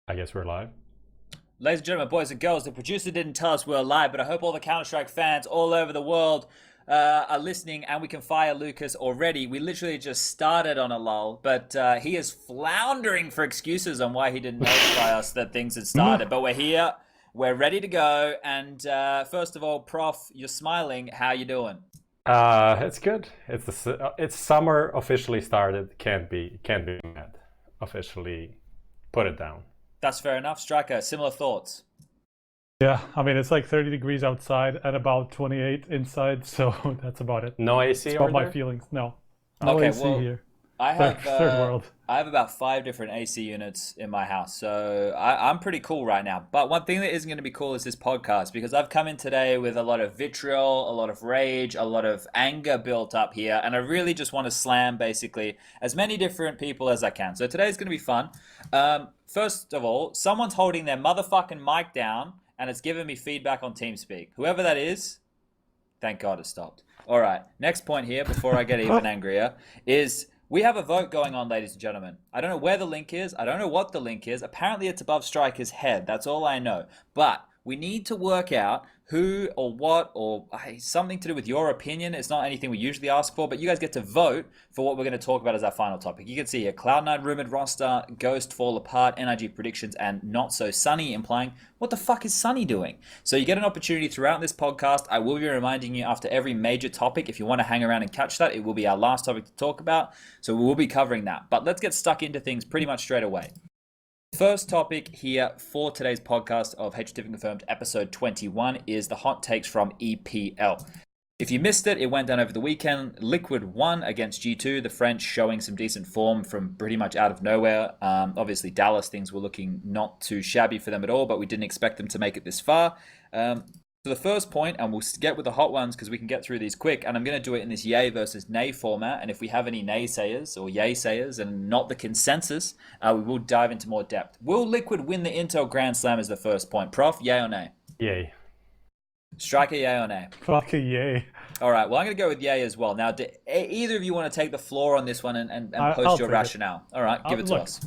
I guess we're live. Ladies and gentlemen, boys and girls, the producer didn't tell us we were live, but I hope all the Counter-Strike fans all over the world are listening and we can fire Lucas already. We literally just started on a lull, but he is floundering for excuses on why he didn't notify us that things had started. But we're here, we're ready to go, and first of all, Prof, you're smiling. How you doing? It's good. It's summer officially started. Can't be mad. Officially put it down. That's fair enough. Striker, similar thoughts. Yeah, I mean, it's like 30 degrees outside and about 28 inside, so that's about it. No AC It's over about my there? feelings. No Okay, AC well, here. I Third, have third world. I have about five different AC units in my house, so I'm pretty cool right now. But one thing that isn't going to be cool is this podcast because I've come in today with a lot of vitriol, a lot of rage, a lot of anger built up here, and I really just want to slam basically as many different people as I can. So today's going to be fun. First of all, someone's holding their motherfucking mic down and it's giving me feedback on TeamSpeak. Whoever that is, thank God it stopped. All right, next point here before I get even angrier is we have a vote going on, ladies and gentlemen. I don't know where the link is. I don't know what the link is. Apparently it's above Striker's head. That's all I know. But we need to work out who or what or something to do with your opinion. It's not anything we usually ask for, but you guys get to vote for what we're going to talk about as our final topic. You can see here Cloud9 rumored roster, Ghost fall apart, NIG predictions, and not so Sunny, implying what the fuck is Sunny doing? So you get an opportunity throughout this podcast. I will be reminding you after every major topic. If you want to hang around and catch that, it will be our last topic to talk about. So we will be covering that. But let's get stuck into things pretty much straight away. First topic here for today's podcast of HLTV Confirmed episode 21 is the hot takes from EPL. If you missed it, it went down over the weekend. Liquid won against G2, the French showing some decent form from pretty much out of nowhere. Obviously, Dallas, things were looking not too shabby for them at all, but we didn't expect them to make it this far. So the first point, and we'll get with the hot ones because we can get through these quick, and I'm going to do it in this yay versus nay format, and if we have any naysayers or yay sayers and not the consensus, we will dive into more depth. Will Liquid win the Intel Grand Slam is the first point. Prof, yay or nay? Yay. Striker, yay or nay? Fucking yay. All right, well, I'm going to go with yay as well. Now, do either of you want to take the floor on this one and post I'll your take it. rationale? All right, give it to Look, us.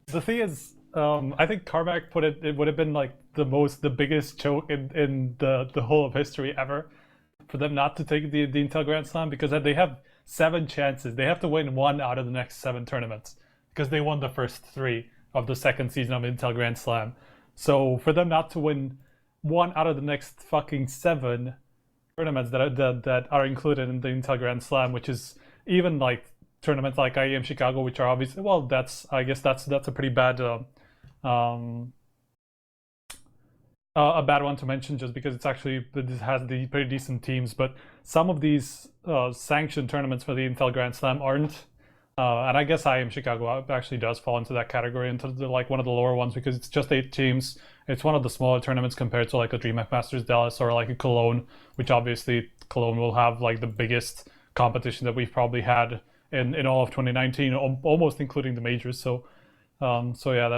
the thing is, I think Carmack put it, it would have been like the biggest choke in the whole of history ever for them not to take the Intel Grand Slam because they have 7 chances. They have to win 1 out of the next 7 tournaments because they won the first 3 of the second season of Intel Grand Slam. So for them not to win 1 out of the next fucking 7 tournaments that are included in the Intel Grand Slam, which is even like tournaments like IEM Chicago, which are obviously, well, I guess that's a pretty bad a bad one to mention just because it has the pretty decent teams, but some of these sanctioned tournaments for the Intel Grand Slam aren't. And I guess IEM Chicago actually does fall into that category, into like one of the lower ones because it's just 8 teams. It's one of the smaller tournaments compared to like a DreamHack Masters Dallas or like a Cologne, which obviously Cologne will have like the biggest competition that we've probably had in all of 2019, almost including the majors. So yeah,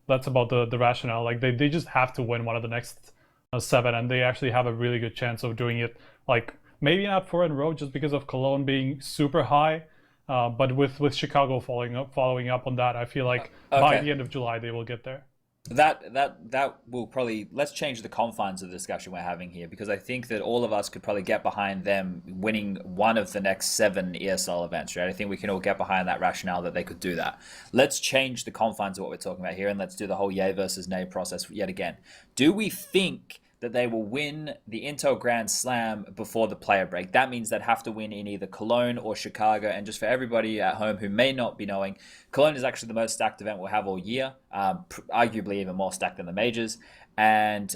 that's about the rationale. Like they just have to win one of the next 7, and they actually have a really good chance of doing it. Like maybe not 4 in a row, just because of Cologne being super high. But with Chicago following up on that, I feel like by the end of July they will get there. That will probably, let's change the confines of the discussion we're having here because I think that all of us could probably get behind them winning one of the next 7 ESL events, right? I think we can all get behind that rationale that they could do that. Let's change the confines of what we're talking about here and let's do the whole yay versus nay process yet again. Do we think that they will win the Intel Grand Slam before the player break? That means they'd have to win in either Cologne or Chicago. And just for everybody at home who may not be knowing, Cologne is actually the most stacked event we'll have all year, arguably even more stacked than the majors. And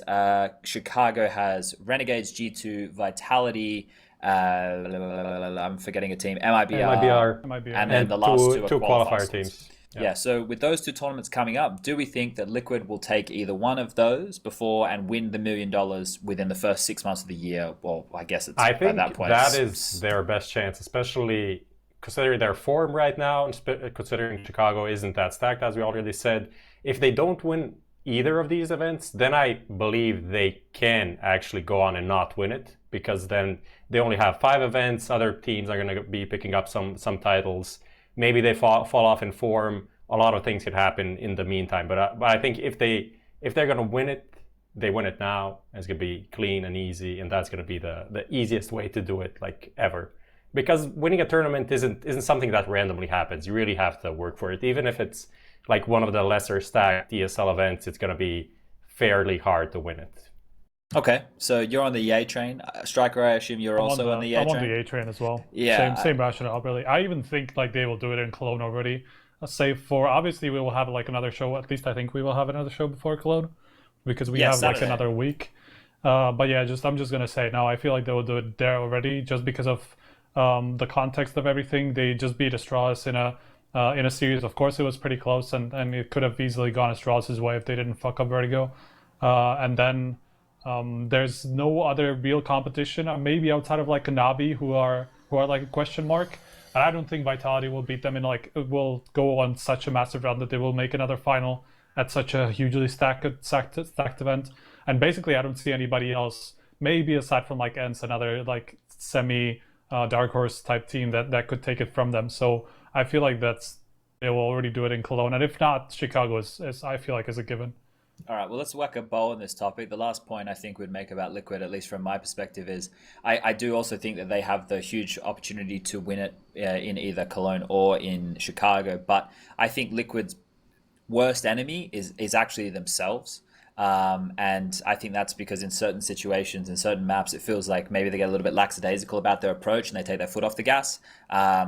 Chicago has Renegades, G2, Vitality, I'm forgetting a team, MIBR, and then the last two are two qualifier teams. teams. Yeah, so with those 2 tournaments coming up, do we think that Liquid will take either one of those before and win the $1 million within the first 6 months of the year? Well, I guess it's I by think that point. that is their best chance, especially considering their form right now and considering Chicago isn't that stacked, as we already said. If they don't win either of these events, then I believe they can actually go on and not win it because then they only have 5 events. Other teams are going to be picking up some titles. Maybe they fall off in form a lot of things could happen in the meantime. But I think if they're gonna win it, they win it now. It's gonna be clean and easy, and that's gonna be the easiest way to do it, like, ever. Because winning a tournament isn't something that randomly happens. You really have to work for it. Even if it's like one of the lesser stacked ESL events, it's gonna be fairly hard to win it. Okay, so you're on the yay train. Striker, I assume you're also on the yay I'm train? on the A train as well. Yeah, Same rationale, really. I even think like they will do it in Cologne already. Save for obviously we will have like another show. At least I think we will have another show before Cologne, because we have like Saturday. another week. But yeah, I'm just gonna say now. I feel like they will do it there already, just because of the context of everything. They just beat Astralis in a series. Of course, it was pretty close, and it could have easily gone Astralis' way if they didn't fuck up Vertigo. And then there's no other real competition, maybe outside of like Navi, who are like a question mark. And I don't think Vitality will beat them in like will go on such a massive run that they will make another final at such a hugely stacked event. And basically, I don't see anybody else, maybe aside from like ENCE, another like semi dark horse type team that could take it from them. So I feel like they will already do it in Cologne, and if not, Chicago is I feel like is a given. All right, well, let's whack a bow on this topic. The last point I think we'd make about Liquid, at least from my perspective, is I do also think that they have the huge opportunity to win it in either Cologne or in Chicago. But I think Liquid's worst enemy is actually themselves. And I think that's because in certain situations, in certain maps, it feels like maybe they get a little bit lackadaisical about their approach and they take their foot off the gas.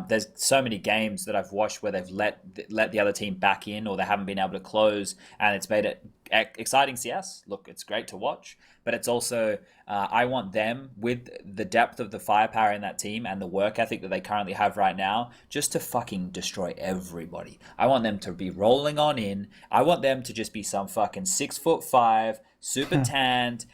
There's so many games that I've watched where they've let the other team back in, or they haven't been able to close, and it's made it exciting CS. Look, it's great to watch, but it's also I want them, with the depth of the firepower in that team and the work ethic that they currently have right now, just to fucking destroy everybody. I want them to be rolling on in. I want them to just be some fucking 6'5", super tanned,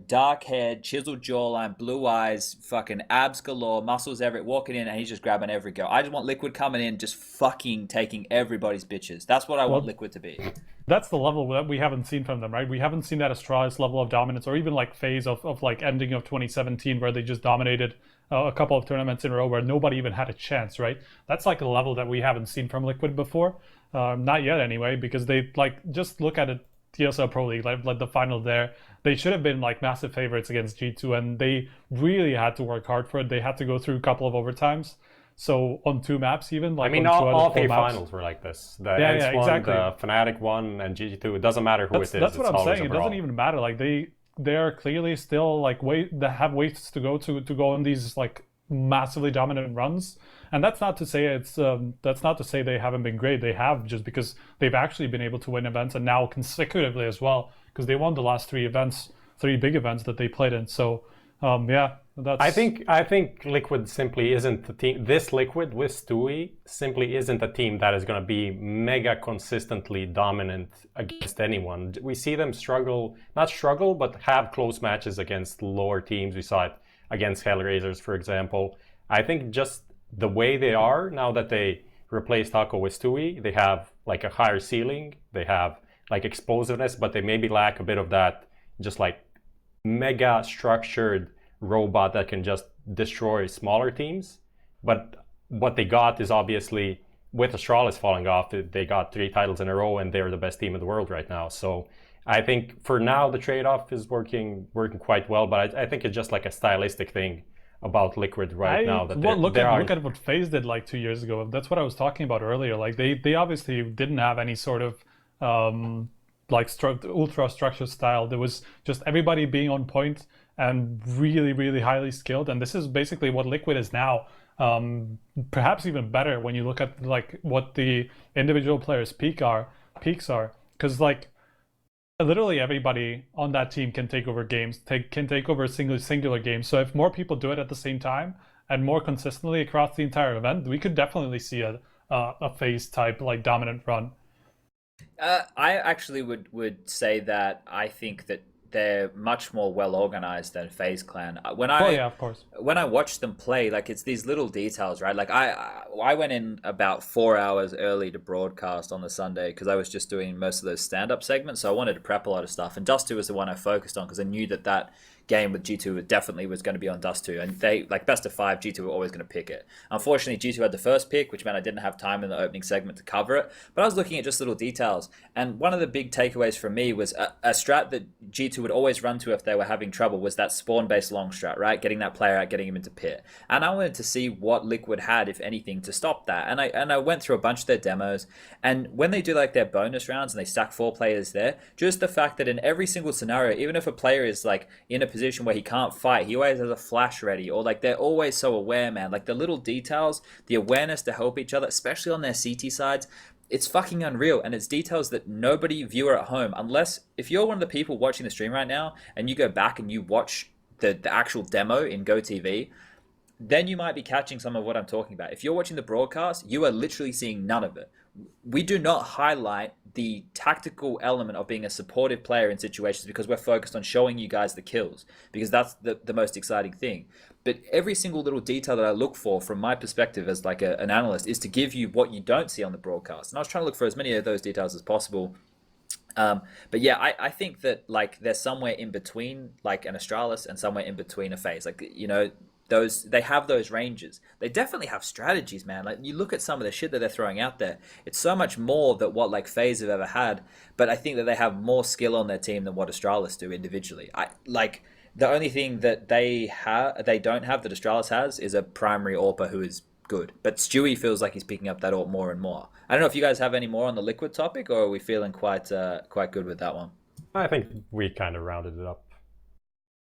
dark head, chiseled jawline, blue eyes, fucking abs galore, muscles everywhere, walking in and he's just grabbing every girl. I just want Liquid coming in, just fucking taking everybody's bitches. That's what I want Liquid to be. That's the level that we haven't seen from them, right? We haven't seen that Astralis level of dominance, or even like phase of like ending of 2017 where they just dominated a couple of tournaments in a row where nobody even had a chance, right? That's like a level that we haven't seen from Liquid before. Not yet anyway, because they like, just look at it, TSL Pro League, like the final there. They should have been like massive favorites against G2, and they really had to work hard for it. They had to go through a couple of overtimes. So on 2 maps even, like, I mean, all 3 finals were like this. The ENCE one, exactly. The Fnatic one, and GG2. It doesn't matter who it is. That's what I'm saying. It overall. doesn't even matter. Like they are clearly still like they have ways to go on these like massively dominant runs. And that's not to say they haven't been great. They have, just because they've actually been able to win events, and now consecutively as well, because they won the last 3 big events that they played in. So yeah. I think Liquid simply isn't the team. This Liquid with S3.E simply isn't a team that is going to be mega consistently dominant against anyone. We see them not struggle, but have close matches against lower teams. We saw it against Hellraisers, for example. I think just the way they are, now that they replaced Taco with S3.E, they have like a higher ceiling. They have like explosiveness, but they maybe lack a bit of that just like mega structured robot that can just destroy smaller teams. But what they got is, obviously, with Astralis falling off, they got 3 titles in a row, and they're the best team in the world right now. So I think for now the trade-off is working quite well, but I think it's just like a stylistic thing about Liquid now. That look at what FaZe did like 2 years ago. That's what I was talking about earlier. Like they obviously didn't have any sort of ultra structured style. There was just everybody being on point and really, really highly skilled. And this is basically what Liquid is now. Perhaps even better when you look at like what the individual players' peaks are. Because like literally everybody on that team can take over games, can take over singular games. So if more people do it at the same time and more consistently across the entire event, we could definitely see a FaZe type like dominant run. I actually would say that I think that they're much more well organized than FaZe Clan. Of course. When I watch them play, like, it's these little details, right? Like I went in about 4 hours early to broadcast on the Sunday because I was just doing most of those stand-up segments, so I wanted to prep a lot of stuff. And Dusty was the one I focused on because I knew that game with G2 definitely was going to be on Dust 2. And they, like best of 5, G2 were always going to pick it. Unfortunately, G2 had the first pick, which meant I didn't have time in the opening segment to cover it. But I was looking at just little details. And one of the big takeaways from me was a strat that G2 would always run to if they were having trouble was that spawn-based long strat, right? Getting that player out, getting him into pit. And I wanted to see what Liquid had, if anything, to stop that. And I went through a bunch of their demos. And when they do like their bonus rounds and they stack 4 players there, just the fact that in every single scenario, even if a player is like in a position where he can't fight, he always has a flash ready, or like they're always so aware, man. Like the little details, the awareness to help each other, especially on their CT sides, it's fucking unreal. And it's details that nobody viewer at home, unless if you're one of the people watching the stream right now and you go back and you watch the actual demo in GoTV, then you might be catching some of what I'm talking about. If you're watching the broadcast, you are literally seeing none of it. We do not highlight the tactical element of being a supportive player in situations because we're focused on showing you guys the kills, because that's the most exciting thing. But every single little detail that I look for from my perspective as like an analyst is to give you what you don't see on the broadcast. And I was trying to look for as many of those details as possible. But yeah, I think that like they're somewhere in between like an Astralis and somewhere in between a FaZe. Like, you know, they have those ranges. They definitely have strategies, man. Like you look at some of the shit that they're throwing out there, it's so much more than what like FaZe have ever had. But I think that they have more skill on their team than what Astralis do individually. I like the only thing that they don't have that Astralis has is a primary AWPer who is good. But Stewie feels like he's picking up that AWP more and more. I don't know if you guys have any more on the Liquid topic, or are we feeling quite good with that one? I think we kind of rounded it up.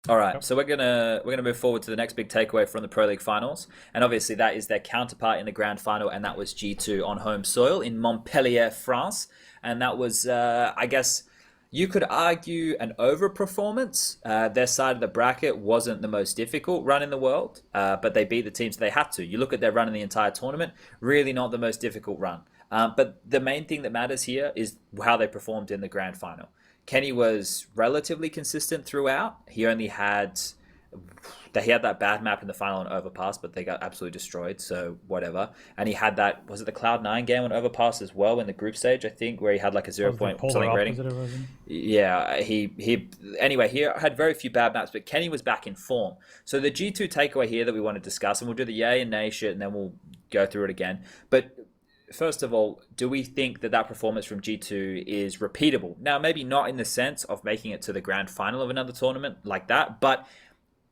All right, so we're gonna move forward to the next big takeaway from the Pro League finals, and obviously that is their counterpart in the grand final, and that was G2 on home soil in Montpellier, France, and that was, I guess, you could argue an overperformance. Their side of the bracket wasn't the most difficult run in the world, but they beat the teams they had to. You look at their run in the entire tournament, really not the most difficult run. But the main thing that matters here is how they performed in the grand final. Kenny was relatively consistent throughout. He had that bad map in the final on Overpass, but they got absolutely destroyed, so whatever. And he had that, was it the Cloud9 game on Overpass as well in the group stage, I think, where he had like a 0 point something rating. Yeah, he anyway, he had very few bad maps, but Kenny was back in form. So the G2 takeaway here that we want to discuss, and we'll do the yay and nay shit, and then we'll go through it again. But first of all, do we think that performance from G2 is repeatable? Now, maybe not in the sense of making it to the grand final of another tournament like that, but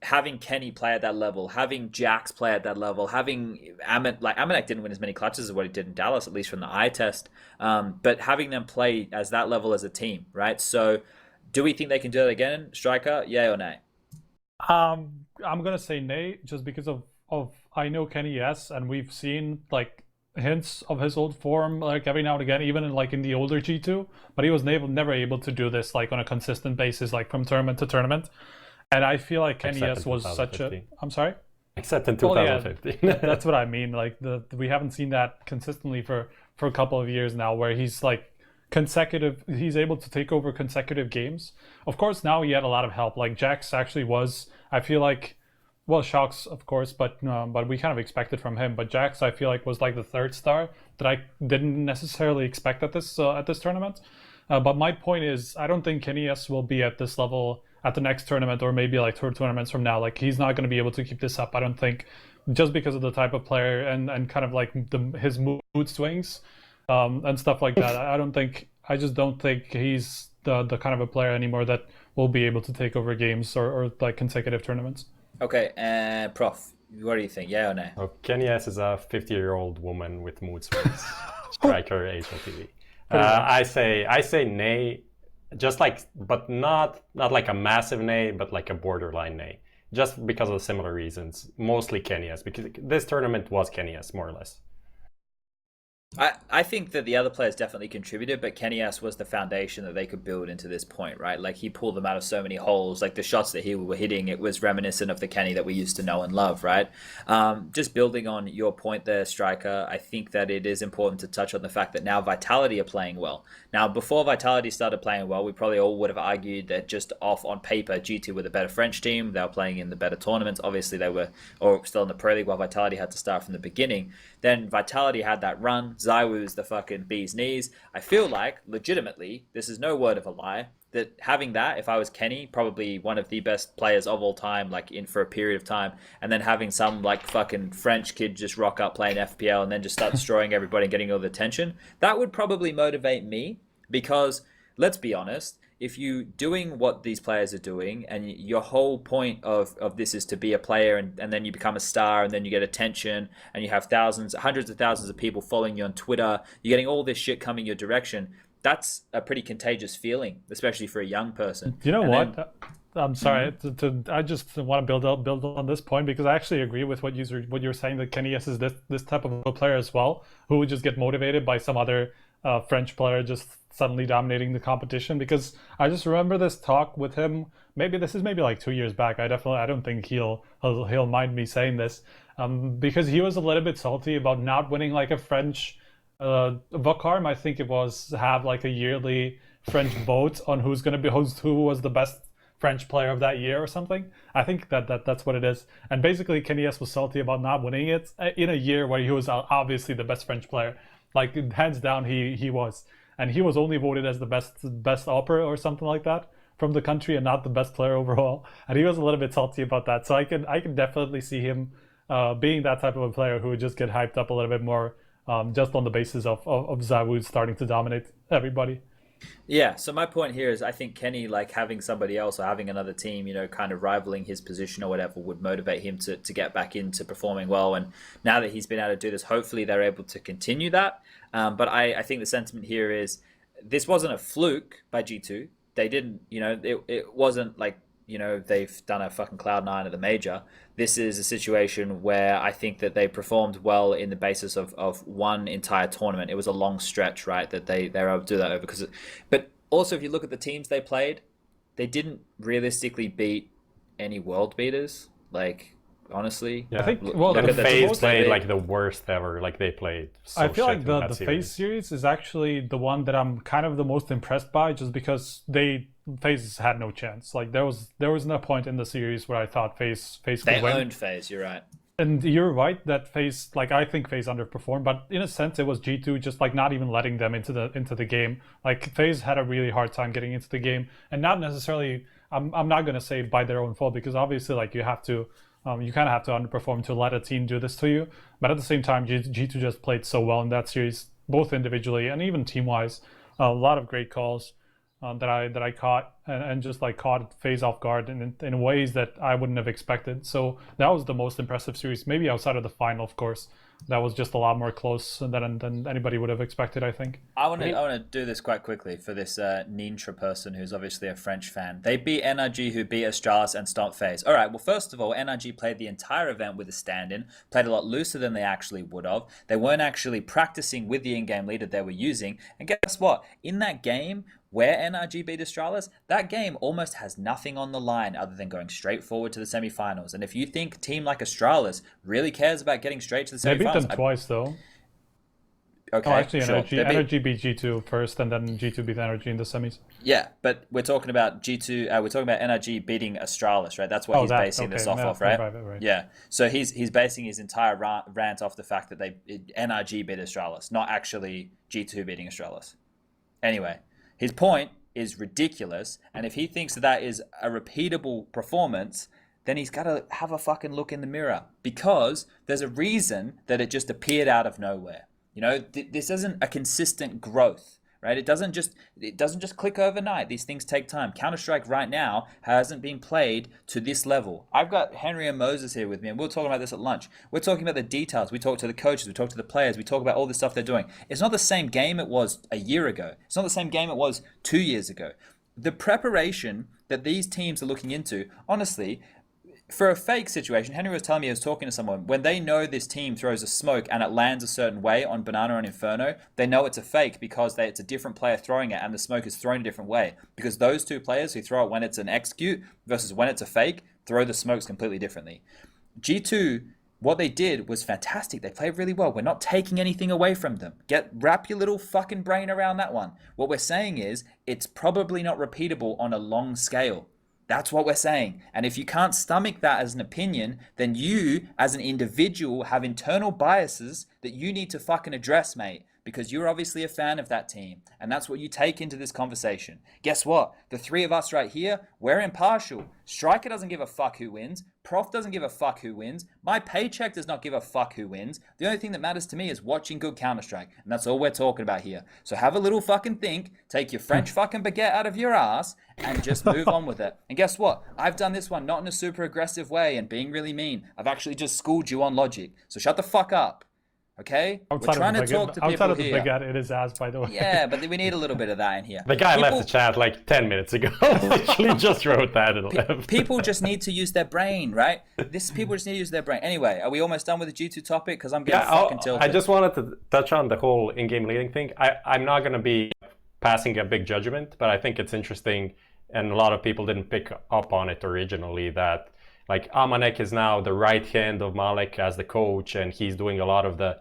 having Kenny play at that level, having Jax play at that level, having Amanek didn't win as many clutches as what he did in Dallas, at least from the eye test, but having them play as that level as a team, right? So do we think they can do it again, Striker? Yay or nay? I'm going to say nay, just because of I know Kenny, yes, and we've seen like hints of his old form like every now and again, even in the older G2, but he was never able to do this like on a consistent basis, like from tournament to tournament. And I feel like Kenny S was such a... I'm sorry? Except in 2015. Yeah, that's what I mean. Like we haven't seen that consistently for a couple of years now, where he's like he's able to take over consecutive games. Of course, now he had a lot of help. Like Jax actually was, I feel like, well, Shocks, of course, but we kind of expected from him. But Jax, I feel like, was like the third star that I didn't necessarily expect at this tournament. But my point is, I don't think Kenny S will be at this level at the next tournament, or maybe like 2 tournaments from now. Like he's not going to be able to keep this up, I don't think, just because of the type of player and kind of like his mood swings and stuff like that. I just don't think he's the kind of a player anymore that will be able to take over games or like consecutive tournaments. Okay, Prof, what do you think? Yeah or nay? Oh, Kenny S is a 50-year-old woman with mood swings. Striker HLTV. I say nay. Just like, but not like a massive nay, but like a borderline nay. Just because of similar reasons. Mostly Kenny S, because this tournament was Kenny S, more or less. I think that the other players definitely contributed, but Kenny S was the foundation that they could build into this point, right? Like he pulled them out of so many holes. Like the shots that he were hitting, it was reminiscent of the Kenny that we used to know and love, right? Just building on your point there, Striker, I think that it is important to touch on the fact that now Vitality are playing well. Now, before Vitality started playing well, we probably all would have argued that just off on paper, G2 were the better French team. They were playing in the better tournaments. Obviously, they were or still in the Pro League while Vitality had to start from the beginning. Then Vitality had that run. ZywOo's the fucking bee's knees. I feel like, legitimately, this is no word of a lie, that having that, if I was Kenny, probably one of the best players of all time, like in for a period of time, and then having some like fucking French kid just rock up playing FPL and then just start destroying everybody and getting all the attention, that would probably motivate me because, let's be honest, if you doing what these players are doing and your whole point of this is to be a player and then you become a star and then you get attention and you have thousands, hundreds of thousands of people following you on Twitter, you're getting all this shit coming your direction, that's a pretty contagious feeling, especially for a young person. You know and what? Then, I'm sorry. I just want to build on this point because I actually agree with what you're saying that Kenny S is this type of a player as well, who would just get motivated by some other French player just suddenly dominating the competition. Because I just remember this talk with him. Maybe like 2 years back. I don't think he'll mind me saying this, because he was a little bit salty about not winning like a French. Vacarme, I think it was, have like a yearly French vote on who was the best French player of that year or something. I think that's what it is. And basically, Kenny S was salty about not winning it in a year where he was obviously the best French player. Like hands down, he was, and he was only voted as the best opera or something like that from the country, and not the best player overall. And he was a little bit salty about that. So I can definitely see him being that type of a player who would just get hyped up a little bit more. Just on the basis of ZywOo starting to dominate everybody. Yeah, so my point here is I think Kenny, like having somebody else or having another team, kind of rivaling his position or whatever would motivate him to get back into performing well. And now that he's been able to do this, hopefully they're able to continue that. But I think the sentiment here is this wasn't a fluke by G2. They didn't, it wasn't like, they've done a fucking Cloud9 at the major. This is a situation where I think that they performed well in the basis of one entire tournament. It was a long stretch, right, that they were able to do that over. But also, if you look at the teams they played, they didn't realistically beat any world beaters. Like, honestly, yeah. I think the FaZe played like the worst ever. Like they played. So I feel like the FaZe series is actually the one that I'm kind of the most impressed by, just because FaZe had no chance. Like there was no point in the series where I thought FaZe could win. They owned FaZe. You're right. And you're right that FaZe, like I think FaZe underperformed, but in a sense it was G2 just like not even letting them into the game. Like FaZe had a really hard time getting into the game, and not necessarily. I'm not gonna say by their own fault, because obviously like you have to. You kind of have to underperform to let a team do this to you. But at the same time, G2 just played so well in that series, both individually and even team-wise. A lot of great calls that I caught, and just like caught FaZe off guard in ways that I wouldn't have expected. So that was the most impressive series, maybe outside of the final, of course. That was just a lot more close than anybody would have expected, I think. I want to do this quite quickly for this Ninja person who's obviously a French fan. They beat NRG, who beat Astralis and stomped FaZe. All right, well, first of all, NRG played the entire event with a stand-in, played a lot looser than they actually would have. They weren't actually practicing with the in-game leader they were using. And guess what? In that game, where NRG beat Astralis, that game almost has nothing on the line other than going straight forward to the semifinals. And if you think a team like Astralis really cares about getting straight to the semifinals... They beat them twice, though. Okay, actually, sure. NRG beat G2 first, and then G2 beat NRG in the semis. Yeah, but we're talking about G2. We're talking about NRG beating Astralis, right? That's what he's basing this off, right? Right? Yeah. So he's basing his entire rant off the fact that NRG beat Astralis, not actually G2 beating Astralis. Anyway, his point is ridiculous, and if he thinks that is a repeatable performance, then he's got to have a fucking look in the mirror, because there's a reason that it just appeared out of nowhere. This isn't a consistent growth, right? It doesn't just click overnight. These things take time. Counter-Strike right now hasn't been played to this level. I've got Henry and Moses here with me, and we'll talk about this at lunch. We're talking about the details. We talk to the coaches. We talk to the players. We talk about all the stuff they're doing. It's not the same game it was a year ago. It's not the same game it was 2 years ago. The preparation that these teams are looking into, honestly, for a fake situation, Henry was telling me, he was talking to someone, when they know this team throws a smoke and it lands a certain way on Banana and Inferno, they know it's a fake because it's a different player throwing it and the smoke is thrown a different way. Because those two players who throw it when it's an execute versus when it's a fake, throw the smokes completely differently. G2, what they did was fantastic. They played really well. We're not taking anything away from them. Wrap your little fucking brain around that one. What we're saying is it's probably not repeatable on a long scale. That's what we're saying. And if you can't stomach that as an opinion, then you, as an individual, have internal biases that you need to fucking address, mate. Because you're obviously a fan of that team. And that's what you take into this conversation. Guess what? The three of us right here, we're impartial. Striker doesn't give a fuck who wins. Prof doesn't give a fuck who wins. My paycheck does not give a fuck who wins. The only thing that matters to me is watching good Counter-Strike. And that's all we're talking about here. So have a little fucking think. Take your French fucking baguette out of your ass and just move on with it. And guess what? I've done this one not in a super aggressive way and being really mean. I've actually just schooled you on logic. So shut the fuck up. Okay? We're trying to talk to people outside of the here. baguette, it is ass, by the way. Yeah, but we need a little bit of that in here. The guy left the chat like 10 minutes ago. Literally just wrote that and left. People just need to use their brain, right? People just need to use their brain. Anyway, are we almost done with the G2 topic? Because I'm getting fucking tilted. I just wanted to touch on the whole in-game leading thing. I'm not going to be passing a big judgment, but I think it's interesting, and a lot of people didn't pick up on it originally, that like Amanek is now the right hand of Malik as the coach, and he's doing a lot of the,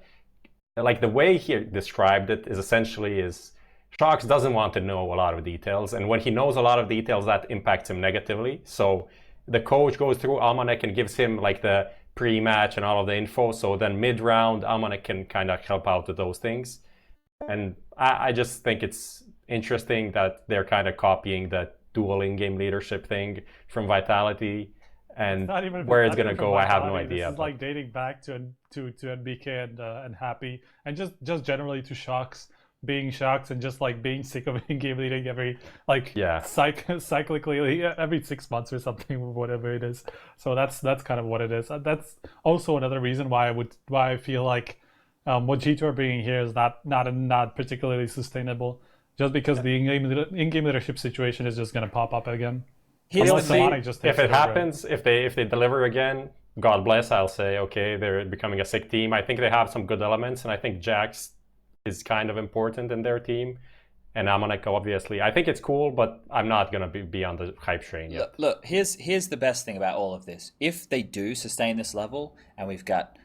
like the way he described it is essentially is Shox doesn't want to know a lot of details, and when he knows a lot of details, that impacts him negatively. So the coach goes through Amanek and gives him like the pre-match and all of the info, so then mid-round Amanek can kind of help out with those things. And I just think it's interesting that they're kind of copying the dual in-game leadership thing from Vitality, and where it's gonna go, I have no idea. This is like dating back to NBK and Happy, and just generally to Shox, being Shox and just like being sick of in-game leading every cyclically every 6 months or something, whatever it is. So that's kind of what it is. That's also another reason why I feel like what G2 are bringing here is not particularly sustainable. Just because the in-game leadership situation is just going to pop up again. If it happens, if they deliver again, God bless, I'll say, okay, they're becoming a sick team. I think they have some good elements, and I think Jax is kind of important in their team. And Amanek, obviously. I think it's cool, but I'm not going to be on the hype train yet. Look, here's the best thing about all of this. If they do sustain this level, and we've got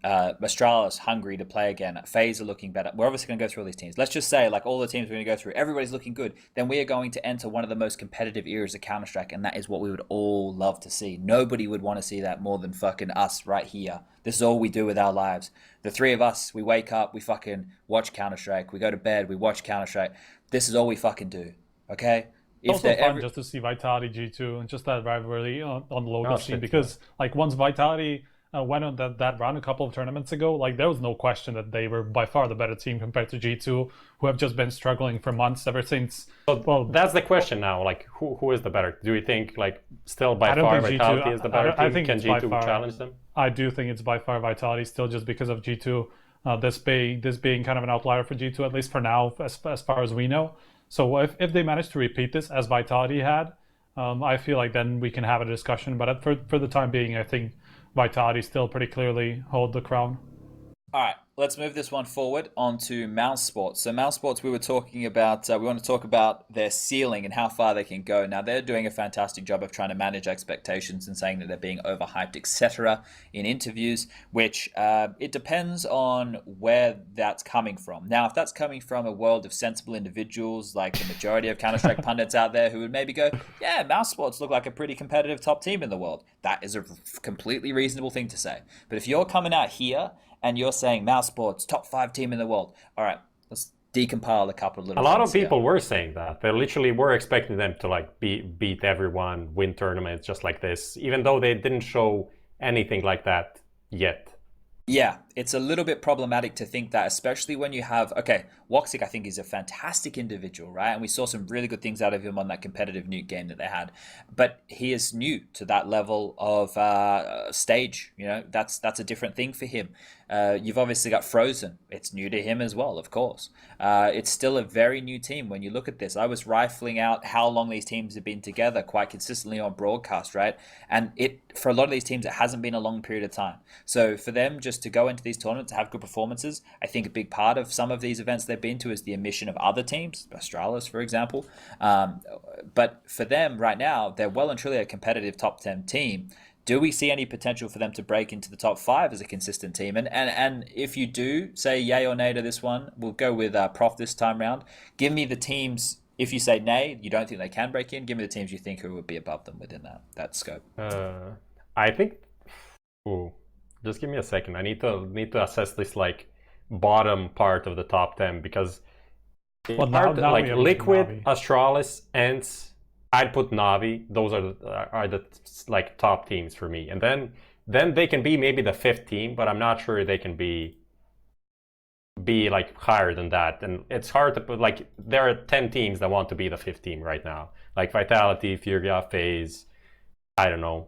Astralis hungry to play again, FaZe are looking better, we're obviously going to go through all these teams. Let's just say, like, all the teams we're going to go through, everybody's looking good. Then we are going to enter one of the most competitive eras of Counter-Strike, and that is what we would all love to see. Nobody would want to see that more than fucking us right here. This is all we do with our lives. The three of us, we wake up, we fucking watch Counter-Strike. We go to bed, we watch Counter-Strike. This is all we fucking do, okay? It's also fun just to see Vitality G2 and just that rivalry on the local scene, because like once Vitality went on that run a couple of tournaments ago, like there was no question that they were by far the better team compared to G2, who have just been struggling for months ever since. Well, that's the question now. Like, who is the better? Do you think like still by far Vitality is the better team? I think can G2 challenge them? I do think it's by far Vitality still, just because of G2. This being kind of an outlier for G2, at least for now, as far as we know. So if they manage to repeat this as Vitality had, I feel like then we can have a discussion. But for the time being, I think Vitality still pretty clearly hold the crown. All right, let's move this one forward onto Mouse Sports. So Mouse Sports, we were talking about, we want to talk about their ceiling and how far they can go. Now, they're doing a fantastic job of trying to manage expectations and saying that they're being overhyped, etc. in interviews, which it depends on where that's coming from. Now, if that's coming from a world of sensible individuals, like the majority of Counter-Strike pundits out there who would maybe go, yeah, Mouse Sports look like a pretty competitive top team in the world. That is a completely reasonable thing to say. But if you're coming out here and you're saying Mouse Sports, top 5 team in the world. All right, let's decompile a couple of little. A lot of people were saying that. They literally were expecting them to like beat everyone, win tournaments just like this, even though they didn't show anything like that yet. Yeah, it's a little bit problematic to think that, especially when you have, okay, Woxic I think is a fantastic individual, right? And we saw some really good things out of him on that competitive nuke game that they had. But he is new to that level of stage, you know, that's a different thing for him. You've obviously got Frozen. It's new to him as well, of course. It's still a very new team when you look at this. I was rifling out how long these teams have been together quite consistently on broadcast, right? And for a lot of these teams, it hasn't been a long period of time. So for them just to go into these tournaments, to have good performances, I think a big part of some of these events they've been to is the emission of other teams, Astralis, for example. But for them right now, they're well and truly a competitive top 10 team. Do we see any potential for them to break into the top 5 as a consistent team? And if you do, say yay or nay to this one, we'll go with Prof this time round. Give me the teams If you say nay, you don't think they can break in, give me the teams you think who would be above them within that scope. I think. Ooh, just give me a second. I need to assess this like bottom part of the top 10 because it's Well, hard to, now like we have Liquid, Navi. Astralis, Ents. I'd put Navi. Those are the like top teams for me, and then they can be maybe the fifth team, but I'm not sure they can be like higher than that. And it's hard to put like there are 10 teams that want to be the fifth team right now, like Vitality, Furia, FaZe. I don't know.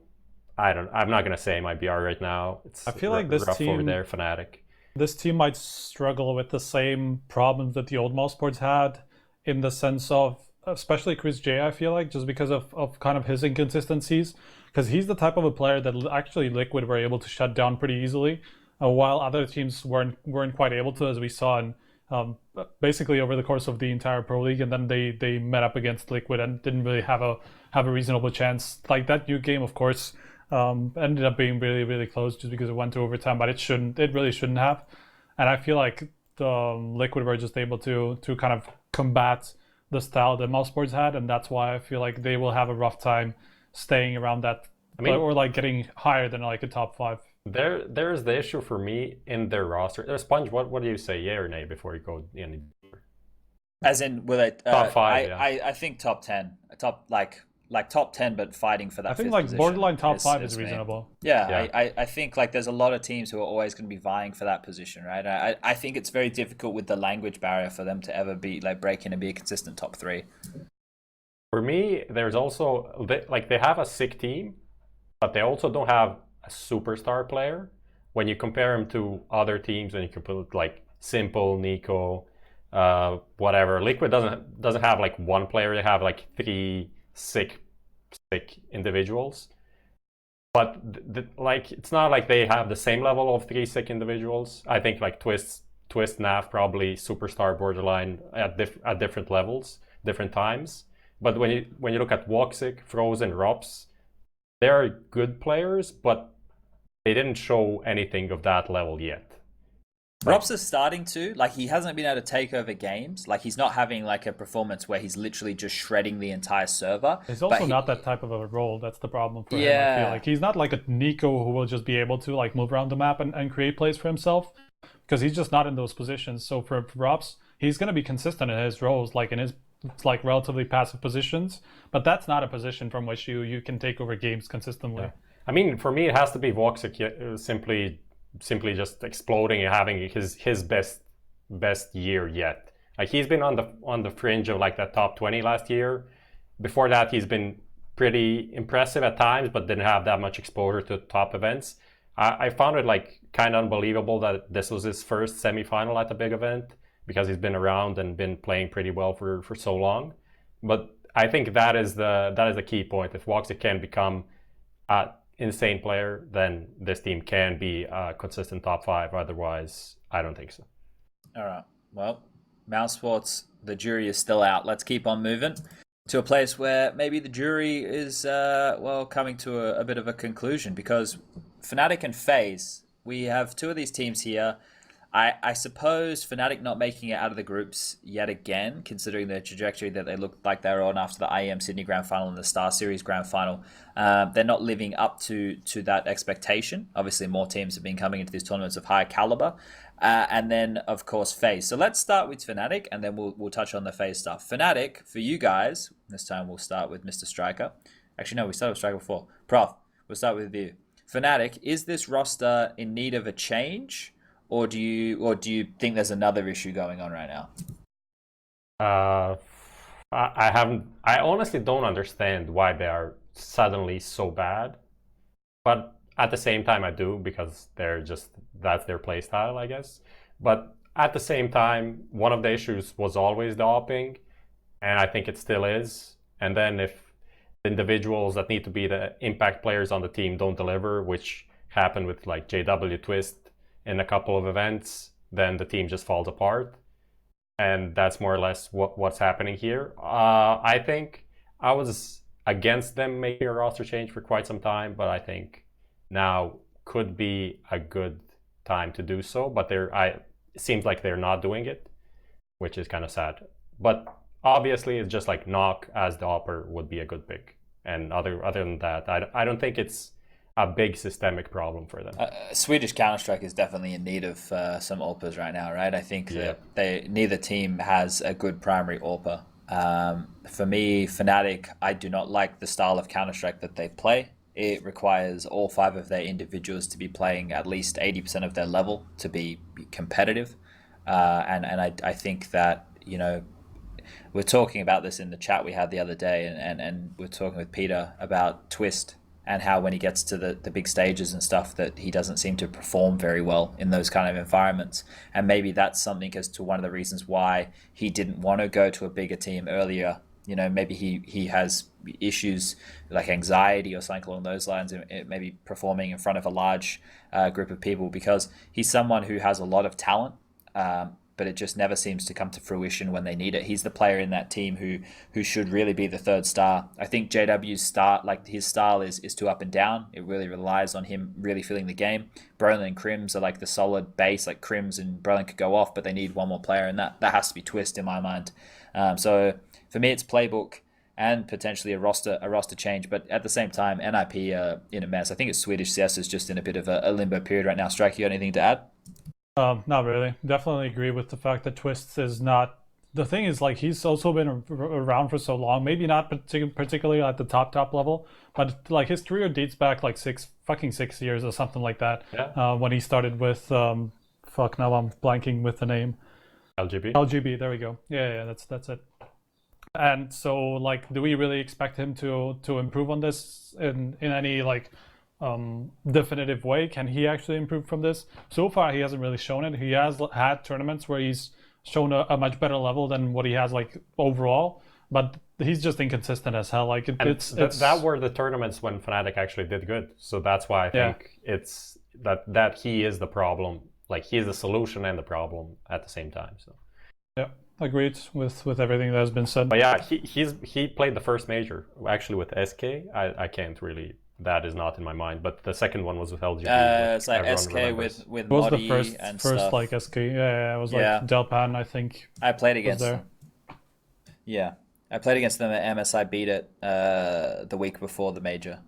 I'm not gonna say my BR right now. It's I feel like this rough over team there, Fnatic. this team might struggle with the same problems that the old Mousesports had, in the sense of, especially Chris J, I feel like, just because of kind of his inconsistencies. Because he's the type of a player that actually Liquid were able to shut down pretty easily, while other teams weren't quite able to, as we saw in basically over the course of the entire Pro League. And then they met up against Liquid and didn't really have a reasonable chance. Like that new game, of course, ended up being really, really close just because it went to overtime, but it really shouldn't have. And I feel like Liquid were just able to kind of combat the style that Mousesports had, and that's why I feel like they will have a rough time staying around that, or like getting higher than like a top 5. There's the issue for me in their roster. Sponge, what do you say, yeah or nay, before you go any deeper? As in, will it Top 5? I think top 10, top like top 10, but fighting for that. I think fifth like position borderline top 5 is me. reasonable. Yeah, Yeah. I think like there's a lot of teams who are always going to be vying for that position, right? I think it's very difficult with the language barrier for them to ever be like break in and be a consistent top 3. For me, there's also they have a sick team, but they also don't have a superstar player. When you compare them to other teams, and you can put like Simple, Nico, whatever. Liquid doesn't have like one player. They have like 3 sick individuals. But like it's not like they have the same level of 3 sick individuals. I think like Twist, Nav probably superstar borderline at different levels, different times. But when you look at Woxic, Frozen, Rops, they're good players, but they didn't show anything of that level yet. Rops is starting to, like, he hasn't been able to take over games. Like, he's not having like a performance where he's literally just shredding the entire server. He's also not that type of a role. That's the problem for him. I Yeah. feel like he's not like a Nico who will just be able to like move around the map and create plays for himself, because he's just not in those positions. So for Rops, he's going to be consistent in his roles, like in his like relatively passive positions, but that's not a position from which you can take over games consistently. Yeah. I mean, for me, it has to be Voxic simply just exploding and having his best year yet. Like he's been on the fringe of like that top 20 last year. Before that, he's been pretty impressive at times, but didn't have that much exposure to top events. I found it like kind of unbelievable that this was his first semifinal at a big event, because he's been around and been playing pretty well for so long. But I think that is the key point. If Voxic can become an insane player, then this team can be a consistent top 5. Otherwise, I don't think so. All right. Well, Mousesports, the jury is still out. Let's keep on moving to a place where maybe the jury is coming to a bit of a conclusion, because Fnatic and FaZe, we have 2 of these teams here. I suppose Fnatic not making it out of the groups yet again, considering the trajectory that they looked like they were on after the IEM Sydney Grand Final and the Star Series Grand Final. They're not living up to that expectation. Obviously, more teams have been coming into these tournaments of higher caliber. And then, of course, FaZe. So let's start with Fnatic, and then we'll touch on the FaZe stuff. Fnatic, for you guys, this time we'll start with Mr. Striker. Actually, no, we started with Striker before. Prof, we'll start with you. Fnatic, is this roster in need of a change? Or do you think there's another issue going on right now? I honestly don't understand why they are suddenly so bad, but at the same time I do, because that's their play style, I guess. But at the same time, one of the issues was always the opping, and I think it still is. And then if the individuals that need to be the impact players on the team don't deliver, which happened with like JW Twist in a couple of events, then the team just falls apart. And that's more or less what's happening here. I think I was against them making a roster change for quite some time, but I think now could be a good time to do so. But it seems like they're not doing it, which is kind of sad. But obviously it's just like Knock as the Opper would be a good pick. And other than that, I don't think it's a big systemic problem for them. Swedish Counter-Strike is definitely in need of some AWPers right now, right? I think that neither team has a good primary AWPer. For me, Fnatic, I do not like the style of Counter-Strike that they play. It requires all 5 of their individuals to be playing at least 80% of their level to be competitive. And I think that, you know, we're talking about this in the chat we had the other day, and we're talking with Peter about Twist and how when he gets to the big stages and stuff that he doesn't seem to perform very well in those kind of environments. And maybe that's something as to one of the reasons why he didn't want to go to a bigger team earlier. You know, maybe he has issues like anxiety or something along those lines, maybe performing in front of a large group of people, because he's someone who has a lot of talent, but it just never seems to come to fruition when they need it. He's the player in that team who should really be the third star. I think JW's his style is too up and down. It really relies on him really feeling the game. Brolin and Crims are like the solid base. Like Crims and Brolin could go off, but they need one more player, and that has to be Twist in my mind. So for me, it's playbook and potentially a roster change. But at the same time, NIP in a mess. I think it's Swedish CS is just in a bit of a limbo period right now. Strike, you got anything to add? Not really. Definitely agree with the fact that Twist is not. The thing is, like, he's also been around for so long. Maybe not particularly at the top level, but like his career dates back like 6 years or something like that. Yeah. When he started with fuck, now I'm blanking with the name. LGB. There we go. Yeah, that's it. And so, like, do we really expect him to improve on this in any like definitive way? Can he actually improve from this? So far he hasn't really shown it. He has had tournaments where he's shown a much better level than what he has like overall, but he's just inconsistent as hell. Like it's that were the tournaments when Fnatic actually did good, so that's why I think it's that he is the problem. Like, he is the solution and the problem at the same time. So yeah, agreed with everything that has been said. But yeah, he played the first major actually with SK. I can't really, that is not in my mind, but the second one was with LGB. It's like SK remembers. with It was Modi the first and stuff. like SK. Yeah, it was like Delpan, I think. I played against there. them. Yeah, I played against them at MS. Beat it the week before the major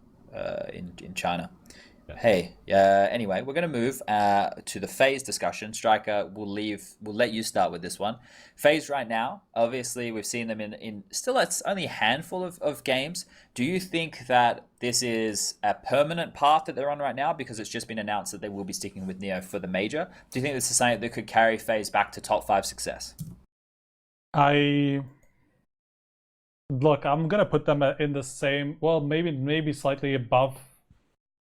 in China. Yeah. Hey, anyway, we're going to move to the FaZe discussion. Striker, we'll let you start with this one. FaZe right now, obviously we've seen them in still it's only a handful of games. Do you think that this is a permanent path that they're on right now, because it's just been announced that they will be sticking with Neo for the major? Do you think this is something that could carry FaZe back to top 5 success? Look, I'm going to put them in the same, well, maybe slightly above.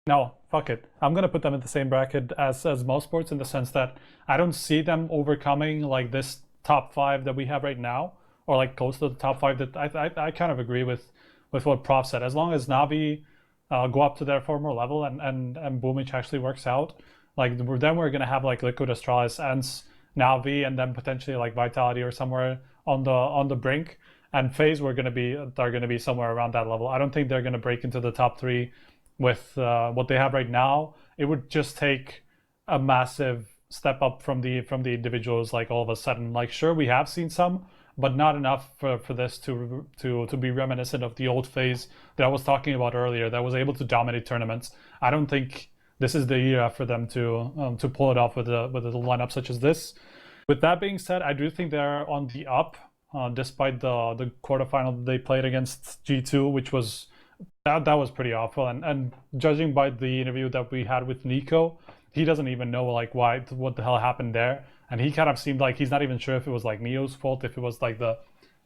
No, fuck it. I'm going to put them in the same bracket as most sports, in the sense that I don't see them overcoming like this top 5 that we have right now, or like close to the top 5. That I kind of agree with what Prof said. As long as Navi go up to their former level and Boomich actually works out, like then we're going to have like Liquid, Astralis, Ents, Navi, and then potentially like Vitality or somewhere on the brink. And FaZe they're going to be somewhere around that level. I don't think they're going to break into the top 3 with what they have right now. It would just take a massive step up from the individuals, like all of a sudden. Like, sure, we have seen some, but not enough for this to be reminiscent of the old FaZe that I was talking about earlier, that was able to dominate tournaments. I don't think this is the era for them to pull it off with a lineup such as this. With that being said, I do think they're on the up, despite the quarterfinal they played against G2, which was that was pretty awful. And judging by the interview that we had with Nico, he doesn't even know like what the hell happened there, and he kind of seemed like he's not even sure if it was like Neo's fault, if it was like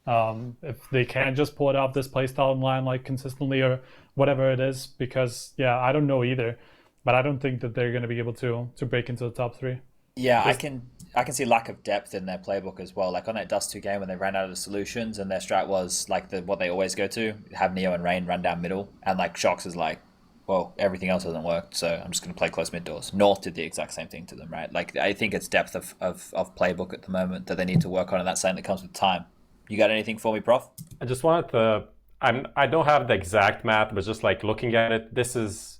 if they can't just pull it off this playstyle online like consistently or whatever it is, because I don't know either, but I don't think that they're going to be able to break into the top 3. Yeah, I can see lack of depth in their playbook as well. Like on that Dust 2 game when they ran out of the solutions and their strat was like what they always go to, have Neo and Rain run down middle, and like Shox is like, well, everything else hasn't worked, so I'm just going to play close mid doors. North did the exact same thing to them, right? Like, I think it's depth of playbook at the moment that they need to work on, and that's something that comes with time. You got anything for me, Prof? I just wanted to, I don't have the exact math, but just like looking at it, this is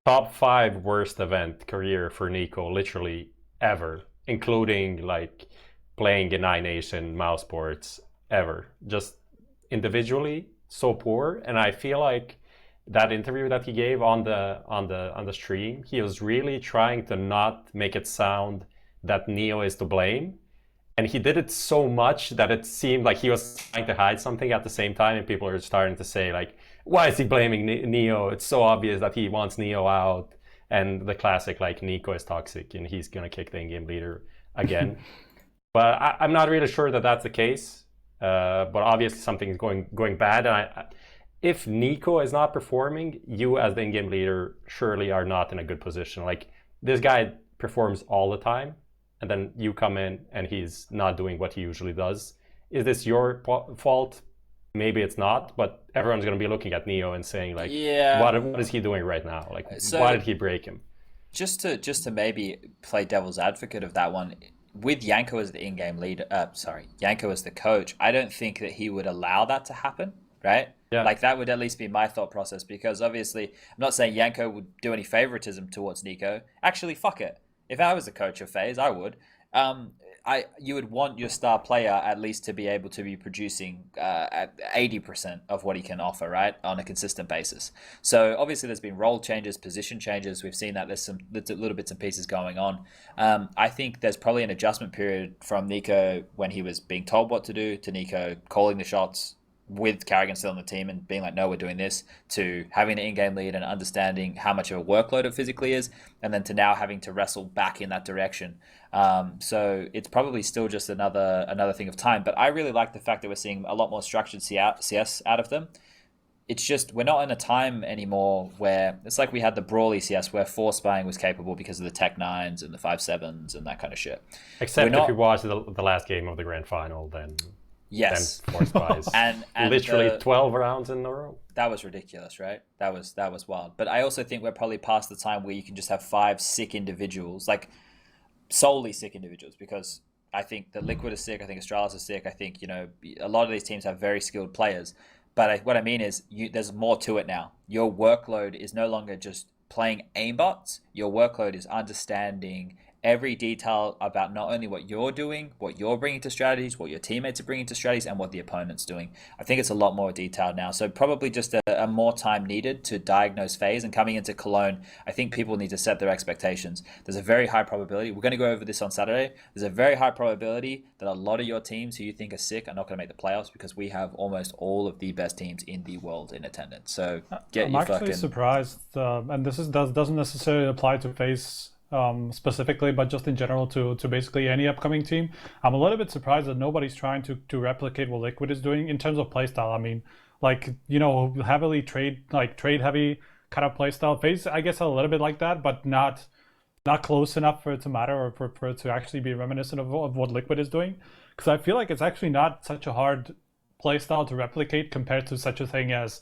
top 5 worst event career for Nico, literally ever, including like playing in 9 Nation, Mouse Sports, ever. Just individually, so poor. And I feel like that interview that he gave on the stream, he was really trying to not make it sound that Neo is to blame. And he did it so much that it seemed like he was trying to hide something at the same time, and people are starting to say like, why is he blaming Neo? It's so obvious that he wants Neo out. And the classic, like, Nico is toxic and he's going to kick the in-game leader again. But I'm not really sure that that's the case. But obviously something is going bad. And if Nico is not performing, you as the in-game leader surely are not in a good position. Like, this guy performs all the time, and then you come in and he's not doing what he usually does. Is this your fault? Maybe it's not, but everyone's going to be looking at Neo and saying like, Yeah. what is he doing right now? Like, So- why did he break him? Just to maybe play devil's advocate of that one, with Yanko as the in-game leader, Yanko as the coach, I don't think that he would allow that to happen, right? Yeah. Like, that would at least be my thought process, because obviously I'm not saying Yanko would do any favoritism towards Nico. Actually, fuck it. If I was the coach of FaZe, I would. You would want your star player at least to be able to be producing at 80% of what he can offer, right, on a consistent basis. So obviously there's been role changes, position changes. We've seen that there's some little bits and pieces going on. I think there's probably an adjustment period from Nico when he was being told what to do to Nico calling the shots with Carrigan still on the team and being like, no, we're doing this, to having an in-game lead and understanding how much of a workload it physically is, and then to now having to wrestle back in that direction. So it's probably still just another thing of time. But I really like the fact that we're seeing a lot more structured CS out of them. It's just we're not in a time anymore where it's like we had the Brawly CS where force buying was capable because of the Tech 9s and the 5.7s and that kind of shit. Except if you watch the last game of the grand final, then yes, then force buys and literally 12 rounds in a row. That was ridiculous, right? That was wild. But I also think we're probably past the time where you can just have 5 sick individuals, like solely sick individuals, because I think the Liquid is sick. I think Astralis is sick. I think, a lot of these teams have very skilled players. But what I mean is there's more to it now. Your workload is no longer just playing aimbots. Your workload is understanding every detail about not only what you're doing, what you're bringing to strategies, what your teammates are bringing to strategies, and what the opponent's doing. I think it's a lot more detailed now. So probably just a more time needed to diagnose FaZe. And coming into Cologne, I think people need to set their expectations. There's a very high probability, we're going to go over this on Saturday, there's a very high probability that a lot of your teams who you think are sick are not going to make the playoffs, because we have almost all of the best teams in the world in attendance. So I'm actually surprised, and this doesn't necessarily apply to FaZe specifically, but just in general to basically any upcoming team. I'm a little bit surprised that nobody's trying to replicate what Liquid is doing in terms of playstyle. I mean, like, heavily trade heavy kind of playstyle. FaZe, I guess, a little bit like that, but not close enough for it to matter, or for it to actually be reminiscent of what Liquid is doing. Because I feel like it's actually not such a hard playstyle to replicate compared to such a thing as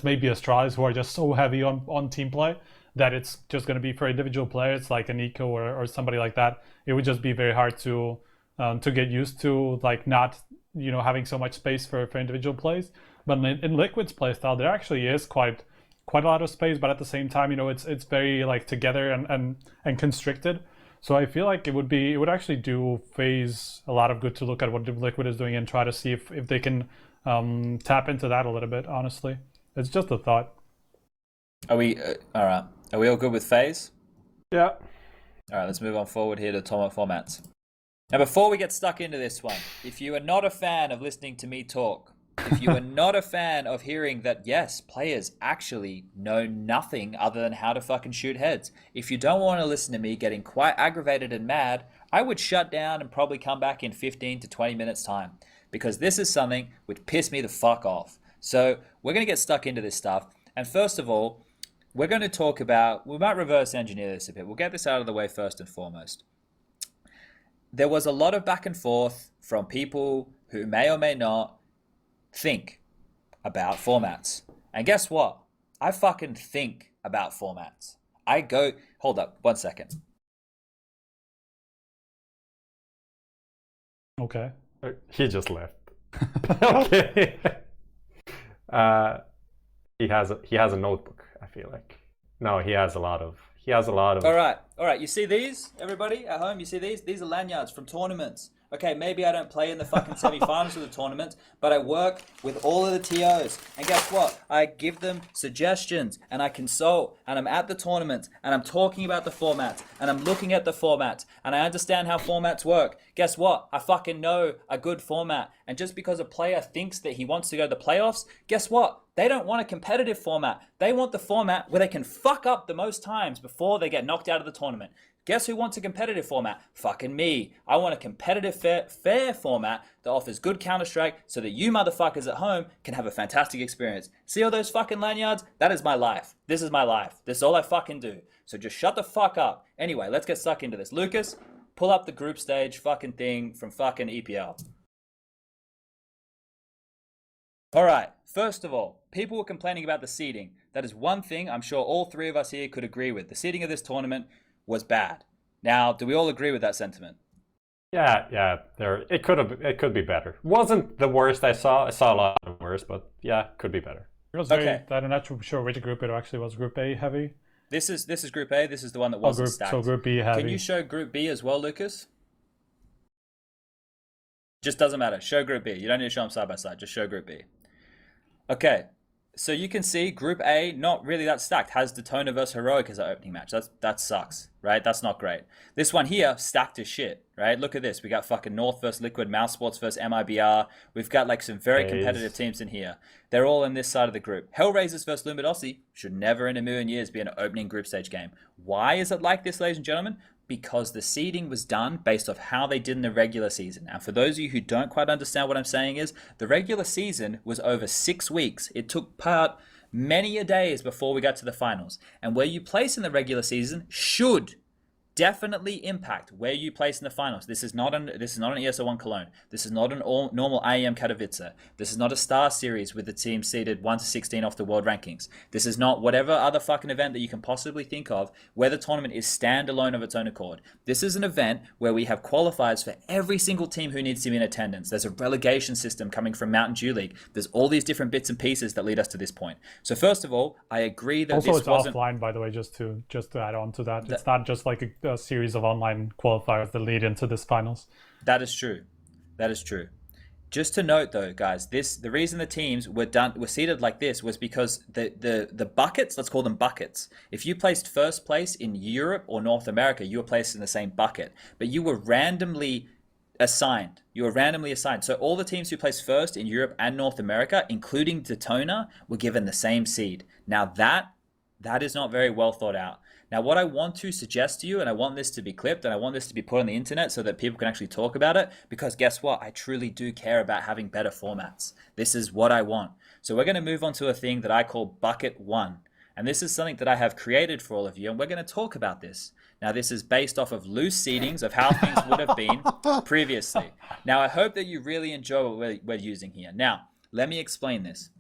maybe Astralis, who are just so heavy on team play that it's just going to be for individual players like a Nico or somebody like that. It would just be very hard to get used to, like, not having so much space for individual plays. But in Liquid's playstyle, there actually is quite a lot of space, but at the same time, it's very like together and constricted. So I feel like it would actually do FaZe a lot of good to look at what Liquid is doing and try to see if they can tap into that a little bit. Honestly, it's just a thought. Are we all right? Are we all good with FaZe? Yeah. All right, let's move on forward here to tournament formats. Now, before we get stuck into this one, if you are not a fan of listening to me talk, if you are not a fan of hearing that, yes, players actually know nothing other than how to fucking shoot heads, if you don't want to listen to me getting quite aggravated and mad, I would shut down and probably come back in 15 to 20 minutes time, because this is something which pissed me the fuck off. So we're going to get stuck into this stuff. And first of all, we're going to talk about, we might reverse engineer this a bit. We'll get this out of the way first and foremost. There was a lot of back and forth from people who may or may not think about formats. And guess what? I fucking think about formats. Hold up, 1 second. Okay. He just left. Okay. He has a notebook, I feel like. No, he has a lot of. All right. You see these, everybody at home? You see these? These are lanyards from tournaments. Okay, maybe I don't play in the fucking semi-finals of the tournament, but I work with all of the TOs. And guess what? I give them suggestions and I consult and I'm at the tournament and I'm talking about the formats and I'm looking at the formats and I understand how formats work. Guess what? I fucking know a good format. And just because a player thinks that he wants to go to the playoffs, guess what? They don't want a competitive format. They want the format where they can fuck up the most times before they get knocked out of the tournament. Guess who wants a competitive format? Fucking me. I want a competitive, fair format that offers good Counter-Strike so that you motherfuckers at home can have a fantastic experience. See all those fucking lanyards? That is my life. This is my life. This is all I fucking do. So just shut the fuck up. Anyway, let's get stuck into this. Lucas, pull up the group stage fucking thing from fucking EPL. Alright, first of all, people were complaining about the seeding. That is one thing I'm sure all three of us here could agree with. The seeding of this tournament was bad. Now, do we all agree with that sentiment? Yeah. It could be better. Wasn't the worst I saw. I saw a lot of worse, but yeah, could be better. It was very, I'm not sure which group it actually was. Group A heavy? This is Group A. This is the one that wasn't stacked. So Group B heavy. Can you show Group B as well, Lucas? Just doesn't matter. Show Group B. You don't need to show them side by side. Just show Group B. Okay. So you can see Group A, not really that stacked. Has Daytona versus Heroic as our opening match. That sucks, right? That's not great. This one here, stacked as shit, right? Look at this. We got fucking North versus Liquid, Mouse Sports versus MIBR. We've got like some very competitive teams in here. They're all in this side of the group. Hellraisers versus Luminosity should never in a million years be an opening group stage game. Why is it like this, ladies and gentlemen? Because the seeding was done based off how they did in the regular season. Now, for those of you who don't quite understand what I'm saying is, the regular season was over 6 weeks. It took part many a days before we got to the finals. And where you place in the regular season should definitely impact where you place in the finals. This is not an ESO1 Cologne. This is not an normal IEM Katowice. This is not a star series with the team seeded 1 to 16 off the world rankings. This is not whatever other fucking event that you can possibly think of where the tournament is standalone of its own accord. This is an event where we have qualifiers for every single team who needs to be in attendance. There's a relegation system coming from Mountain Dew League. There's all these different bits and pieces that lead us to this point. So first of all, I agree that also this wasn't... offline, by the way, just to add on to that. It's not just like a series of online qualifiers that lead into this finals. That is true. Just to note though, guys, the reason the teams were seeded like this was because the buckets, let's call them buckets. If you placed first place in Europe or North America, you were placed in the same bucket, but you were randomly assigned. So all the teams who placed first in Europe and North America, including Daytona, were given the same seed. Now that is not very well thought out. Now, what I want to suggest to you, and I want this to be clipped, and I want this to be put on the internet so that people can actually talk about it, because guess what? I truly do care about having better formats. This is what I want. So we're going to move on to a thing that I call Bucket 1. And this is something that I have created for all of you, and we're going to talk about this. Now, this is based off of loose seedings of how things would have been previously. Now, I hope that you really enjoy what we're using here. Now, let me explain this.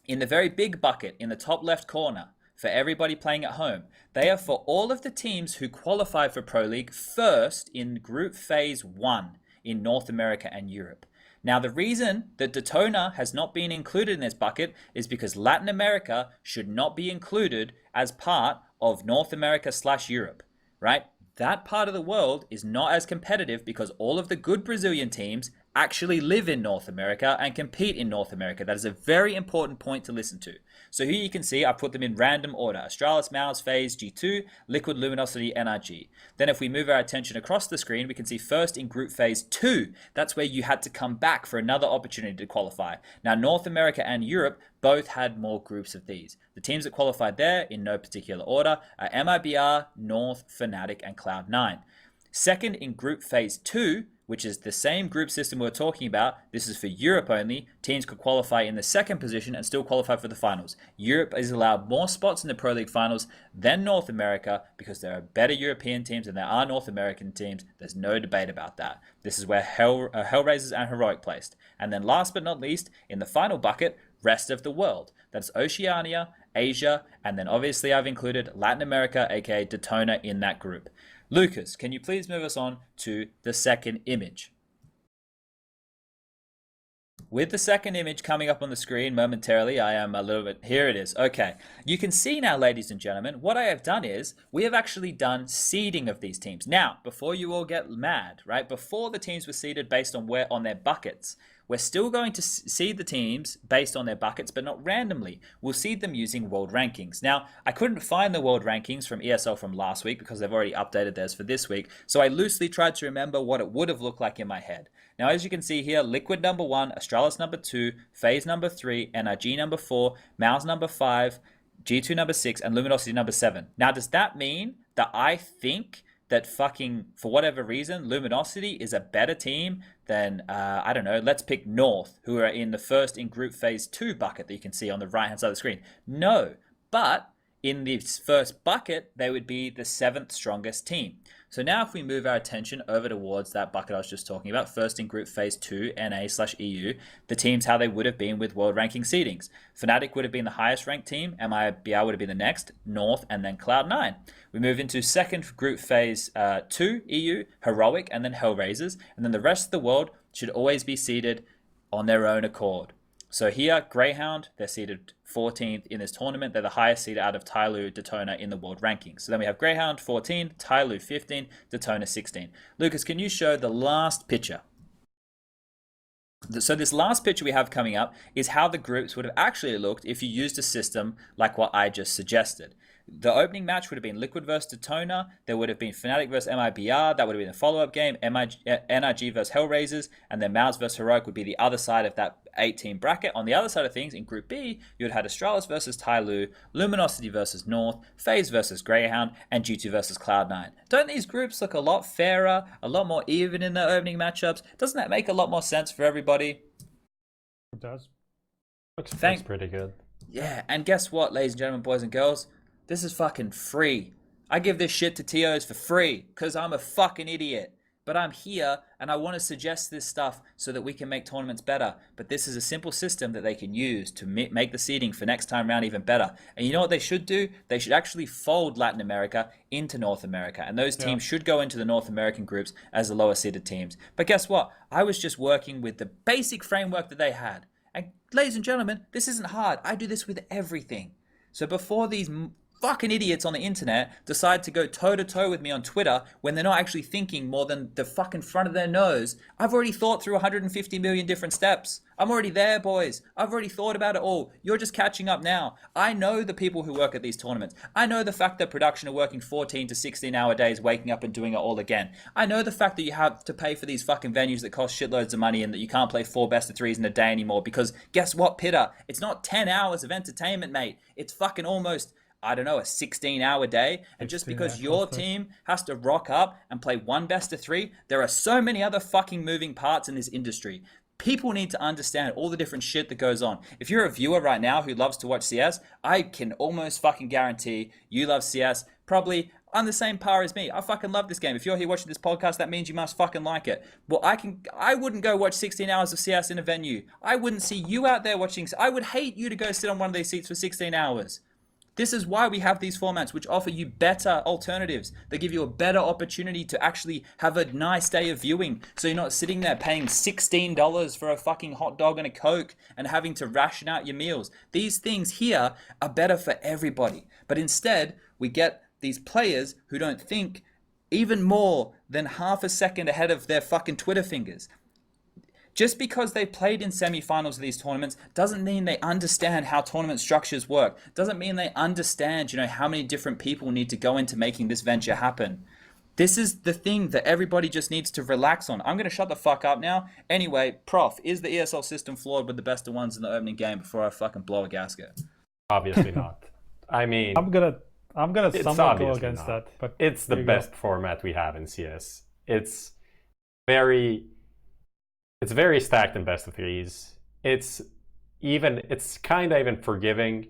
In the very big bucket, in the top left corner, for everybody playing at home, they are for all of the teams who qualify for Pro League first in Group Phase 1 in North America and Europe. Now, the reason that Daytona has not been included in this bucket is because Latin America should not be included as part of North America / Europe, right? That part of the world is not as competitive because all of the good Brazilian teams actually live in North America and compete in North America. That is a very important point to listen to. So here you can see I put them in random order. Astralis, Mouse, Phase, G2, Liquid, Luminosity, NRG. Then if we move our attention across the screen, we can see first in Group Phase 2. That's where you had to come back for another opportunity to qualify. Now, North America and Europe both had more groups of these. The teams that qualified there, in no particular order, are MIBR, North, Fnatic, and Cloud9. Second in Group Phase 2, which is the same group system we're talking about. This is for Europe only. Teams could qualify in the second position and still qualify for the finals. Europe is allowed more spots in the Pro League finals than North America because there are better European teams than there are North American teams. There's no debate about that. This is where Hellraisers and Heroic placed. And then last but not least, in the final bucket, rest of the world. That's Oceania, Asia, and then obviously I've included Latin America, aka Daytona, in that group. Lucas, can you please move us on to the second image? With the second image coming up on the screen momentarily, I am a little bit... Here it is. Okay. You can see now, ladies and gentlemen, what I have done is we have actually done seeding of these teams. Now, before you all get mad, right? Before the teams were seeded based on where on their buckets, we're still going to seed the teams based on their buckets, but not randomly. We'll seed them using world rankings. Now, I couldn't find the world rankings from ESL from last week because they've already updated theirs for this week. So I loosely tried to remember what it would have looked like in my head. Now, as you can see here, Liquid number 1, Astralis number 2, FaZe number 3, NRG number 4, Mouse number 5, G2 number 6, and Luminosity number 7. Now, does that mean that I think that fucking, for whatever reason, Luminosity is a better team than, I don't know, let's pick North, who are in the first in group phase 2 bucket that you can see on the right-hand side of the screen? No, but in this first bucket, they would be the 7th strongest team. So now if we move our attention over towards that bucket I was just talking about, first in group phase 2, NA/EU, the teams how they would have been with world ranking seedings. Fnatic would have been the highest ranked team, MIBR would have been the next, North, and then Cloud9. We move into second group phase 2, EU, Heroic, and then Hellraisers, and then the rest of the world should always be seeded on their own accord. So here, Greyhound, they're seeded 14th in this tournament. They're the highest seed out of Tyloo, Daytona in the world rankings. So then we have Greyhound 14, Tyloo 15, Daytona 16. Lucas, can you show the last picture? So this last picture we have coming up is how the groups would have actually looked if you used a system like what I just suggested. The opening match would have been Liquid versus Daytona. There would have been Fnatic versus MIBR. That would have been the follow-up game. NRG versus Hellraisers. And then Mouse versus Heroic would be the other side of that 8-team bracket. On the other side of things, in Group B, you would have had Astralis versus Tyloo, Luminosity versus North, FaZe versus Greyhound, and G2 versus Cloud9. Don't these groups look a lot fairer, a lot more even in their opening matchups? Doesn't that make a lot more sense for everybody? It does. Looks pretty good. Yeah, and guess what, ladies and gentlemen, boys and girls? This is fucking free. I give this shit to TOs for free because I'm a fucking idiot. But I'm here and I want to suggest this stuff so that we can make tournaments better. But this is a simple system that they can use to make the seeding for next time round even better. And you know what they should do? They should actually fold Latin America into North America. And those teams should go into the North American groups as the lower seeded teams. But guess what? I was just working with the basic framework that they had. And ladies and gentlemen, this isn't hard. I do this with everything. So before these fucking idiots on the internet decide to go toe-to-toe with me on Twitter when they're not actually thinking more than the fucking front of their nose, I've already thought through 150 million different steps. I'm already there, boys. I've already thought about it all. You're just catching up now. I know the people who work at these tournaments. I know the fact that production are working 14 to 16 hour days, waking up and doing it all again. I know the fact that you have to pay for these fucking venues that cost shitloads of money and that you can't play 4 best of 3s in a day anymore because guess what, Pitta? It's not 10 hours of entertainment, mate. It's fucking almost, I don't know, a 16-hour day. And just because your team has to rock up and play 1 best of 3, there are so many other fucking moving parts in this industry. People need to understand all the different shit that goes on. If you're a viewer right now who loves to watch CS, I can almost fucking guarantee you love CS probably on the same par as me. I fucking love this game. If you're here watching this podcast, that means you must fucking like it. Well, I wouldn't go watch 16 hours of CS in a venue. I wouldn't see you out there watching. I would hate you to go sit on one of these seats for 16 hours. This is why we have these formats which offer you better alternatives. They give you a better opportunity to actually have a nice day of viewing. So you're not sitting there paying $16 for a fucking hot dog and a Coke and having to ration out your meals. These things here are better for everybody. But instead, we get these players who don't think even more than half a second ahead of their fucking Twitter fingers. Just because they played in semi-finals of these tournaments doesn't mean they understand how tournament structures work. Doesn't mean they understand, how many different people need to go into making this venture happen. This is the thing that everybody just needs to relax on. I'm going to shut the fuck up now. Anyway, Prof, is the ESL system flawed with the best of ones in the opening game before I fucking blow a gasket? Obviously not. I mean, I'm gonna somewhat go against that, but it's the best format we have in CS. It's very stacked in best of 3s. It's kind of even forgiving.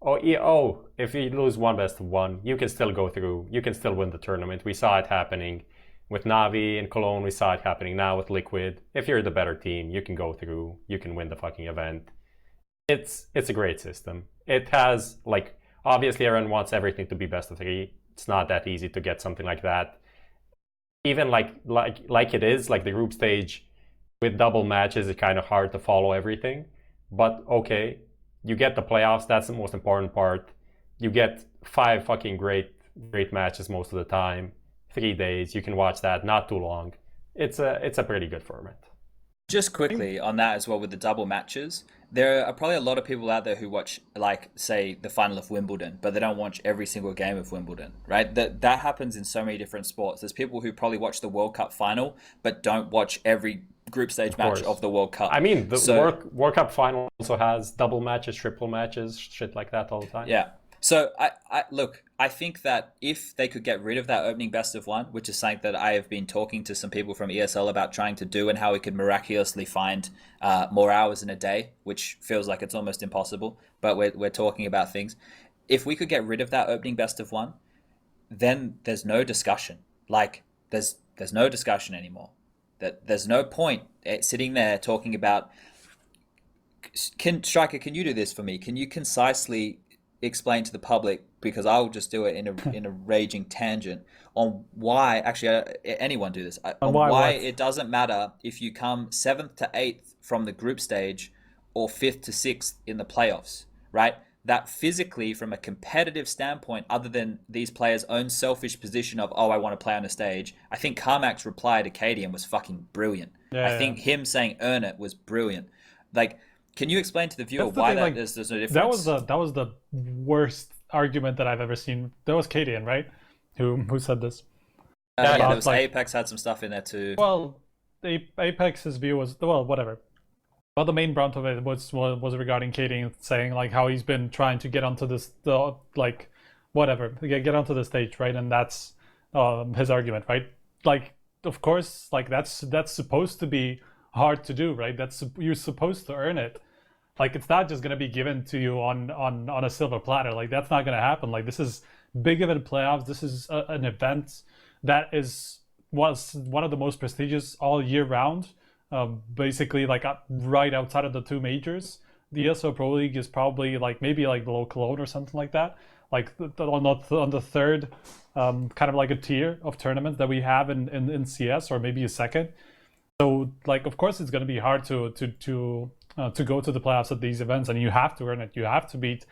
If you lose 1 best of 1, you can still go through. You can still win the tournament. We saw it happening with Navi and Cologne. We saw it happening now with Liquid. If you're the better team, you can go through. You can win the fucking event. It's a great system. It has, obviously everyone wants everything to be best of 3. It's not that easy to get something like that. Even like it is, the group stage with double matches, it's kind of hard to follow everything. But okay, you get the playoffs. That's the most important part. You get 5 fucking great matches most of the time. 3 days. You can watch that. Not too long. It's a pretty good format. Just quickly on that as well with the double matches, there are probably a lot of people out there who watch, like, say, the final of Wimbledon, but they don't watch every single game of Wimbledon, right? That happens in so many different sports. There's people who probably watch the World Cup final, but don't watch every group stage match of the World Cup. I mean, the World Cup final also has double matches, triple matches, shit like that all the time. Yeah. So I think that if they could get rid of that opening best of one, which is something that I have been talking to some people from ESL about trying to do, and how we could miraculously find more hours in a day, which feels like it's almost impossible, but we're talking about things. If we could get rid of that opening best of one, then there's no discussion. Like, there's no discussion anymore. There's no point sitting there talking about. Striker, can you do this for me? Can you concisely explain to the public, because I'll just do it in a raging tangent, on why, actually anyone do this, on why it doesn't matter if you come 7th to 8th from the group stage or 5th to 6th in the playoffs, right? That physically, from a competitive standpoint, other than these players' own selfish position of, oh, I want to play on a stage, I think Carmack's reply to Cadian was fucking brilliant. I think him saying earn it was brilliant. Like, can you explain to the viewer why there's no difference? That was the worst argument that I've ever seen. That was Cadian, right? Who said this? Yeah, there was, like, Apex had some stuff in there too. Well, Apex's view was, well, whatever. Well, the main brunt of it was regarding Cadian saying, like, how he's been trying to get onto this, like, whatever, get onto the stage, right? And that's his argument, right? Like, of course, like, that's supposed to be hard to do, right? You're supposed to earn it. Like, it's not just gonna be given to you on a silver platter. Like, that's not gonna happen. Like, this is big event playoffs. This is an event that was one of the most prestigious all year round. Basically, like, right outside of the 2 majors, the ESL Pro League is probably like maybe like below Cologne or something like that. Like on the third, kind of like a tier of tournaments that we have in CS, or maybe a second. So, like, of course, it's going to be hard to go to the playoffs at these events, and you have to earn it. You have to beat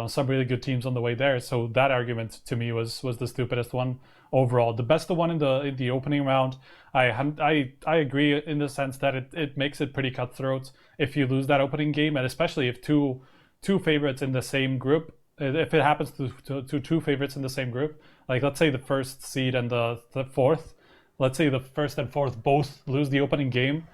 some really good teams on the way there. So that argument to me was the stupidest one overall. The best one in the opening round, I agree in the sense that it makes it pretty cutthroat if you lose that opening game, and especially if two favorites in the same group. If it happens to 2 favorites in the same group, like, let's say the first seed and the fourth. Let's say the first and fourth both lose the opening game.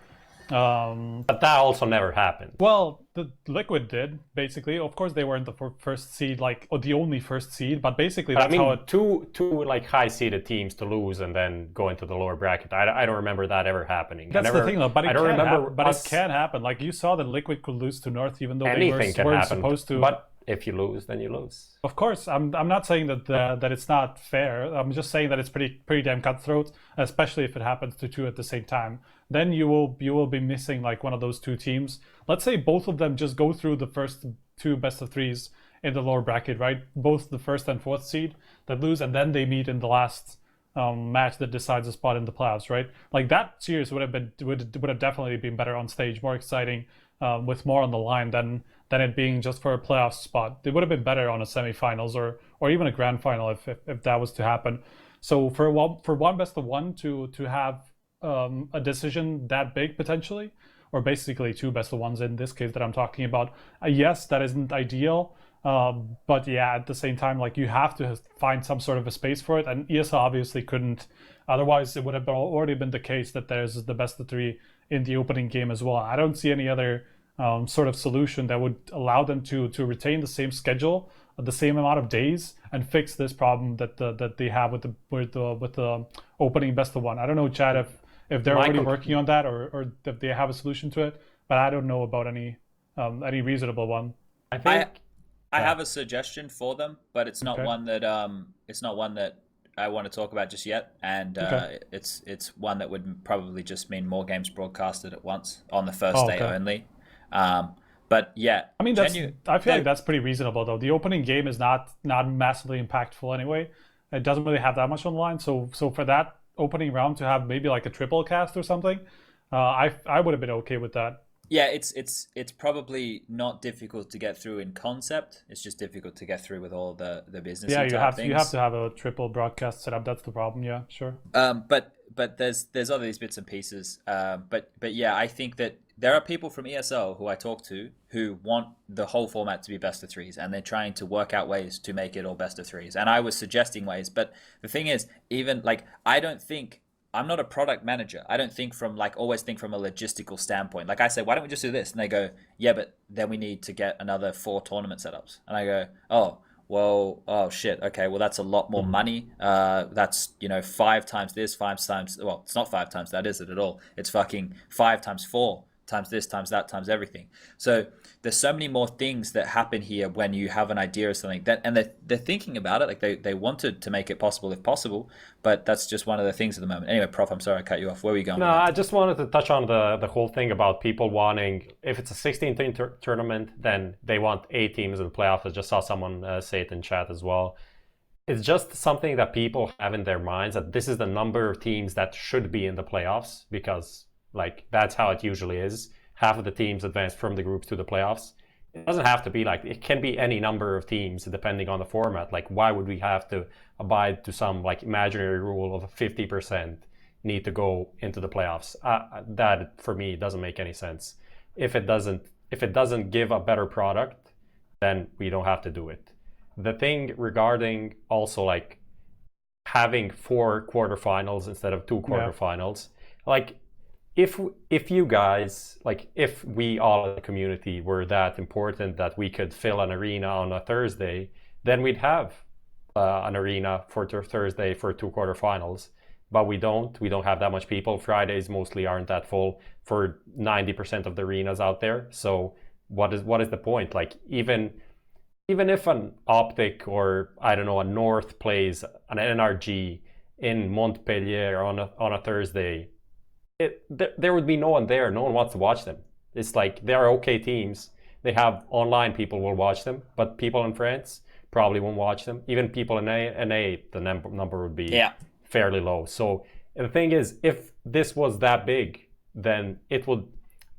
But that also never happened. Well, the Liquid did, basically. Of course, they weren't the first seed, like, or the only first seed, but basically that's how it... Two like high-seeded teams to lose and then go into the lower bracket. I don't remember that ever happening. That's the thing, though. But it can happen. Like, you saw that Liquid could lose to North, even though they weren't supposed to. But if you lose, then you lose. Of course, I'm not saying that it's not fair. I'm just saying that it's pretty damn cutthroat, especially if it happens to 2 at the same time. Then you will be missing, like, one of those 2 teams. Let's say both of them just go through the first 2 best of 3s in the lower bracket, right? Both the first and fourth seed that lose, and then they meet in the last match that decides a spot in the playoffs, right? Like, that series would have definitely been better on stage, more exciting, with more on the line than it being just for a playoff spot. It would have been better on a semifinals or even a grand final if that was to happen. So for one best of one to have a decision that big potentially, or basically 2 best of ones in this case that I'm talking about, yes, that isn't ideal. But yeah, at the same time, like, you have to find some sort of a space for it, and ESL obviously couldn't. Otherwise, it would have already been the case that there's the best of 3 in the opening game as well. I don't see any other sort of solution that would allow them to retain the same schedule, the same amount of days, and fix this problem that they have with the opening best of one. I don't know, Chad, if they're already working on that, or if they have a solution to it, but I don't know about any reasonable one. I have a suggestion for them, but it's not one that I want to talk about just yet, and it's one that would probably just mean more games broadcasted at once on the first day only. But yeah, I mean, I feel like that's pretty reasonable, though. The opening game is not massively impactful anyway. It doesn't really have that much on the line. So for that opening round to have maybe like a triple cast or something, I would have been okay with that. Yeah, it's probably not difficult to get through in concept. It's just difficult to get through with all the Yeah, businessy type you have things. to have a triple broadcast setup. That's the problem. Yeah, sure. But there's other these bits and pieces. But yeah, I think that there are people from ESL who I talk to who want the whole format to be best of threes, and they're trying to work out ways to make it all best of threes. And I was suggesting ways, but the thing is, even like I don't think I'm not a product manager. I don't think from like always think from a logistical standpoint. Like I say, why don't we just do this? And they go, yeah, but then we need to get another 4 tournament setups. And I go, oh, well, oh shit. Okay, well that's a lot more money. That's 5 times this, 5 times. Well, it's not 5 times that, is it at all? It's fucking 5 times 4 times this, times that, times everything. So there's so many more things that happen here when you have an idea of something that, and they're thinking about it. Like they wanted to make it possible if possible, but that's just one of the things at the moment. Anyway, Prof, I'm sorry I cut you off. Where were you going? No, with that? I just wanted to touch on the whole thing about people wanting, if it's a 16-team tournament, then they want 8 teams in the playoffs. I just saw someone say it in chat as well. It's just something that people have in their minds, that this is the number of teams that should be in the playoffs, because like that's how it usually is. Half of the teams advance from the groups to the playoffs. It doesn't have to be like, it can be any number of teams depending on the format. Like, why would we have to abide to some like imaginary rule of 50% need to go into the playoffs? That for me doesn't make any sense. If it doesn't give a better product, then we don't have to do it. The thing regarding also like having 4 quarterfinals instead of 2 quarterfinals, like if you guys, like if we all in the community were that important that we could fill an arena on a Thursday, then we'd have an arena for Thursday for 2 quarterfinals. But we don't have that much people. Fridays mostly aren't that full for 90% of the arenas out there. So what is the point? Like even if an Optic or I don't know, a North plays an NRG in Montpellier on a Thursday, there would be no one there. No one wants to watch them. It's like they're okay teams. They have online people will watch them, but people in France probably won't watch them. Even people in NA, the number would be fairly low. So the thing is, if this was that big, then it would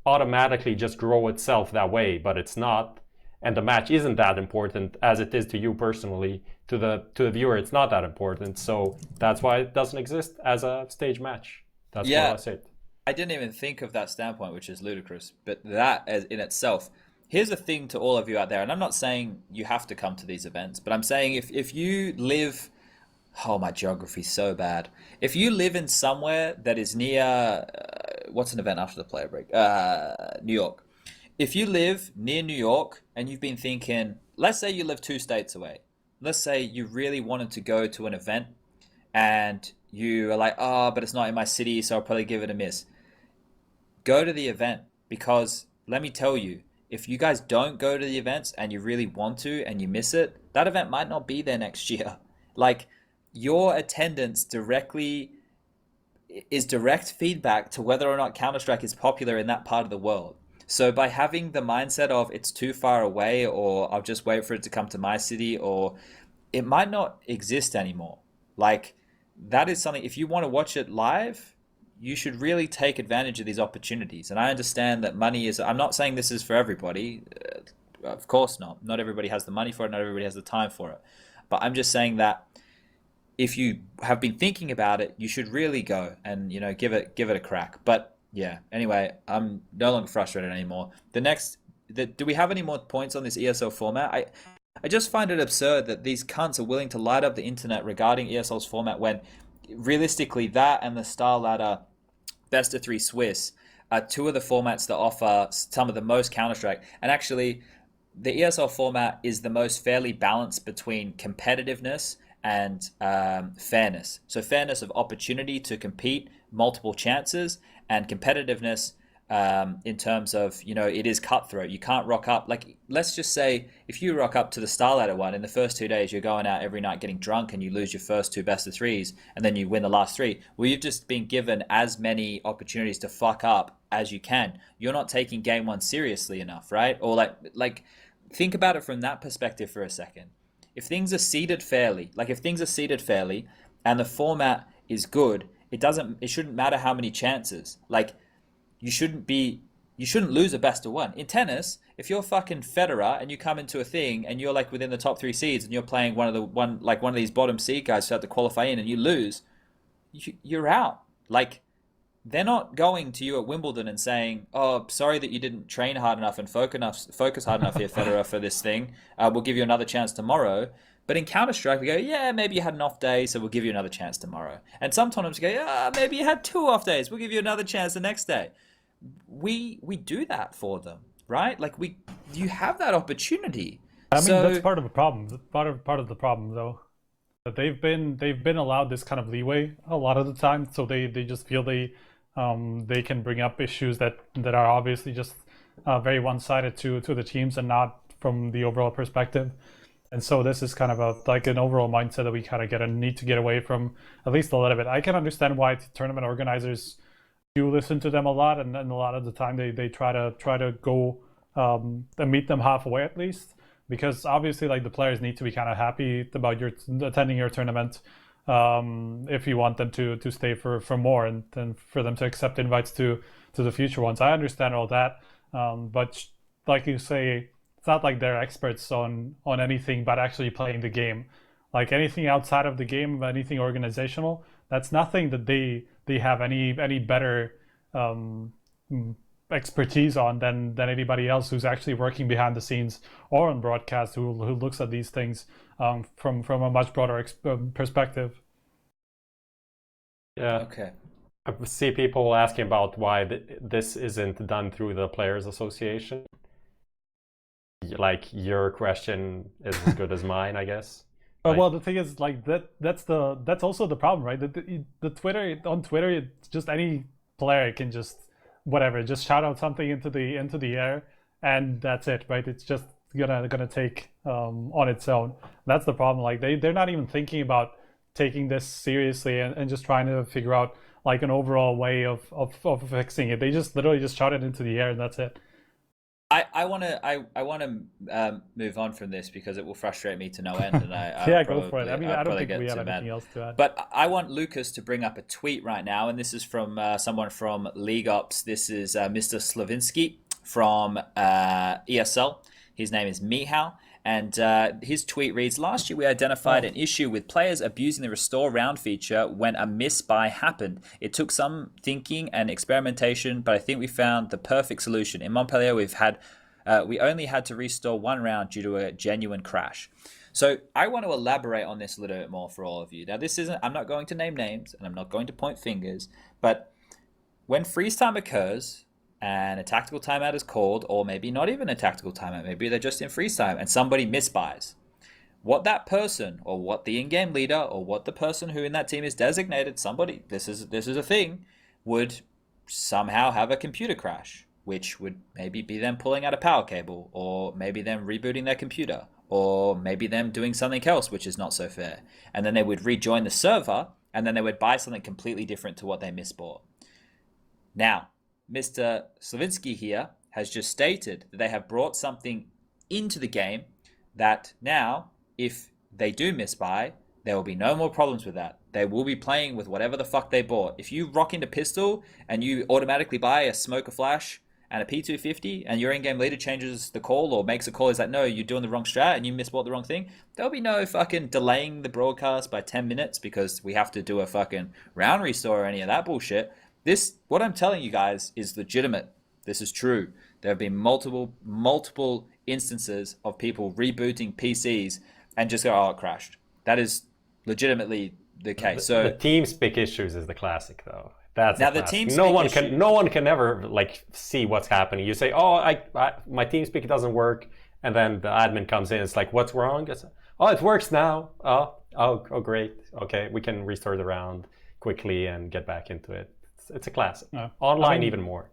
automatically just grow itself that way, but it's not. And the match isn't that important as it is to you personally. To the viewer, it's not that important. So that's why it doesn't exist as a stage match. That's what I said. I didn't even think of that standpoint, which is ludicrous. But that as in itself, here's a thing to all of you out there, and I'm not saying you have to come to these events, but I'm saying if you live, oh, my geography's so bad. If you live in somewhere that is near, what's an event after the player break? New York. If you live near New York and you've been thinking, let's say you live 2 states away. Let's say you really wanted to go to an event and you are like, oh, but it's not in my city, so I'll probably give it a miss. Go to the event, because let me tell you, if you guys don't go to the events and you really want to and you miss it, that event might not be there next year. Like, your attendance is direct feedback to whether or not Counter-Strike is popular in that part of the world. So by having the mindset of it's too far away, or I'll just wait for it to come to my city, or it might not exist anymore. Like, that is something, if you want to watch it live, you should really take advantage of these opportunities. And I understand that money is, I'm not saying this is for everybody. Of course not. Not everybody has the money for it. Not everybody has the time for it. But I'm just saying that if you have been thinking about it, you should really go and, give it a crack. But yeah, anyway, I'm no longer frustrated anymore. Do we have any more points on this ESL format? I just find it absurd that these cunts are willing to light up the internet regarding ESL's format when realistically that and the Star Ladder Best of 3 Swiss are 2 of the formats that offer some of the most Counter-Strike. And actually, the ESL format is the most fairly balanced between competitiveness and fairness. So fairness of opportunity to compete, multiple chances, and competitiveness in terms of, it is cutthroat. You can't rock up. Like, let's just say if you rock up to the Star Ladder one, in the first 2 days, you're going out every night getting drunk and you lose your first 2 best of 3s and then you win the last 3. Well, you've just been given as many opportunities to fuck up as you can. You're not taking game 1 seriously enough, right? Or like think about it from that perspective for a second. If things are seeded fairly, and the format is good, it shouldn't matter how many chances. Like, you shouldn't lose a best of one. In tennis, if you're fucking Federer and you come into a thing and you're like within the top 3 seeds and you're playing one of these bottom seed guys who have to qualify in and you lose, you're out. Like, they're not going to you at Wimbledon and saying, "Oh, sorry that you didn't train hard enough and focus hard enough here, Federer, for this thing. We'll give you another chance tomorrow." But in Counter-Strike, we go, "Yeah, maybe you had an off day, so we'll give you another chance tomorrow." And some tournaments go, "Yeah, maybe you had 2 off days. We'll give you another chance the next day." We do that for them, right? Like, you have that opportunity. I mean, that's part of the problem. Part of the problem, though, that they've been allowed this kind of leeway a lot of the time, so they just feel they can bring up issues that are obviously just very one-sided to the teams and not from the overall perspective. And so this is kind of like an overall mindset that we kind of need to get away from, at least a little bit. I can understand why tournament organizers do listen to them a lot, and a lot of the time they try to go and meet them halfway at least, because obviously like the players need to be kind of happy about attending your tournament if you want them to stay for more, and then for them to accept invites to the future ones. I understand all that, but like you say, it's not like they're experts on anything but actually playing the game. Like anything outside of the game, anything organizational, that's nothing that they have any better expertise on than anybody else who's actually working behind the scenes or on broadcast who looks at these things from a much broader perspective. Yeah. Okay. I see people asking about why this isn't done through the Players Association. Like, your question is as good as mine, I guess. Well, the thing is, like, that's also the problem, right? The Twitter, on Twitter, it's just any player can just just shout out something into the air, and that's it, right? It's just gonna take on its own. That's the problem. Like, they're not even thinking about taking this seriously and just trying to figure out like an overall way of fixing it. They just literally just shout it into the air, and that's it. I want to move on from this because it will frustrate me to no end, and yeah, go for it. I mean, I don't think we have anything else to add. But I want Lucas to bring up a tweet right now, and this is from someone from League Ops. This is Mr. Slavinsky from ESL. His name is Mihal, and his tweet reads: "Last year we identified an issue with players abusing the restore round feature when a misbuy happened. It took some thinking and experimentation, but I think we found the perfect solution. In Montpellier, we only had to restore 1 round due to a genuine crash." So I want to elaborate on this a little bit more for all of you. Now, I'm not going to name names and I'm not going to point fingers, but when freeze time occurs and a tactical timeout is called, or maybe not even a tactical timeout, maybe they're just in freeze time and somebody misbuys, what that person or what the in-game leader or what the person who in that team is designated, somebody, this is a thing, would somehow have a computer crash, which would maybe be them pulling out a power cable, or maybe them rebooting their computer, or maybe them doing something else which is not so fair. And then they would rejoin the server, and then they would buy something completely different to what they misbought. Now, Mr. Slavinsky here has just stated that they have brought something into the game that now, if they do misbuy, there will be no more problems with that. They will be playing with whatever the fuck they bought. If you rock into pistol and you automatically buy a smoke, a flash, and a P250, and your in-game leader changes the call or makes a call, is like, no, you're doing the wrong strat and you misbought the wrong thing, there'll be no fucking delaying the broadcast by 10 minutes because we have to do a fucking round restore or any of that bullshit. What I'm telling you guys is legitimate. This is true. There have been multiple instances of people rebooting PCs and just go, oh, it crashed. That is legitimately the case. So the TeamSpeak issues is the classic, though. That's now the TeamSpeak no one can ever like see what's happening. You say, oh, my TeamSpeak doesn't work, and then the admin comes in. It's like, what's wrong? It's, oh, it works now. Oh, great. Okay, we can restore the round quickly and get back into it. It's a classic. Online, even more.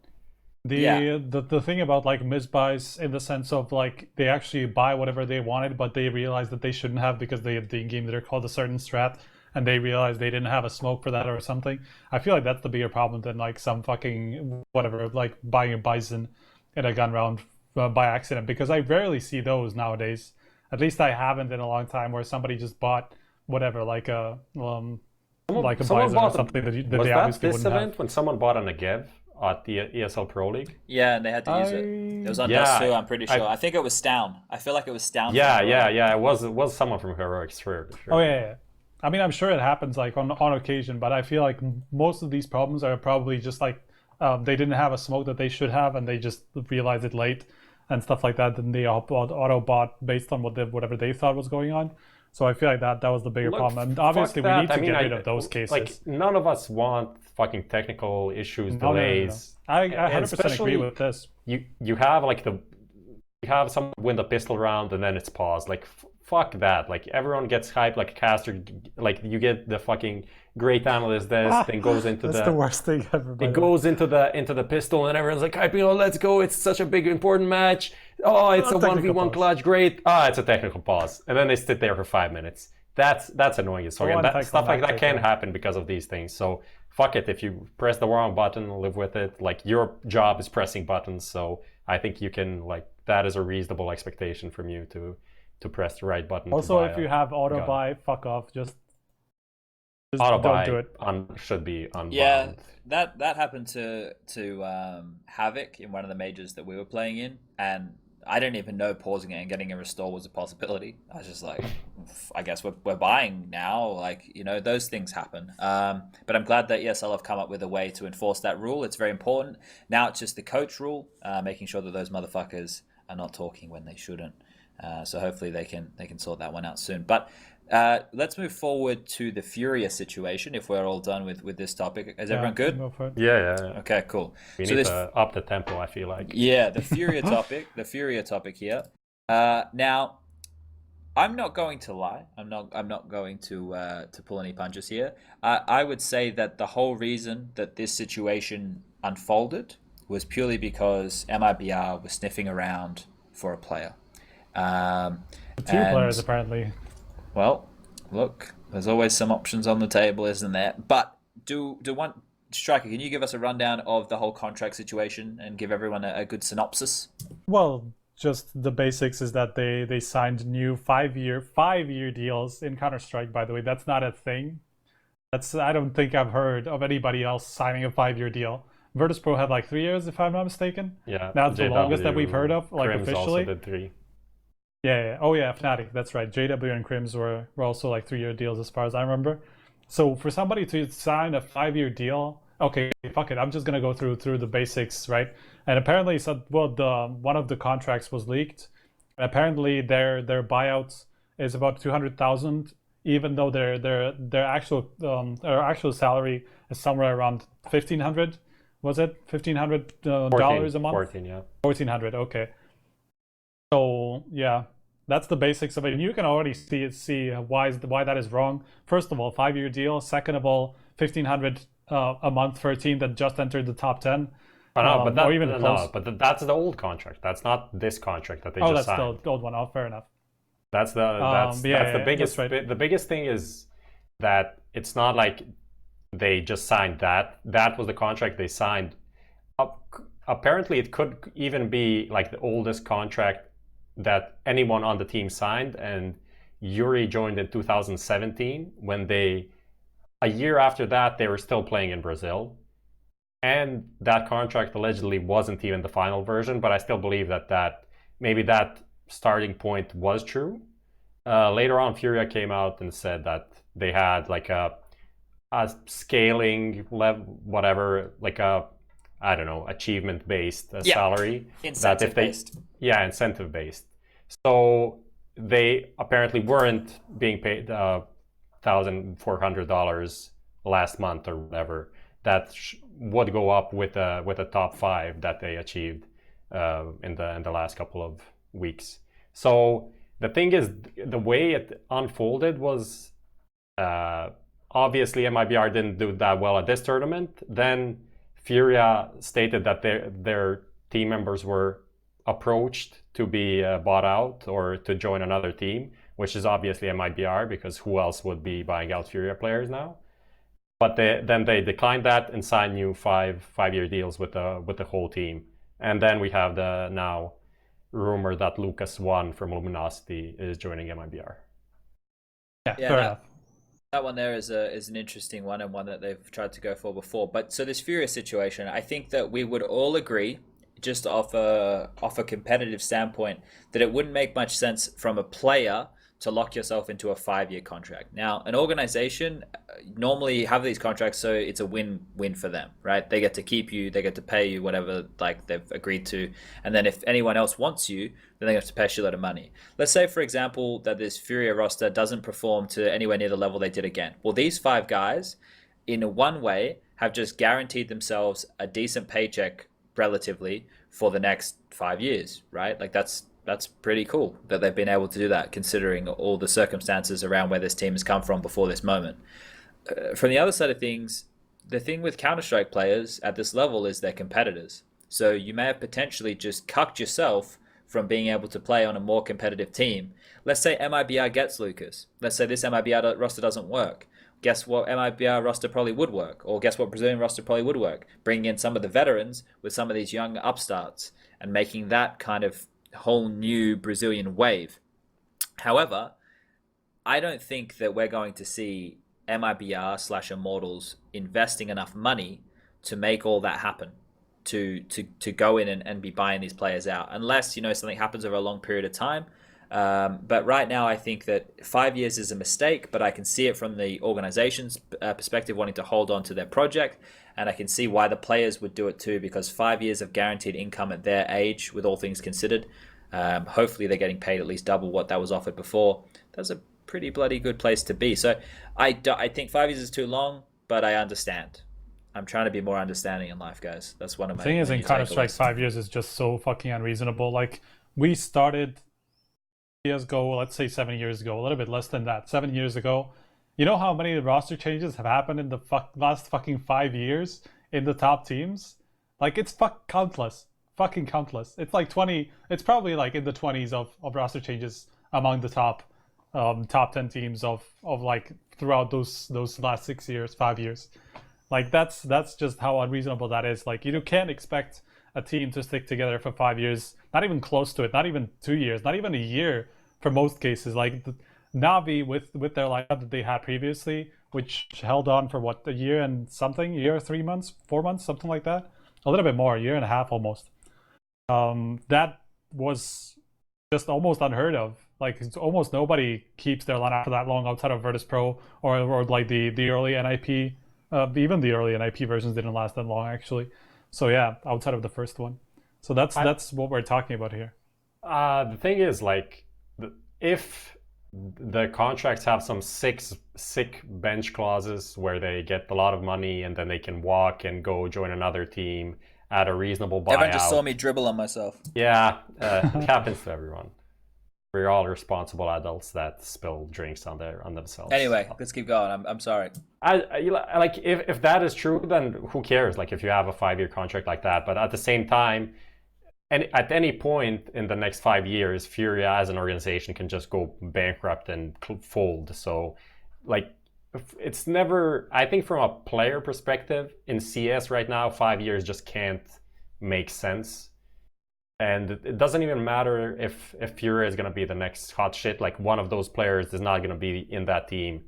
The thing about like misbuys in the sense of like they actually buy whatever they wanted, but they realize that they shouldn't have because the in-game leader called a certain strat, and they realized they didn't have a smoke for that or something. I feel like that's the bigger problem than like some fucking whatever, like buying a Bison in a gun round by accident, because I rarely see those nowadays. At least I haven't in a long time, where somebody just bought whatever, like a Bison or something that they obviously this wouldn't event have. when someone bought a Negev at the ESL Pro League? Yeah, and they had to use it. It was on Dust 2, I'm pretty sure. I think it was Stown. I feel like it was Stown. Yeah. It was someone from Heroics, sure. Oh yeah. I mean, I'm sure it happens like on occasion, but I feel like most of these problems are probably just like they didn't have a smoke that they should have, and they just realized it late and stuff like that. Then they auto bot based on whatever they thought was going on. So I feel like that was the bigger problem, and obviously we need to get rid of those cases. Like, none of us want fucking technical issues, delays. No. I 100% agree with this. You have like you have someone win the pistol round and then it's paused. Like, fuck that. Like, everyone gets hyped like a caster. Like, you get the fucking great analyst then goes into That's the worst thing ever. It goes into the pistol and everyone's like, hyping, oh, let's go. It's such a big important match. Oh, it's a 1v1 clutch. Great. It's a technical pause. And then they sit there for 5 minutes. That's annoying as fuck. And stuff like that can happen because of these things. So fuck it. If you press the wrong button, live with it. Like, your job is pressing buttons. So I think you can, like, that is a reasonable expectation from you to press the right button. Also, if you have auto buy, fuck off. Just auto buy don't do it. Should be unbound. Yeah, that happened to Havoc in one of the majors that we were playing in, and I didn't even know pausing it and getting a restore was a possibility. I was just like, I guess we're buying now. Like, you know, those things happen. But I'm glad that ESL have come up with a way to enforce that rule. It's very important. Now it's just the coach rule, making sure that those motherfuckers are not talking when they shouldn't. So hopefully they can sort that one out soon. But let's move forward to the Furia situation. If we're all done with this topic, is everyone good? Go for it. Yeah. Okay, cool. We need to up the tempo, I feel like. Yeah, the Furia topic. The Furia topic here. Now, I'm not going to lie. I'm not going to pull any punches here. I would say that the whole reason that this situation unfolded was purely because MIBR was sniffing around for a player. Two players apparently. Well, look, there's always some options on the table, isn't there? But do one Striker, can you give us a rundown of the whole contract situation and give everyone a good synopsis? Well, just the basics is that they signed new 5-year deals in Counter-Strike, by the way. That's not a thing. I don't think I've heard of anybody else signing a 5-year deal. Virtus.pro had like 3 years, if I'm not mistaken. Yeah. That's the longest that we've heard of, like Crims officially. Also did 3. Yeah. Oh yeah, Fnatic. That's right. JW and Crims were also like 3-year deals as far as I remember. So for somebody to sign a 5-year deal, okay, fuck it. I'm just gonna go through the basics, right? And apparently, one of the contracts was leaked. Apparently, their buyouts is about 200,000, even though their actual salary is somewhere around 1,500. Was it $1,500 dollars a month? 14, yeah. 1,400. Okay. So yeah, that's the basics of it. And you can already see why that is wrong. First of all, 5-year deal. Second of all, 1,500 a month for a team that just entered the top 10. But that's the old contract. That's not this contract that they just signed. Oh, that's the old one. Oh, fair enough. That's the biggest. That's right. The biggest thing is that it's not like they just signed that. That was the contract they signed. Apparently, it could even be like the oldest contract that anyone on the team signed. And Yuri joined in 2017 when a year after that, they were still playing in Brazil. And that contract allegedly wasn't even the final version, but I still believe that maybe that starting point was true. Later on, Furia came out and said that they had like a scaling level, whatever, like achievement-based salary. Incentive-based. Incentive-based. So they apparently weren't being paid $1,400 last month or whatever. That would go up with a top 5 that they achieved in the last couple of weeks. So the thing is, the way it unfolded was obviously MIBR didn't do that well at this tournament. Then Furia stated that their team members were approached to be bought out or to join another team, which is obviously MIBR, because who else would be buying out Furia players now? But then they declined that and signed new 5-year deals with the whole team. And then we have the now rumor that Lucas 1 from Luminosity is joining MIBR. Yeah, fair enough. That one there is an interesting one, and one that they've tried to go for before. But so this Furious situation, I think that we would all agree, just off a competitive standpoint, that it wouldn't make much sense from a player to lock yourself into a 5 year contract. Now, an organization normally have these contracts so it's a win-win for them, right? They get to keep you, they get to pay you whatever like they've agreed to, and then if anyone else wants you, then they have to pay a shitload of money. Let's say, for example, that this Furia roster doesn't perform to anywhere near the level they did again. Well, these five guys, in one way, have just guaranteed themselves a decent paycheck relatively for the next 5 years, right? Like that's pretty cool that they've been able to do that, considering all the circumstances around where this team has come from before this moment. From the other side of things, the thing with Counter-Strike players at this level is they're competitors. So you may have potentially just cucked yourself from being able to play on a more competitive team. Let's say MIBR gets Lucas. Let's say this MIBR roster doesn't work. Guess what MIBR roster probably would work? Or guess what Brazilian roster probably would work? Bringing in some of the veterans with some of these young upstarts and making that kind of whole new Brazilian wave. However, I don't think that we're going to see MIBR/Immortals investing enough money to make all that happen, to go in and be buying these players out, unless something happens over a long period of time. But right now, I think that 5 years is a mistake, but I can see it from the organization's perspective, wanting to hold on to their project. And I can see why the players would do it too, because 5 years of guaranteed income at their age, with all things considered, hopefully they're getting paid at least double what that was offered before. That's a pretty bloody good place to be. So I think 5 years is too long, but I understand. I'm trying to be more understanding in life, guys. That's one of my The thing is, in new Counter-Strike, takeaways. 5 years is just so fucking unreasonable. Like, we started years ago, let's say 7 years ago, a little bit less than that, 7 years ago. You know how many roster changes have happened in the last fucking 5 years in the top teams? Like, it's countless. Fucking countless. It's like 20, it's probably like in the 20s of roster changes among the top 10 teams of like throughout those last 6 years, 5 years. Like, that's just how unreasonable that is. Like, you can't expect a team to stick together for 5 years, not even close to it, not even 2 years, not even a year for most cases. Like, Navi with their lineup that they had previously, which held on for what, a year and something, a year, 3 months, 4 months, something like that, a little bit more, a year and a half almost. That was just almost unheard of. Like, it's almost nobody keeps their lineup for that long outside of Virtus Pro or like the early NIP. Even the early NIP versions didn't last that long, actually. So yeah, outside of the first one. So that's what we're talking about here. The thing is, like, if the contracts have some sick bench clauses where they get a lot of money and then they can walk and go join another team at a reasonable buyout. Everyone just saw me dribble on myself. Yeah, it happens to everyone. We're all responsible adults that spill drinks on themselves. Anyway, let's keep going. I'm sorry. Like, if that is true, then who cares? Like, if you have a 5 year contract like that, but at the same time, and at any point in the next 5 years, Furia as an organization can just go bankrupt and fold. So, like, it's never. I think from a player perspective in CS right now, 5 years just can't make sense. And it doesn't even matter if Furia is going to be the next hot shit. Like, one of those players is not going to be in that team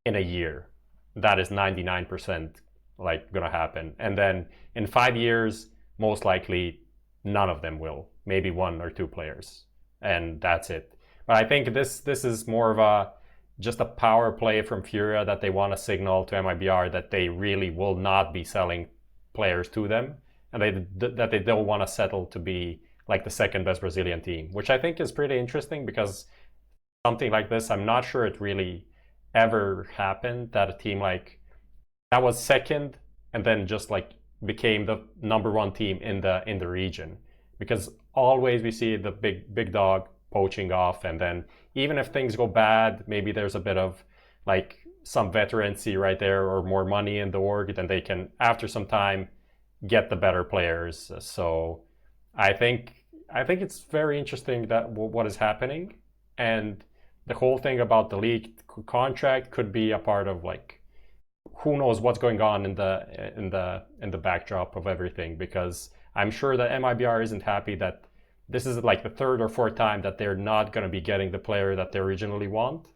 in a year. That is 99% like going to happen. And then in 5 years, most likely none of them will. Maybe one or two players, and that's it. But I think this is more of just a power play from Furia that they want to signal to MIBR that they really will not be selling players to them, and that they don't want to settle to be like the second best Brazilian team, which I think is pretty interesting, because something like this, I'm not sure it really ever happened, that a team like that was second and then just like became the number one team in the region, because always we see the big dog poaching off, and then even if things go bad, maybe there's a bit of like some veterancy right there or more money in the org, then they can after some time get the better players. So I think it's very interesting that what is happening, and the whole thing about the leaked contract could be a part of, like, who knows what's going on in the backdrop of everything, because I'm sure that MIBR isn't happy that this is like the third or fourth time that they're not going to be getting the player that they originally want.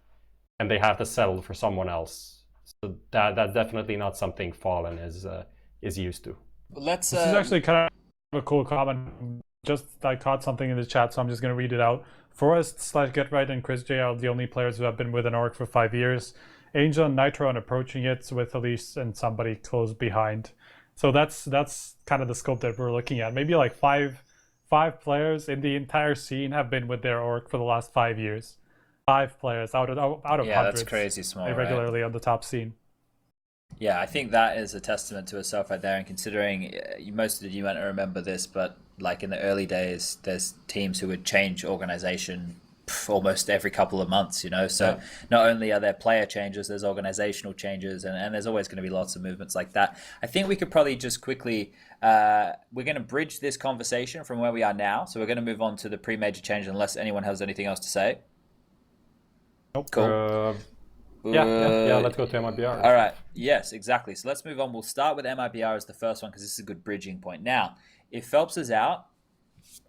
and they have to settle for someone else. So that's definitely not something Fallen is used to. Let's. This is actually kind of a cool comment. Just I caught something in the chat, so I'm just going to read it out. Forrest / Get Right and Chris J are the only players who have been with an org for 5 years. Angel and Nitro are approaching it with Elise and somebody close behind. So that's kind of the scope that we're looking at. Maybe like five players in the entire scene have been with their org for the last 5 years. 5 players out of yeah, hundreds. That's crazy small. Regularly right? on the top scene. Yeah, I think that is a testament to itself right there. And considering most of you might not remember this, but like in the early days, there's teams who would change organization almost every couple of months, you know. So not only are there player changes, there's organizational changes, and there's always going to be lots of movements like that. I think we could probably just quickly, we're going to bridge this conversation from where we are now. So we're going to move on to the pre-major change unless anyone has anything else to say. Nope. Cool. Yeah, let's go to MIBR. All right. Yes, exactly. So let's move on. We'll start with MIBR as the first one because this is a good bridging point. Now, if Phelps is out,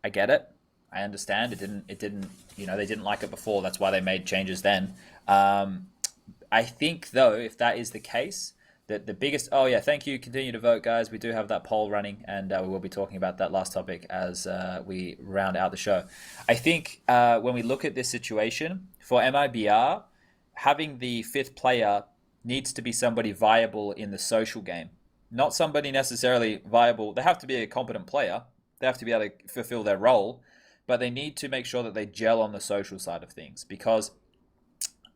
I get it. I understand. It didn't. You know, they didn't like it before. That's why they made changes then. I think though, if that is the case, that the biggest. Oh yeah, thank you. Continue to vote, guys. We do have that poll running, and we will be talking about that last topic as we round out the show. I think when we look at this situation for MIBR, having the 5th player needs to be somebody viable in the social game, not somebody necessarily viable. They have to be a competent player. They have to be able to fulfill their role, but they need to make sure that they gel on the social side of things, because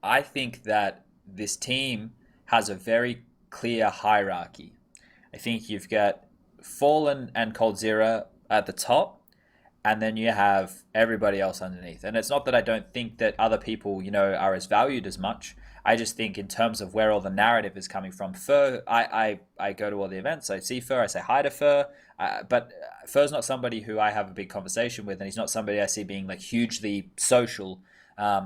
I think that this team has a very clear hierarchy. I think you've got Fallen and Coldzera at the top, and then you have everybody else underneath. And it's not that I don't think that other people, you know, are as valued as much. I just think in terms of where all the narrative is coming from, Fur, I go to all the events, I see Fur, I say hi to Fur, but Fur's not somebody who I have a big conversation with, and he's not somebody I see being like hugely social.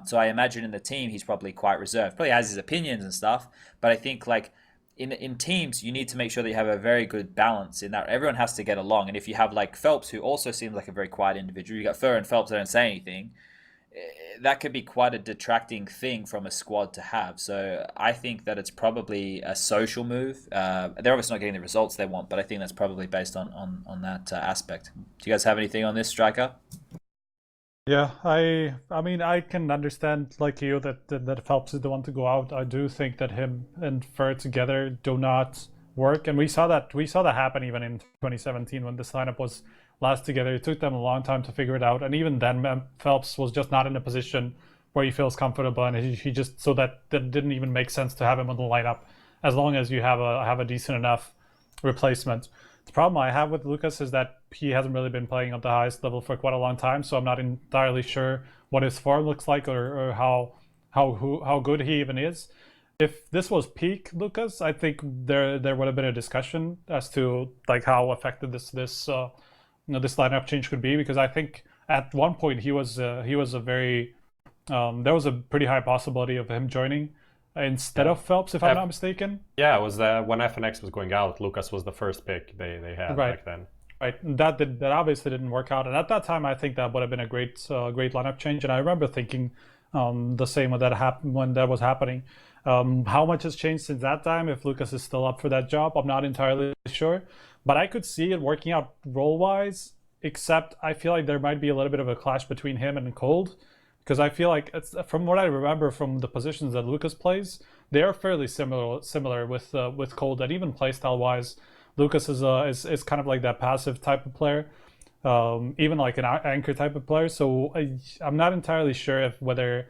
So I imagine in the team he's probably quite reserved. Probably has his opinions and stuff, but I think like in teams you need to make sure that you have a very good balance in that everyone has to get along. And if you have like Phelps, who also seems like a very quiet individual, you got Fur and Phelps that don't say anything, that could be quite a detracting thing from a squad to have. So I think that it's probably a social move. They're obviously not getting the results they want, but I think that's probably based on that aspect. Do you guys have anything on this, Striker? Yeah, I mean I can understand like you that Phelps is the one to go out. I do think that him and Fur together do not work, and we saw that happen even in 2017 when this lineup was last together. It took them a long time to figure it out, and even then Phelps was just not in a position where he feels comfortable, and he just so that didn't even make sense to have him on the lineup as long as you have a decent enough replacement. The problem I have with Lucas is that he hasn't really been playing at the highest level for quite a long time, so I'm not entirely sure what his form looks like or how good he even is. If this was peak Lucas, I think there would have been a discussion as to like how effective this lineup change could be, because I think at one point he was a very there was a pretty high possibility of him joining instead of Phelps, if I'm not mistaken. Yeah, it was when FNX was going out, Lucas was the first pick they had back then. Right, that obviously didn't work out, and at that time I think that would have been a great lineup change. And I remember thinking the same when that was happening. How much has changed since that time? If Lucas is still up for that job, I'm not entirely sure, but I could see it working out role-wise. Except I feel like there might be a little bit of a clash between him and Cold, because I feel like from what I remember from the positions that Lucas plays, they are fairly similar with Cold, and even playstyle wise, Lucas is kind of like that passive type of player, even like an anchor type of player. So I'm not entirely sure if whether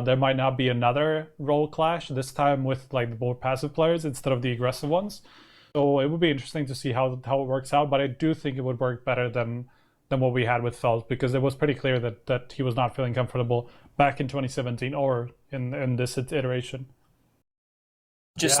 there might not be another role clash this time with like the more passive players instead of the aggressive ones. So it would be interesting to see how it works out. But I do think it would work better than what we had with Phelps, because it was pretty clear that he was not feeling comfortable back in 2017 or in this iteration. Just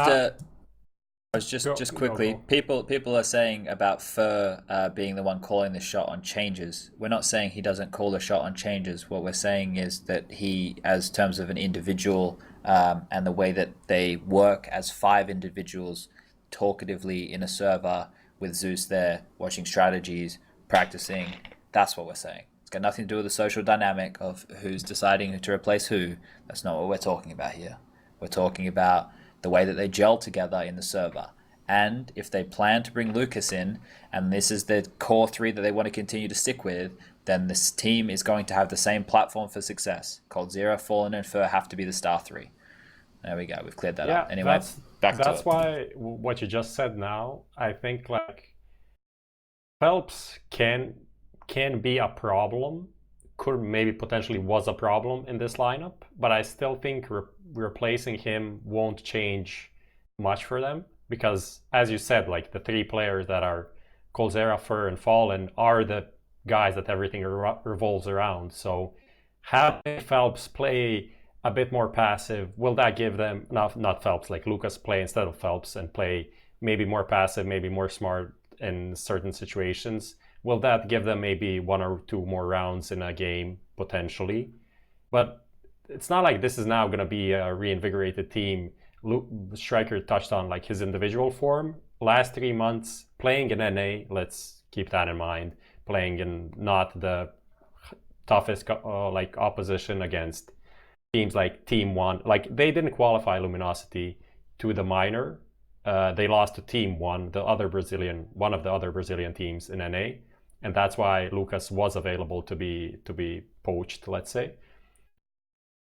quickly, people are saying about Fur being the one calling the shot on changes. We're not saying he doesn't call the shot on changes. What we're saying is that he, as terms of an individual, and the way that they work as 5 individuals talkatively in a server with Zeus there, watching strategies, practicing, that's what we're saying. It's got nothing to do with the social dynamic of who's deciding to replace who. That's not what we're talking about here. We're talking about the way that they gel together in the server. And if they plan to bring Lucas in, and this is the core three that they want to continue to stick with, then this team is going to have the same platform for success. Cold Zero, Fallen, and Fur have to be the star three. There we go. We've cleared that up. Anyway, back to it. That's why what you just said now, I think like Phelps can be a problem, could maybe potentially was a problem in this lineup, but I still think replacing him won't change much for them because, as you said, like the three players that are Colzera, Fur, and Fallen are the guys that everything revolves around. So having Phelps play a bit more passive, will that give them, not Phelps, like Lucas play instead of Phelps and play maybe more passive, maybe more smart in certain situations? Will that give them maybe one or two more rounds in a game potentially? But it's not like this is now going to be a reinvigorated team. Striker touched on like his individual form. Last 3 months playing in NA, let's keep that in mind, playing in not the toughest like opposition against teams like Team One. Like they didn't qualify Luminosity to the minor. They lost to Team One, one of the other Brazilian teams in NA, and that's why Lucas was available to be poached. Let's say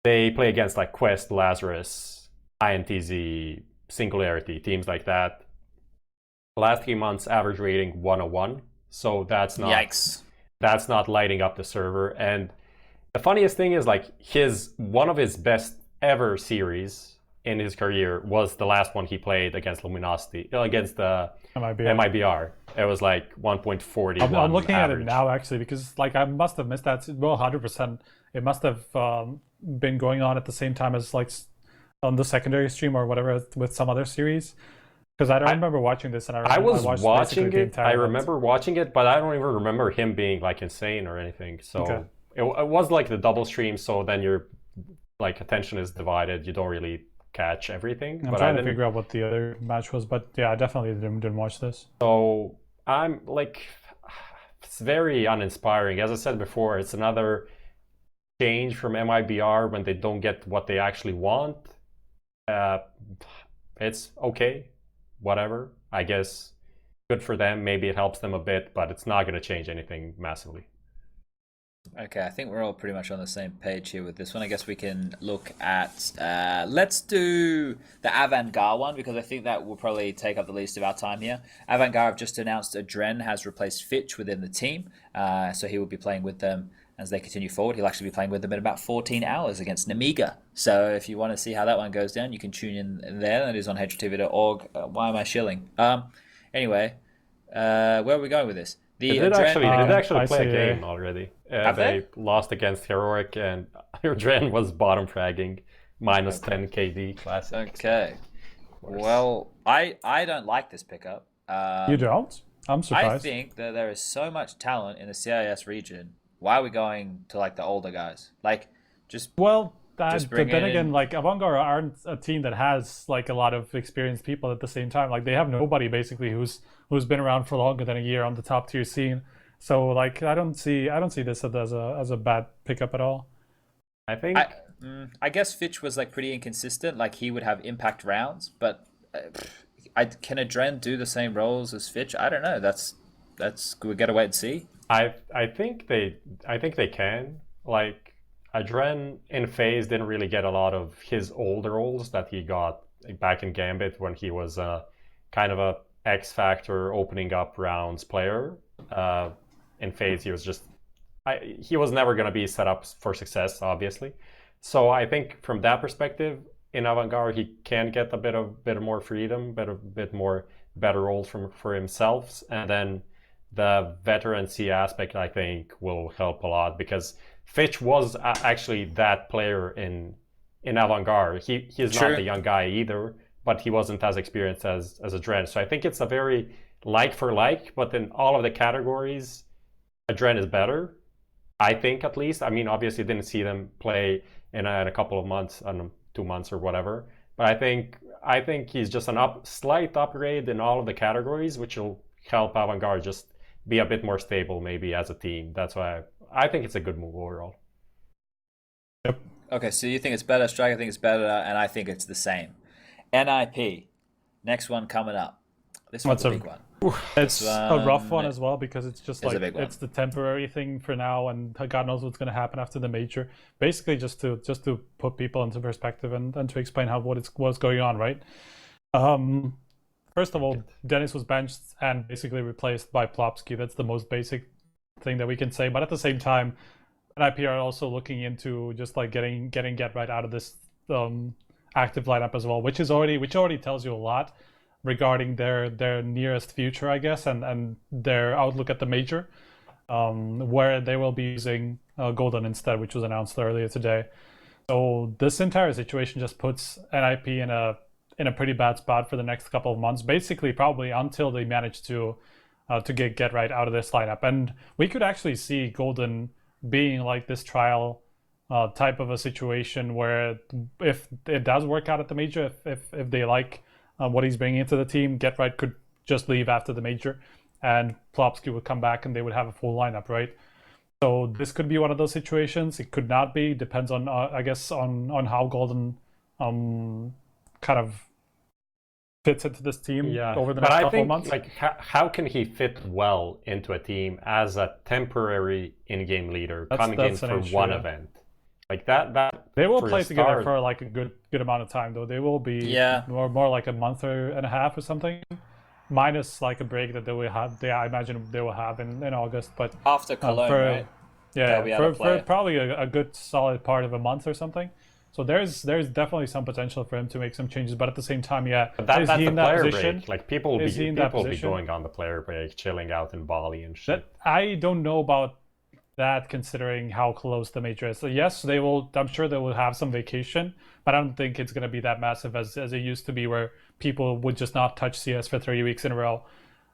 they play against like Quest, Lazarus, INTZ, Singularity, teams like that. Last 3 months, average rating 101. So that's not Yikes. That's not lighting up the server. And the funniest thing is like one of his best ever series in his career was the last one he played against Luminosity, against the MIBR. It was like 1.40. I'm looking average. at it now actually because like I must have missed that. Well, 100%. It must have been going on at the same time as like on the secondary stream or whatever with some other series. Because I don't remember watching this, and I was watched watching it. I event. remember watching it, but I don't even remember him being like insane or anything. So it was like the double stream. So then your like attention is divided. You don't really catch everything. I'm trying to figure out what the other match was, but yeah, I definitely didn't watch this. So I'm like, it's very uninspiring. As I said before, it's another change from MIBR when they don't get what they actually want. It's okay. Whatever, I guess, good for them. Maybe it helps them a bit, but it's not going to change anything massively. Okay, I think we're all pretty much on the same page here with this one. I guess we can look at, let's do the Avant-Garde one, because I think that will probably take up the least of our time here. Avant-Garde have just announced Adren has replaced Fitch within the team, so he will be playing with them as they continue forward. He'll actually be playing with them in about 14 hours against Namiga. So if you want to see how that one goes down, you can tune in there. That is on HLTV.org. Why am I shilling? Anyway, where are we going with this? They did actually play a game already. They lost against Heroic, and Adren was bottom fragging, minus 10 KD classic. Okay. Well, I don't like this pickup. You don't? I'm surprised. I think that there is so much talent in the CIS region. Why are we going to like the older guys? Like, just but then again, like Avant-Garde aren't a team that has like a lot of experienced people at the same time. Like they have nobody basically who's been around for longer than a year on the top tier scene. So like I don't see this as a bad pickup at all. I think I guess Fitch was like pretty inconsistent. Like he would have impact rounds, but can Adren do the same roles as Fitch? I don't know. That's we gotta wait and see. I think they can. Like Adren in FaZe didn't really get a lot of his older roles that he got back in Gambit when he was kind of a X Factor opening up rounds player. In FaZe he was just he was never going to be set up for success, obviously. So I think from that perspective, in Avant-Garde he can get a bit more freedom, bit more better roles for himself, and then the veterancy aspect I think will help a lot, because Fitch was actually that player in Avant-Garde. He's not the young guy either, but he wasn't as experienced as Adren. So I think it's a very like for like, but in all of the categories, Adren is better. I think, at least. I mean, obviously didn't see them play in a couple of months, 2 months or whatever. But I think he's just slight upgrade in all of the categories, which will help Avant-Garde just be a bit more stable maybe as a team. That's why I think it's a good move overall. Yep. Okay, so you think it's better, Striker think it's better, and I think it's the same. NIP, next one coming up. This one's What's a big one. It's This a rough one one as well because it's just is a like big one. it's the temporary thing for now, and God knows what's going to happen after the major. Basically, just to put people into perspective and to explain what's going on, right? First of all, Dennis was benched and basically replaced by Plopsky. That's the most basic thing that we can say. But at the same time, NIP are also looking into just like getting Get Right out of this active lineup as well, which already tells you a lot regarding their nearest future, I guess, and their outlook at the major, where they will be using Golden instead, which was announced earlier today. So this entire situation just puts NIP in a pretty bad spot for the next couple of months, basically probably until they manage to get Right out of this lineup. And we could actually see Golden being like this trial type of a situation where if it does work out at the major, if they like what he's bringing into the team, Get Right could just leave after the major, and Plopsky would come back and they would have a full lineup, right? So this could be one of those situations. It could not be. Depends on I guess on how Golden kind of fits into this team over the next couple of months. Like, how can he fit well into a team as a temporary in-game leader coming in for one event? Like that they will play together for like a good amount of time, though. They will be more like a month and a half or something, minus like a break that they will have. I imagine they will have in August. But after Cologne, right? Yeah, for probably a good solid part of a month or something. So there's definitely some potential for him to make some changes, but at the same time, yeah, but that's the player break. Like people will be going on the player break, chilling out in Bali and shit. I don't know about that, considering how close the major is. So yes, they will. I'm sure they will have some vacation, but I don't think it's going to be that massive as it used to be, where people would just not touch CS for 3 weeks in a row.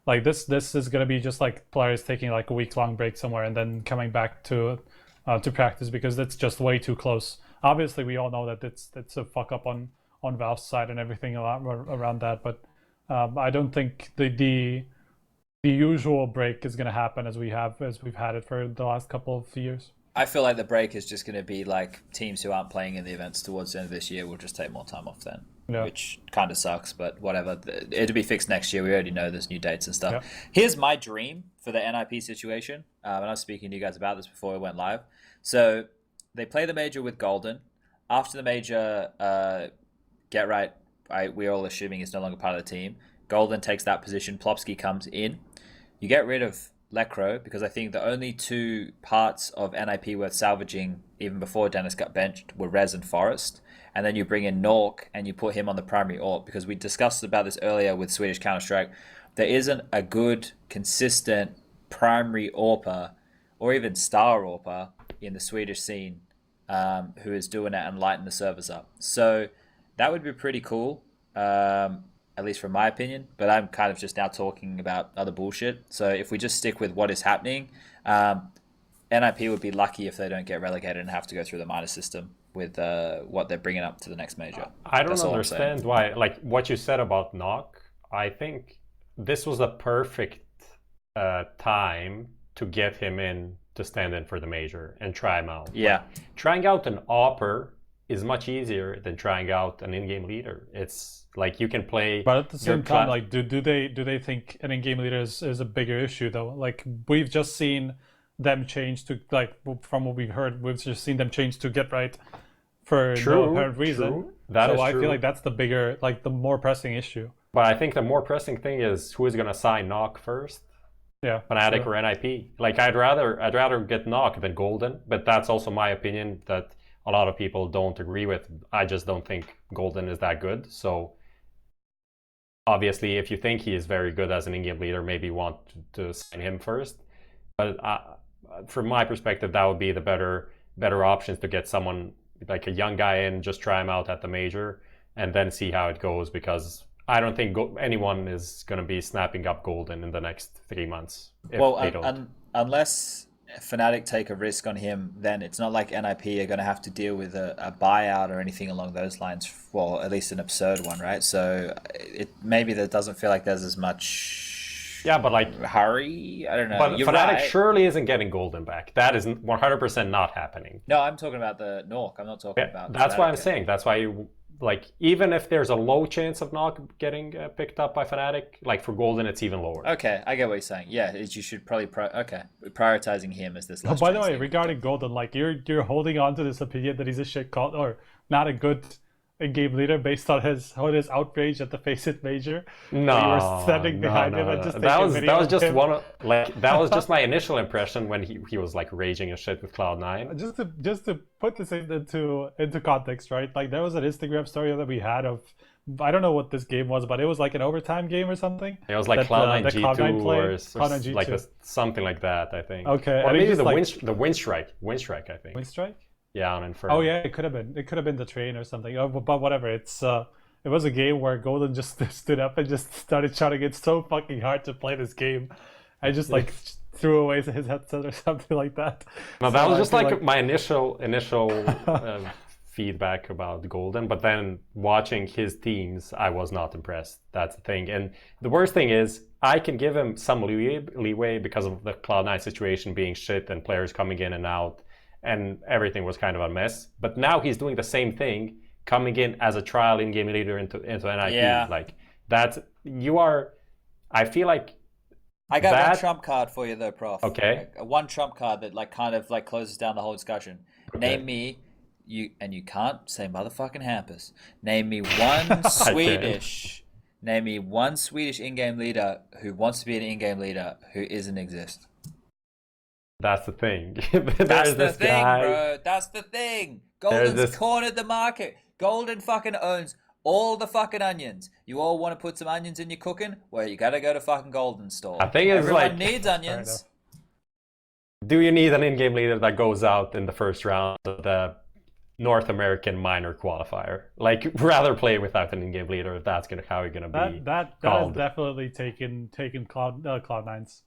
Like this is going to be just like players taking like a week-long break somewhere and then coming back to practice, because that's just way too close. Obviously, we all know that it's a fuck up on Valve's side and everything around that, but I don't think the usual break is going to happen as we've had it for the last couple of years. I feel like the break is just going to be like teams who aren't playing in the events towards the end of this year will just take more time off then, which kind of sucks, but whatever. It'll be fixed next year. We already know there's new dates and stuff. Yeah. Here's my dream for the NIP situation, and I was speaking to you guys about this before we went live. So they play the major with Golden. After the major, Get Right, we're all assuming is no longer part of the team. Golden takes that position. Plopsky comes in. You get rid of Lekro, because I think the only two parts of NIP worth salvaging, even before Dennis got benched, were Rez and Forest. And then you bring in Nork and you put him on the primary AWP, because we discussed about this earlier with Swedish Counter-Strike. There isn't a good, consistent primary AWPer or even star AWPer in the Swedish scene who is doing it and lighting the servers up. So that would be pretty cool. At least from my opinion, but I'm kind of just now talking about other bullshit. So if we just stick with what is happening, NIP would be lucky if they don't get relegated and have to go through the minor system with what they're bringing up to the next major. I don't understand why, like what you said about Knock, I think this was a perfect time to get him in to stand in for the major and try him out. Yeah. Like, trying out an AWPer is much easier than trying out an in-game leader. It's like you can play, but at the same time, like do they think an in-game leader is a bigger issue though? Like we've just seen them change to, like from what we've heard, we've just seen them change to Get Right for no apparent reason. True. That is I true. feel like that's the bigger, like the more pressing issue. But I think the more pressing thing is who is going to sign Knock first. Yeah, Fnatic or NIP. Like I'd rather get Knock than Golden, but that's also my opinion that a lot of people don't agree with. I just don't think Golden is that good. So obviously, if you think he is very good as an in-game leader, maybe you want to sign him first. But from my perspective, that would be the better options to get someone like a young guy in, just try him out at the major, and then see how it goes. Because I don't think anyone is going to be snapping up Golden in the next 3 months. Unless Fnatic take a risk on him, then it's not like NIP are going to have to deal with a buyout or anything along those lines. Well, at least an absurd one, right? So maybe that doesn't feel like there's as much Yeah, but like, hurry. I don't know. but You're Fnatic right. surely isn't getting Golden back. That is 100% not happening. No, I'm talking about the Nork. I'm not talking Yeah, about. that's why I'm Fnatic. saying. That's why, like, even if there's a low chance of not getting picked up by Fnatic, like for Golden, it's even lower. Okay, I get what you're saying. Yeah, you should probably prioritizing him as this. Oh, Last by the chance way, to get regarding Golden, like you're holding on to this opinion that he's a shit call or not a good in-game leader based on his outrage at the Face It Major. No, You were standing behind him and just that taking was video of just him. one of, like, that was just my initial impression when he was like raging and shit with Cloud9. Just to put this into context, right? Like there was an Instagram story that we had of I don't know what this game was, but it was like an overtime game or something. It was like that, Cloud9 that G2 Cloud9 played. or Cloud9 like G2. something like that, I think. Okay, or and maybe just, the like, Windstrike, I think. Windstrike? Yeah, on Inferno. Oh yeah, it could have been. It could have been the train or something. Oh, but whatever. It was a game where Golden just stood up and just started shouting, "It's so fucking hard to play this game." I just like threw away his headset or something like that. No, So that was I just feel like my initial feedback about Golden, but then watching his teams, I was not impressed. That's the thing. And the worst thing is, I can give him some leeway because of the Cloud9 situation being shit and players coming in and out, and everything was kind of a mess. But now he's doing the same thing, coming in as a trial in-game leader into NIP. Yeah. Like that, you are. I feel like I got that, one trump card for you though, Prof. Okay. One trump card that like kind of like closes down the whole discussion. Okay. Name me you can't say motherfucking Hampus. Name me one Swedish. Name me one Swedish in-game leader who wants to be an in-game leader who isn't exist. That's the thing. That's the thing, bro. That's the thing. Golden's cornered the market. Golden fucking owns all the fucking onions. You all want to put some onions in your cooking? Well, you gotta go to fucking Golden store. I think it's everyone like needs onions. Do you need an in-game leader that goes out in the first round of the North American minor qualifier? Like, rather play without an in-game leader if that's how you're gonna be. That has definitely taken Cloud9's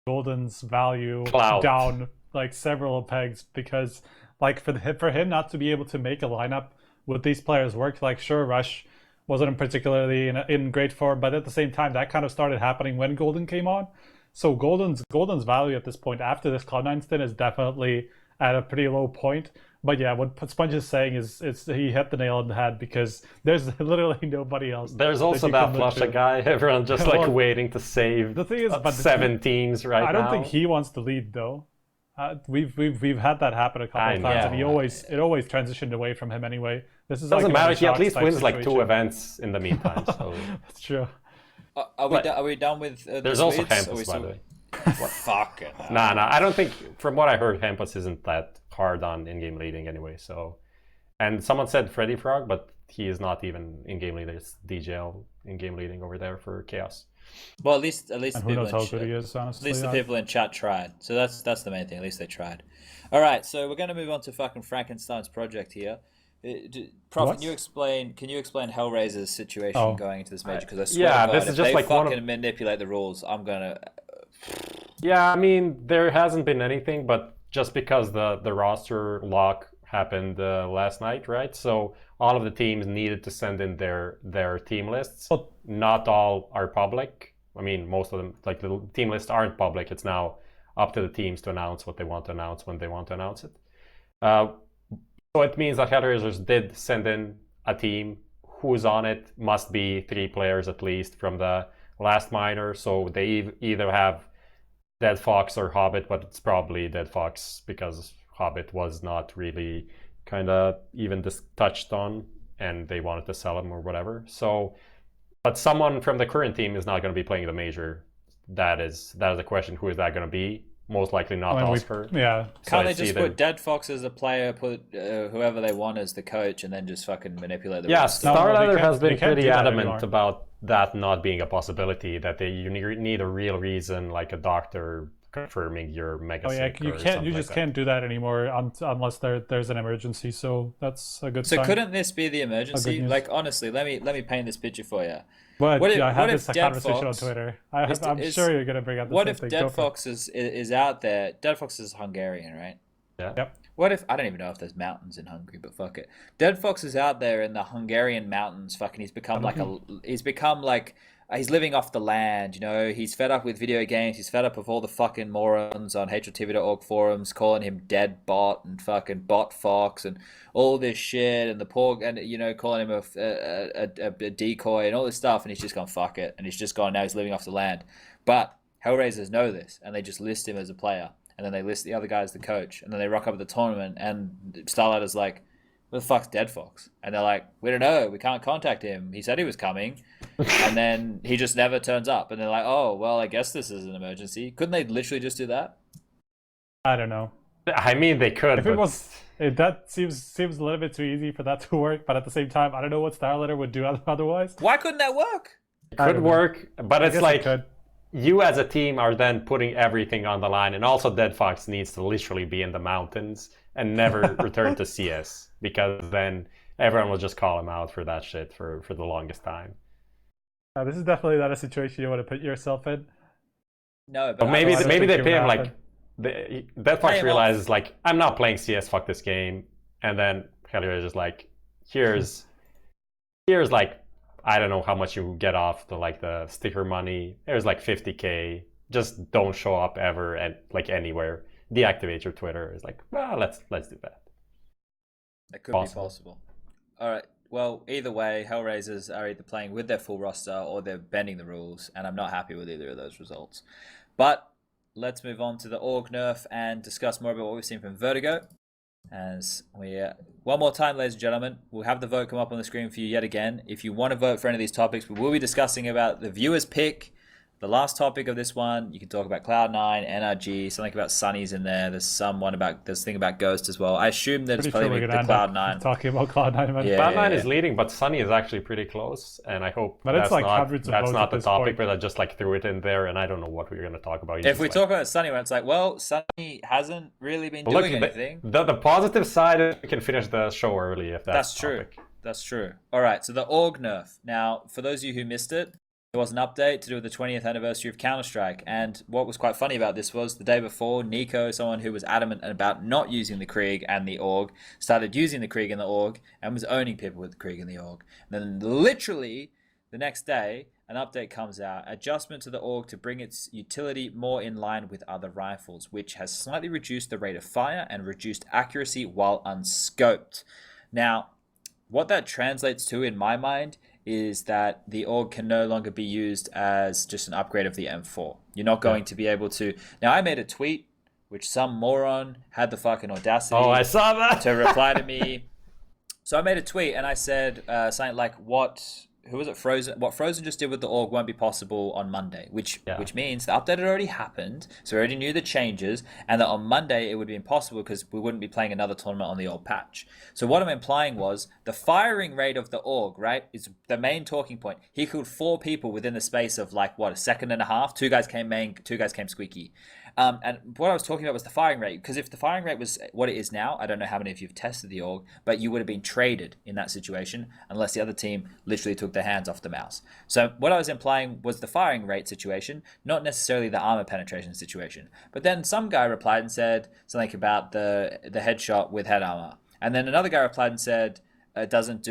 Golden's value down like several pegs, because like for him not to be able to make a lineup with these players work. Like sure, Rush wasn't particularly in great form, but at the same time that kind of started happening when Golden came on. So Golden's value at this point after this Cloud9 stint is definitely at a pretty low point. But yeah, what Sponge is saying is he hit the nail on the head, because there's literally nobody else. There's also that Flusha guy. Everyone just like waiting to save the thing is, seven teams right now. I don't think he wants to lead though. We've had that happen a couple of times, and it always transitioned away from him anyway. This is doesn't like matter. He at least wins situation. like 2 events in the meantime. So that's true. Are we done with? There's also Hampus, by the way. Fuck it. Nah. I don't think. From what I heard, Hampus isn't that hard on in-game leading anyway. So, and someone said Freddy Frog, but he is not even in-game leader. It's DJL in-game leading over there for Chaos. Well, at least and the who people knows how good he is, honestly. At least the people in chat tried. So that's the main thing. At least they tried. All right, so we're going to move on to fucking Frankenstein's project here. Prof, can you explain Hellraiser's situation going into this major? Because I swear to God, this is if just they like fucking manipulate the rules, I'm gonna. Yeah, I mean there hasn't been anything, but just because the roster lock happened last night, right? So all of the teams needed to send in their team lists. Not all are public. I mean, most of them, like the team lists, aren't public. It's now up to the teams to announce what they want to announce when they want to announce it. So it means that Hellraisers did send in a team. Who's on it must be 3 players at least from the last minor. So they either have Dead Fox or Hobbit, but it's probably Dead Fox because Hobbit was not really kind of even touched on, and they wanted to sell him or whatever. So, but someone from the current team is not going to be playing the major. That is a question. Who is that going to be? Most likely not Oscar. Can't they just put Dead Fox as a player, put whoever they want as the coach, and then just fucking manipulate the roster? Starladder has been pretty adamant about that not being a possibility, that you need a real reason, like a doctor confirming your mega you just can't do that anymore unless there's an emergency. So that's a good sign. So couldn't this be the emergency? Like honestly, let me paint this picture for you. But I had this conversation on Twitter. I'm sure you're going to bring up the same thing. What if Dead Fox is out there? Dead Fox is Hungarian, right? Yeah. Yep. What if, I don't even know if there's mountains in Hungary, but fuck it. Dead Fox is out there in the Hungarian mountains. Fucking, he's become like he's living off the land, you know, he's fed up with video games, he's fed up with all the fucking morons on HLTV.org forums calling him dead bot and fucking bot fox and all this shit, and the poor, and you know, calling him a decoy and all this stuff, and he's just gone fuck it, and he's just gone, now he's living off the land. But Hellraisers know this, and they just list him as a player, and then they list the other guy as the coach, and then they rock up at the tournament, and Starlight's like, where the fuck's Dead Fox? And they're like, we don't know, we can't contact him. He said he was coming, and then he just never turns up. And they're like, oh, well, I guess this is an emergency. Couldn't they literally just do that? I don't know. I mean, they could. If it was, that seems a little bit too easy for that to work. But at the same time, I don't know what Starlighter would do otherwise. Why couldn't that work? It could work, but it's like it you as a team are then putting everything on the line, and also Dead Fox needs to literally be in the mountains and never return to CS, because then everyone will just call him out for that shit for the longest time. This is definitely not a situation you want to put yourself in. No, but maybe they pay him happen. like Dead Fox realizes like, I'm not playing CS, fuck this game, and then Hellier is just like, here's like, I don't know how much you get off the sticker money. There's like 50K. Just don't show up ever and like anywhere. Deactivate your Twitter. It's like, well, let's do that. That could be possible. All right. Well, either way, Hellraisers are either playing with their full roster or they're bending the rules, and I'm not happy with either of those results. But let's move on to the org nerf and discuss more about what we've seen from Vertigo. As we one more time, ladies and gentlemen, we'll have the vote come up on the screen for you yet again. If you want to vote for any of these topics, we will be discussing about the viewers' pick. The last topic of this one, you can talk about Cloud9, NRG, something about Sunny's in there. There's a thing about Ghost as well. I assume that it's probably the Cloud9. Talking about Cloud9. Yeah, Cloud9 is leading, but Sunny is actually pretty close, and I hope that's like not the topic, but I just like threw it in there, and I don't know what we're going to talk about. If we talk about Sunny, it's like, well, Sunny hasn't really been doing anything. The positive side is we can finish the show early if that's true. That's true. All right, so the org nerf. Now, for those of you who missed it, there was an update to do with the 20th anniversary of Counter-Strike, and what was quite funny about this was the day before, Nico, someone who was adamant about not using the Krieg and the org, started using the Krieg and the org and was owning people with the Krieg and the org. And then literally the next day, an update comes out, adjustment to the org to bring its utility more in line with other rifles, which has slightly reduced the rate of fire and reduced accuracy while unscoped. Now, what that translates to in my mind is that the org can no longer be used as just an upgrade of the M4. You're not going to be able to... Now, I made a tweet, which some moron had the fucking audacity I saw that. to reply to me. So I made a tweet and I said something like, who was it, Frozen? What Frozen just did with the org won't be possible on Monday, which means the update had already happened, so we already knew the changes, and that on Monday it would be impossible because we wouldn't be playing another tournament on the old patch. So what I'm implying was the firing rate of the org, right, is the main talking point. He killed 4 people within the space of like, a second and a half? 2 guys came main, 2 guys came squeaky. And what I was talking about was the firing rate, because if the firing rate was what it is now, I don't know how many of you have tested the org, but you would have been traded in that situation unless the other team literally took their hands off the mouse. So what I was implying was the firing rate situation, not necessarily the armor penetration situation. But then some guy replied and said something about the headshot with head armor, and then another guy replied and said that doesn't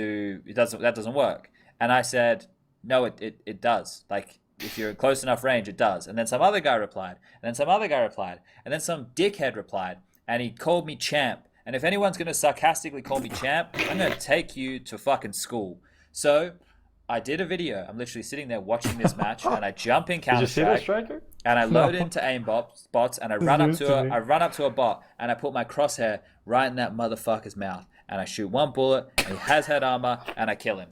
work. And I said, no, it does. Like, if you're close enough range, it does. And then some other guy replied. And then some other guy replied. And then some dickhead replied. And he called me champ. And if anyone's going to sarcastically call me champ, I'm going to take you to fucking school. So I did a video. I'm literally sitting there watching this match. And I jump in Counter-Strike. And I load into aimbots. And I run up to a bot. And I put my crosshair right in that motherfucker's mouth. And I shoot one bullet. And he has head armor. And I kill him.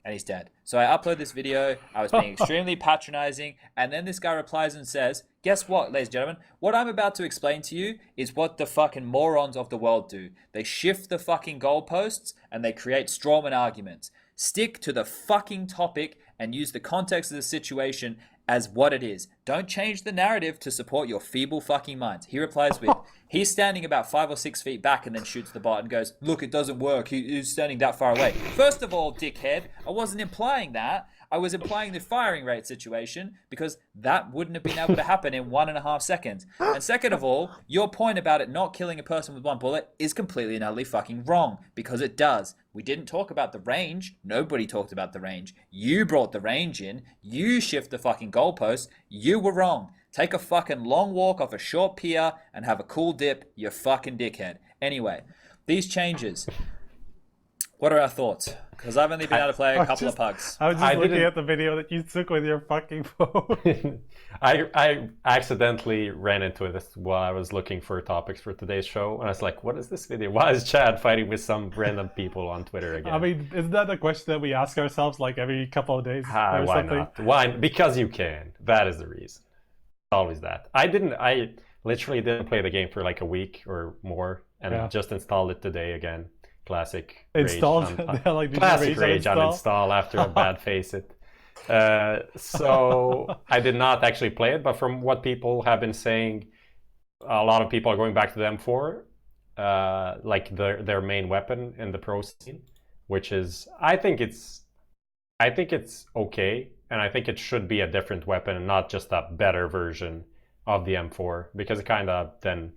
And he's dead. So I upload this video. I was being extremely patronizing. And then this guy replies and says, guess what, ladies and gentlemen? What I'm about to explain to you is what the fucking morons of the world do. They shift the fucking goalposts and they create strawman arguments. Stick to the fucking topic and use the context of the situation as what it is. Don't change the narrative to support your feeble fucking minds. He replies with, he's standing about 5 or 6 feet back and then shoots the bot and goes, look, it doesn't work. He's standing that far away. First of all, dickhead, I wasn't implying that. I was implying the firing rate situation because that wouldn't have been able to happen in 1.5 seconds. And second of all, your point about it not killing a person with one bullet is completely and utterly fucking wrong because it does. We didn't talk about the range. Nobody talked about the range. You brought the range in. You shift the fucking goalpost. You were wrong. Take a fucking long walk off a short pier and have a cool dip, you fucking dickhead. Anyway, these changes. What are our thoughts? Because I've only been able to play a couple of pugs. I was just looking at the video that you took with your fucking phone. I accidentally ran into this while I was looking for topics for today's show, and I was like, what is this video? Why is Chad fighting with some random people on Twitter again? I mean, isn't that a question that we ask ourselves like every couple of days? Why not? Why? Because you can. That is the reason. It's always that. I literally didn't play the game for like a week or more, and just installed it today again. Classic installed. Like, classic rage uninstall after a bad face it. So I did not actually play it, but from what people have been saying, a lot of people are going back to the M4, like their main weapon in the pro scene, which is I think it's okay, and I think it should be a different weapon and not just a better version of the M4, because it kind of then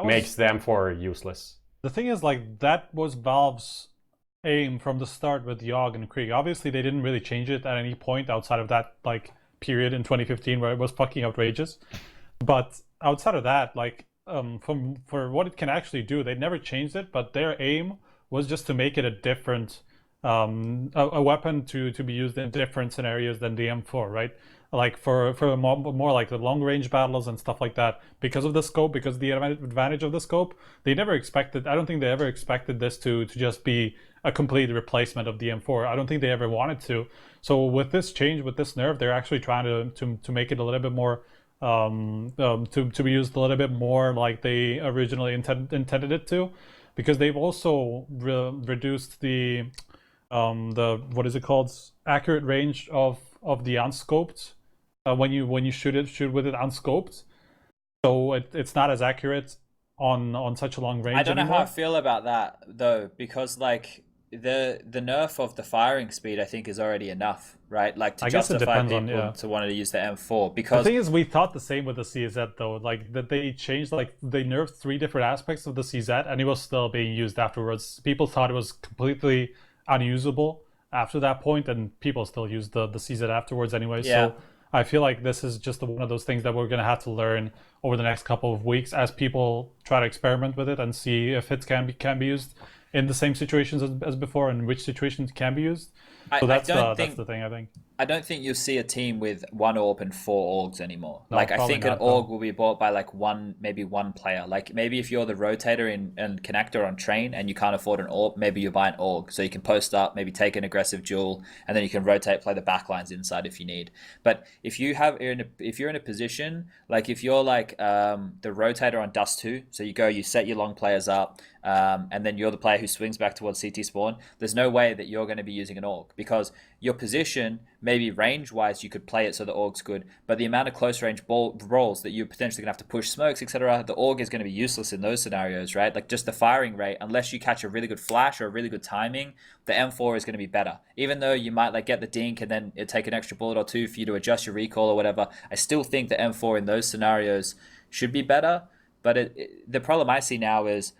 makes the M4 useless. The thing is, like, that was Valve's aim from the start with Yogg and Krieg. Obviously, they didn't really change it at any point outside of that, like, period in 2015 where it was fucking outrageous. But outside of that, like, for what it can actually do, they never changed it, but their aim was just to make it a different, a weapon to be used in different scenarios than the M4, right? Like for more like the long range battles and stuff like that, because of the scope, because the advantage of the scope, they never expected. I don't think they ever expected this to just be a complete replacement of the M4. I don't think they ever wanted to. So with this change, with this nerf, they're actually trying to make it a little bit more to be used a little bit more like they originally intended it to, because they've also reduced the what is it called, accurate range of the unscoped. When you shoot with it unscoped, so it's not as accurate on such a long range. I don't know anymore. how I feel about that though, because like the nerf of the firing speed, I think, is already enough, right? Like to justify people to wanting to use the M4. Because the thing is, we thought the same with the CZ though, like that they changed, like they nerfed 3 different aspects of the CZ, and it was still being used afterwards. People thought it was completely unusable after that point, and people still use the CZ afterwards anyway. Yeah. So I feel like this is just one of those things that we're going to have to learn over the next couple of weeks as people try to experiment with it and see if it can be used in the same situations as before, and which situations can be used. So that's the thing, I think. I don't think you'll see a team with 1 AWP and 4 AUGs anymore. No, like I think an AUG though. will be bought by like maybe one player. Like maybe if you're the rotator and connector on train and you can't afford an AWP, maybe you buy an AUG so you can post up, maybe take an aggressive duel, and then you can rotate, play the backlines inside if you need. But if you're in a position, like if you're like the rotator on Dust 2, so you set your long players up, and then you're the player who swings back towards CT spawn, there's no way that you're going to be using an AUG, because your position, maybe range-wise, you could play it so the AUG's good, but the amount of close-range rolls that you're potentially going to have to push smokes, etc., the AUG is going to be useless in those scenarios, right? Like just the firing rate, unless you catch a really good flash or a really good timing, the M4 is going to be better. Even though you might like get the dink and then it take an extra bullet or 2 for you to adjust your recoil or whatever, I still think the M4 in those scenarios should be better. But the problem I see now is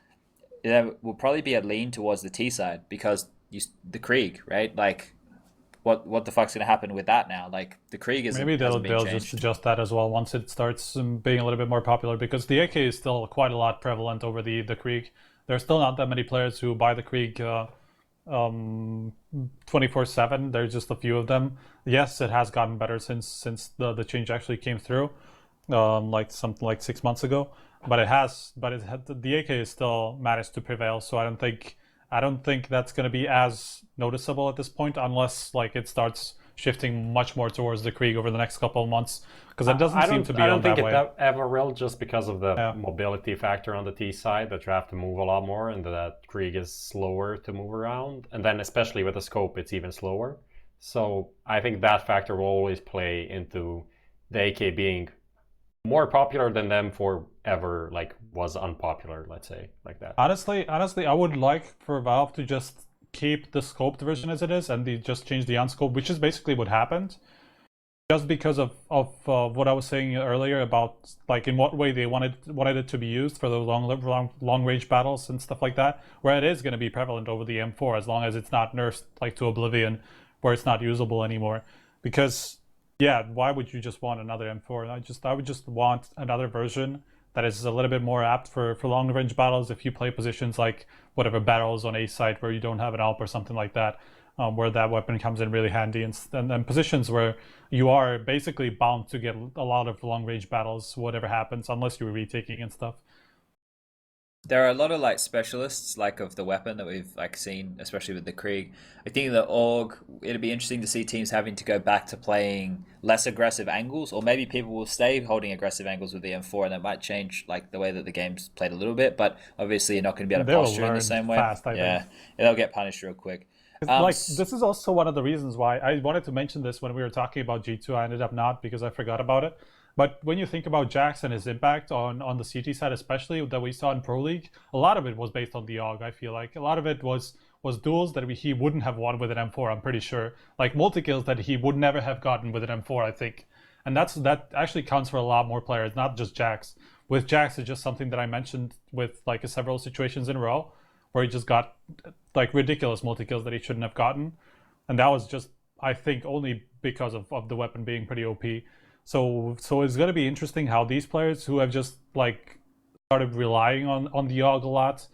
there will probably be a lean towards the T side, because the Krieg, right? Like, what the fuck's gonna happen with that now? Like the Krieg is maybe they'll just adjust that as well once it starts being a little bit more popular, because the AK is still quite a lot prevalent over the Krieg. There's still not that many players who buy the Krieg 24/7. There's just a few of them. Yes, it has gotten better since the change actually came through, like something like 6 months ago. But the AK is still managed to prevail. So I don't think that's going to be as noticeable at this point, unless like it starts shifting much more towards the Krieg over the next couple of months, because it doesn't seem to be. I don't think it ever will, just because of the mobility factor on the T side, that you have to move a lot more, and that Krieg is slower to move around, and then especially with the scope, it's even slower. So I think that factor will always play into the AK being more popular than them forever, like was unpopular, let's say, like that. Honestly, I would like for Valve to just keep the scoped version as it is, and they just change the unscoped, which is basically what happened. Just because of what I was saying earlier about like in what way they wanted it to be used for the long range battles and stuff like that, where it is going to be prevalent over the M4 as long as it's not nerfed like to oblivion, where it's not usable anymore. Because yeah, why would you just want another M4? I would just want another version that is a little bit more apt for long range battles. If you play positions like whatever battles on A site where you don't have an AWP or something like that. Where that weapon comes in really handy, and positions where you are basically bound to get a lot of long-range battles, whatever happens, unless you're retaking and stuff. There are a lot of like specialists like of the weapon that we've like seen, especially with the Krieg. I think the AUG, it'd be interesting to see teams having to go back to playing less aggressive angles, or maybe people will stay holding aggressive angles with the M4, and that might change like the way that the game's played a little bit. But obviously, you're not going to be able to posture in the same way. Fast, I yeah, think. they'll get punished real quick. Like this is also one of the reasons why I wanted to mention this when we were talking about G2. I ended up not because I forgot about it. But when you think about Jax and his impact on the CT side, especially that we saw in Pro League, a lot of it was based on the AUG. I feel like a lot of it was duels that he wouldn't have won with an M4. I'm pretty sure, like multi-kills that he would never have gotten with an M4. I think, and that actually counts for a lot more players, not just Jax. With Jax, it's just something that I mentioned with like several situations in a row where he just got like ridiculous multi-kills that he shouldn't have gotten. And that was just, I think, only because of the weapon being pretty OP. So it's going to be interesting how these players who have just like started relying on the AUG a lot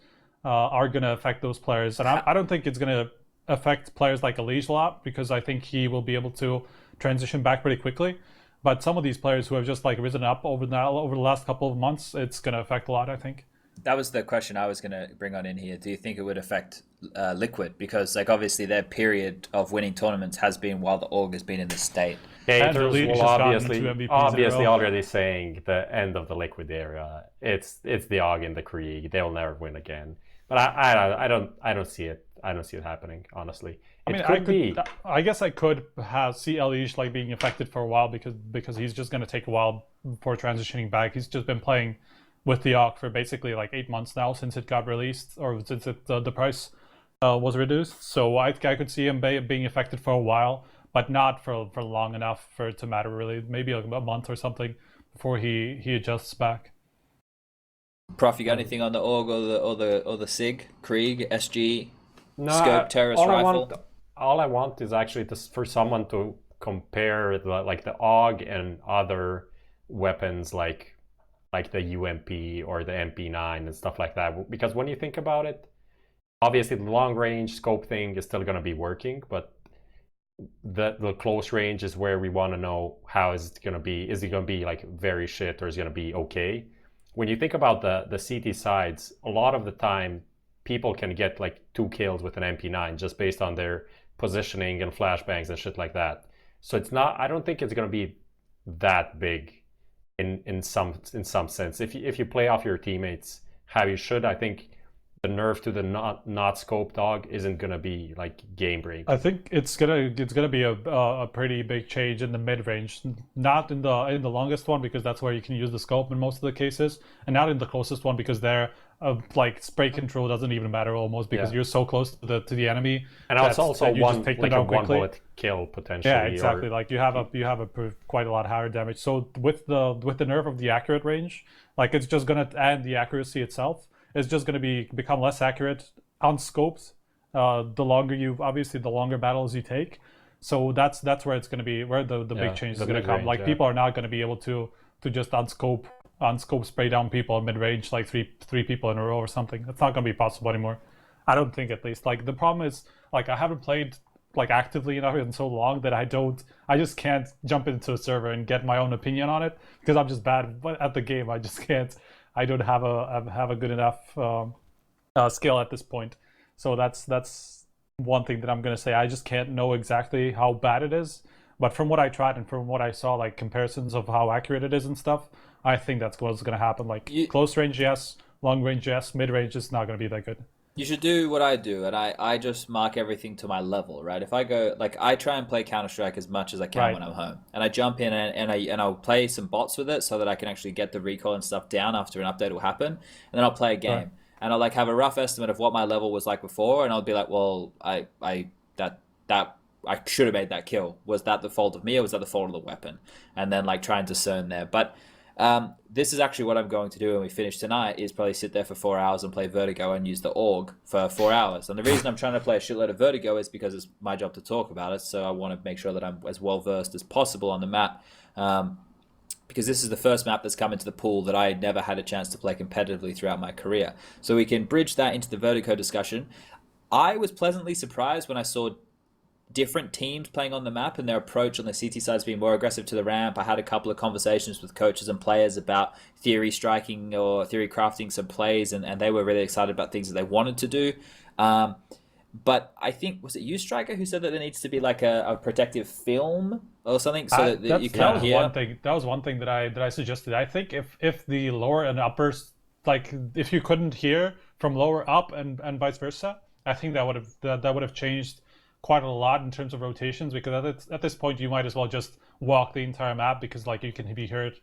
are going to affect those players. And I don't think it's going to affect players like Elige a lot, because I think he will be able to transition back pretty quickly. But some of these players who have just like risen up over the last couple of months, it's going to affect a lot, I think. That was the question I was going to bring on in here. Do you think it would affect Liquid? Because like obviously their period of winning tournaments has been while the AUG has been in the state. Haters will obviously already saying the end of the Liquid era. It's the AUG and the Krieg. They'll never win again. But I don't see it. I don't see it happening, honestly. I guess I could see Elige like being affected for a while because he's just going to take a while before transitioning back. He's just been playing with the AUG for basically like 8 months now since it got released, or since the price was reduced. So I could see him being affected for a while, but not for long enough for it to matter really. Maybe like a month or something before he adjusts back. Prof, you got anything on the AUG or the SIG, Krieg, SG, Scope, Terrorist Rifle? All I want is actually for someone to compare the AUG and other weapons like the UMP or the MP9 and stuff like that. Because when you think about it, obviously the long range scope thing is still going to be working, but the close range is where we want to know how is it going to be. Is it going to be like very shit, or is it going to be okay? When you think about the CT sides, a lot of the time people can get like 2 kills with an MP9 just based on their positioning and flashbangs and shit like that. So it's not, I don't think it's going to be that big in some sense. If you play off your teammates how you should, I think the nerf to the not scoped AUG isn't gonna be like game breaking. I think it's gonna be a pretty big change in the mid range, not in the longest one, because that's where you can use the scope in most of the cases, and not in the closest one, because there like spray control doesn't even matter almost, because you're so close to the enemy. And it's also one bullet kill potentially. Yeah, exactly. Like you have quite a lot higher damage. So with the nerf of the accurate range, like it's just gonna add the accuracy itself. It's just gonna become less accurate unscoped. The longer battles you take. So that's where it's gonna be, where the big change is gonna come. Like people are not gonna be able to just unscope spray down people mid range, like three people in a row or something. That's not gonna be possible anymore. I don't think, at least. Like the problem is, like I haven't played like actively enough in so long that I just can't jump into a server and get my own opinion on it, because I'm just bad at the game. I just can't. I don't have a good enough skill at this point. So that's one thing that I'm gonna say. I just can't know exactly how bad it is. But from what I tried and from what I saw, like comparisons of how accurate it is and stuff, I think that's what's gonna happen. Like close range, yes. Long range, yes. Mid range is not gonna be that good. You should do what I do, and I just mark everything to my level, right? If I go, like, I try and play Counter-Strike as much as I can Right. when I'm home, and I jump in and I'll play some bots with it so that I can actually get the recoil and stuff down after an update will happen, and then I'll play a Sure. game, and I'll like have a rough estimate of what my level was like before, and I'll be like, well, that I should have made that kill. Was that the fault of me, or was that the fault of the weapon? And then like try and discern there, but. This is actually what I'm going to do when we finish tonight is probably sit there for 4 hours and play Vertigo and use the org for 4 hours. And the reason I'm trying to play a shitload of Vertigo is because it's my job to talk about it. So I want to make sure that I'm as well versed as possible on the map. Because this is the first map that's come into the pool that I never had a chance to play competitively throughout my career. So we can bridge that into the Vertigo discussion. I was pleasantly surprised when I saw different teams playing on the map and their approach on the CT side has been more aggressive to the ramp. I had a couple of conversations with coaches and players about theory striking or theory crafting some plays, and they were really excited about things that they wanted to do. But I think, was it you, Striker, who said that there needs to be like a protective film or something so that you can't hear? That was one thing that I suggested. I think if the lower and uppers, like if you couldn't hear from lower up and vice versa, I think that would have changed quite a lot in terms of rotations, because at this point you might as well just walk the entire map, because like you can be heard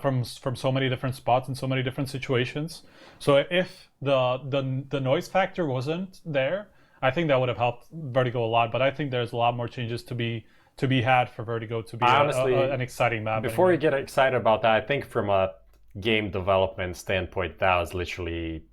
from so many different spots in so many different situations. So if the noise factor wasn't there, I think that would have helped Vertigo a lot. But I think there's a lot more changes to be had for Vertigo to be Honestly, an exciting map. Before anyway. you get excited about that, I think from a game development standpoint, that was literally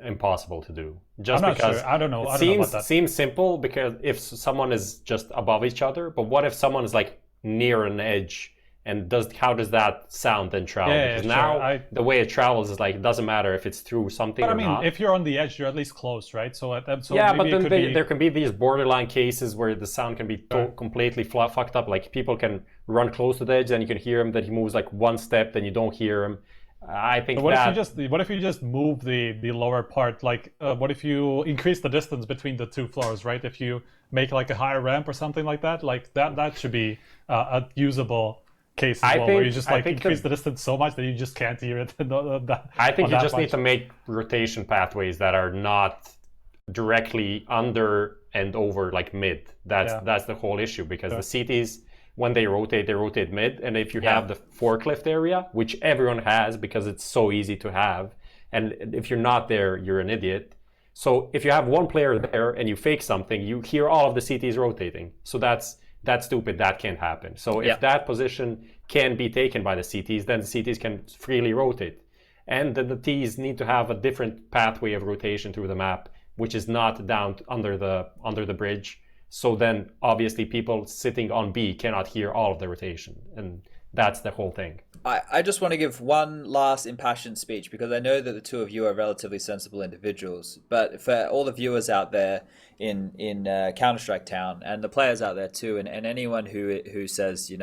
impossible to do. Just I'm not because sure. I don't know. it I don't know about that. seems simple because if someone is just above each other, but what if someone is like near an edge, and how does that sound then travel? Yeah, because sure. now the way it travels is like it doesn't matter if it's through something But or I mean, not. if you're on the edge, you're at least close, right? So Yeah, maybe but it then could be... there can be these borderline cases where the sound can be completely fucked up. Like people can run close to the edge, and you can hear him that he moves like one step, then you don't hear him. I think What that if you just move the lower part? Like, what if you increase the distance between the two floors, right? If you make like a higher ramp or something like that, that should be a usable case as well, where you just like increase the distance so much that you just can't hear it. I think you just need to make rotation pathways that are not directly under and over like mid. That's the whole issue, because the CTs, when they rotate mid, and if you have the forklift area, which everyone has because it's so easy to have, and if you're not there, you're an idiot. So if you have one player there and you fake something, you hear all of the CTs rotating. So that's stupid. That can't happen. So if that position can be taken by the CTs, then the CTs can freely rotate. And then the Ts need to have a different pathway of rotation through the map, which is not down under the bridge. So then obviously people sitting on B cannot hear all of the rotation. And that's the whole thing. I just want to give one last impassioned speech, because I know that the two of you are relatively sensible individuals. But for all the viewers out there in Counter-Strike Town, and the players out there too, and anyone who says,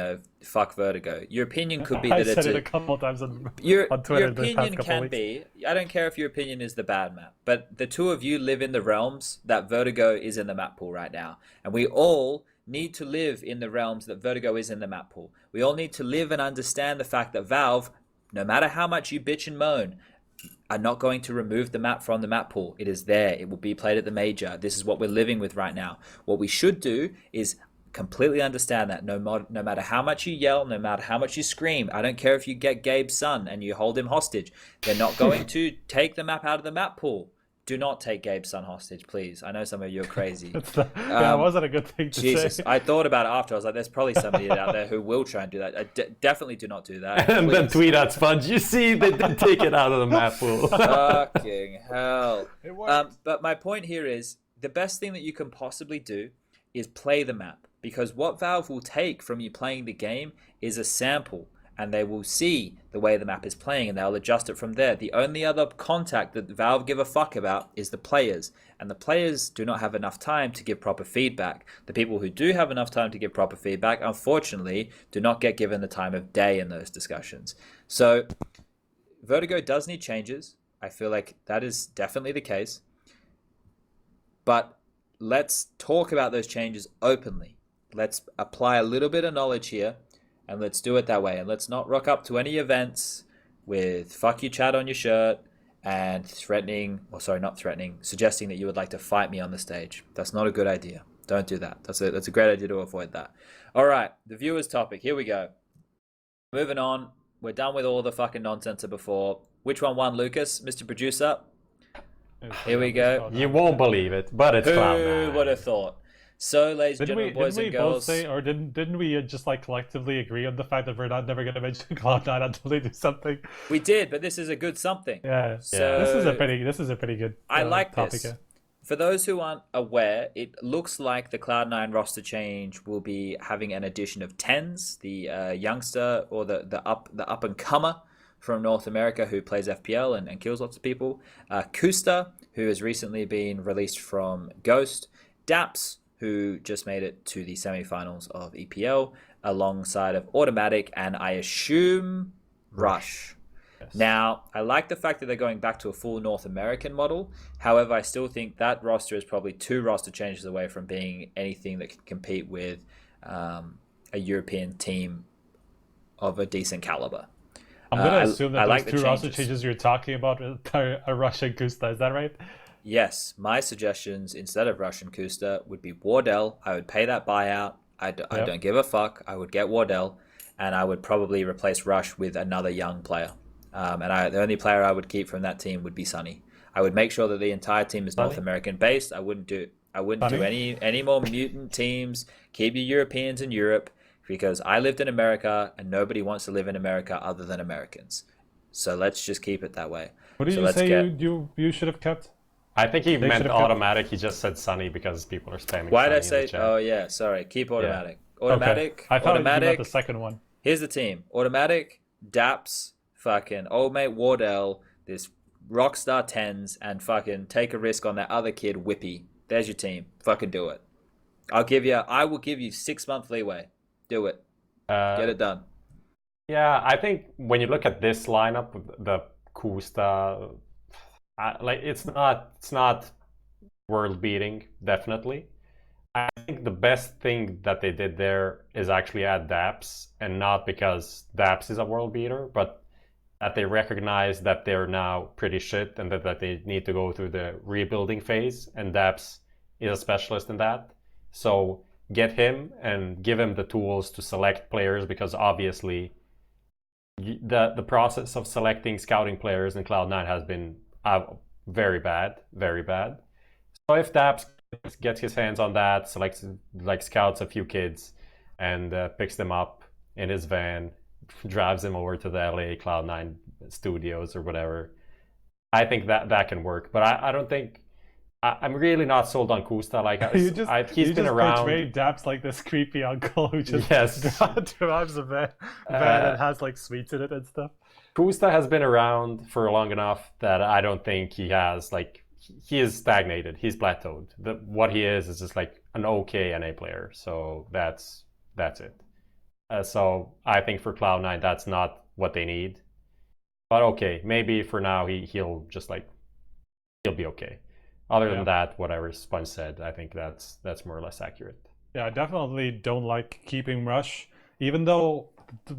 fuck Vertigo, your opinion could be that I said it a couple of times on Twitter. Your opinion can be, I don't care if your opinion is the bad map, but the two of you live in the realms that Vertigo is in the map pool right now. And we all need to live in the realms that Vertigo is in the map pool. We all need to live and understand the fact that Valve, no matter how much you bitch and moan, are not going to remove the map from the map pool. It is there. It will be played at the major. This is what we're living with right now. What we should do is completely understand that no matter how much you yell, no matter how much you scream, I don't care if you get Gabe's son and you hold him hostage, they're not going to take the map out of the map pool. Do not take Gabe's son hostage, please. I know some of you are crazy. That wasn't a good thing to Jesus, say. I thought about it after. I was like, there's probably somebody out there who will try and do that. I definitely do not do that. And please. then tweet at Sponge, you see, they did take it out of the map pool. Fucking hell. It worked. But my point here is, the best thing that you can possibly do is play the map. Because what Valve will take from you playing the game is a sample. And they will see the way the map is playing, and they'll adjust it from there. The only other contact that Valve give a fuck about is the players. And the players do not have enough time to give proper feedback. The people who do have enough time to give proper feedback, unfortunately, do not get given the time of day in those discussions. So, Vertigo does need changes. I feel like that is definitely the case. But let's talk about those changes openly. Let's apply a little bit of knowledge here. And let's do it that way. And let's not rock up to any events with fuck you chat on your shirt and suggesting that you would like to fight me on the stage. That's not a good idea. Don't do that. That's a great idea to avoid that. All right, the viewers' topic. Here we go. Moving on. We're done with all the fucking nonsense of before. Which one won, Lucas, Mr. Producer? Here we go. You won't believe it, but it's Cloud9. Who would have thought? So, ladies and gentlemen, boys and girls. Both say, or didn't we just like collectively agree on the fact that we're never going to mention Cloud9 until they do something? We did, but this is a good something. Yeah. So this is a pretty good. I like topic, this. yeah. For those who aren't aware, it looks like the Cloud9 roster change will be having an addition of TenZ, the youngster or the up and comer from North America who plays FPL and kills lots of people. Kusta, who has recently been released from Ghost. Daps, who just made it to the semifinals of EPL, alongside of Automatic and I assume Rush. Yes. Now, I like the fact that they're going back to a full North American model. However, I still think that roster is probably 2 roster changes away from being anything that can compete with a European team of a decent caliber. I'm going to assume that those 2 roster changes you're talking about are Rush and Kusta. Is that right? Yes. My suggestions instead of Rush and Kusta would be Wardell. I would pay that buyout. I don't give a fuck. I would get Wardell, and I would probably replace Rush with another young player. The only player I would keep from that team would be Sunny. I would make sure that the entire team is North American based. I wouldn't do any more mutant teams. Keep your Europeans in Europe, because I lived in America and nobody wants to live in America other than Americans. So let's just keep it that way. What did you say you should have kept? I think he meant Automatic. He just said Sunny because people are spamming. Why did I say? Oh yeah, sorry. Keep Automatic. Yeah. Automatic. Okay. I thought Automatic. You meant the second one. Here's the team: Automatic, Daps, fucking old mate Wardell, this rockstar TenZ, and fucking take a risk on that other kid Whippy. There's your team. Fucking do it. I will give you 6-month leeway. Do it. Get it done. Yeah, I think when you look at this lineup, the Kusta, it's not world beating, definitely. I think the best thing that they did there is actually add Daps, and not because Daps is a world beater, but that they recognize that they're now pretty shit and that they need to go through the rebuilding phase, and Daps is a specialist in that. So get him and give him the tools to select players, because obviously the process of selecting scouting players in Cloud9 has been very bad. So if Daps gets his hands on that, scouts a few kids and picks them up in his van, drives them over to the LA Cloud9 studios or whatever, I think that can work. But I don't think I'm really not sold on Kusta. He's been around. You portrayed Daps like this creepy uncle who just drives a van and has like sweets in it and stuff. Kusta has been around for long enough that I don't think he has he is stagnated. He's plateaued. What he is just like an okay NA player. So that's it. So I think for Cloud9 that's not what they need. But okay, maybe for now he'll be okay. Other than that, whatever Sponge said, I think that's more or less accurate. Yeah, I definitely don't like keeping Rush, even though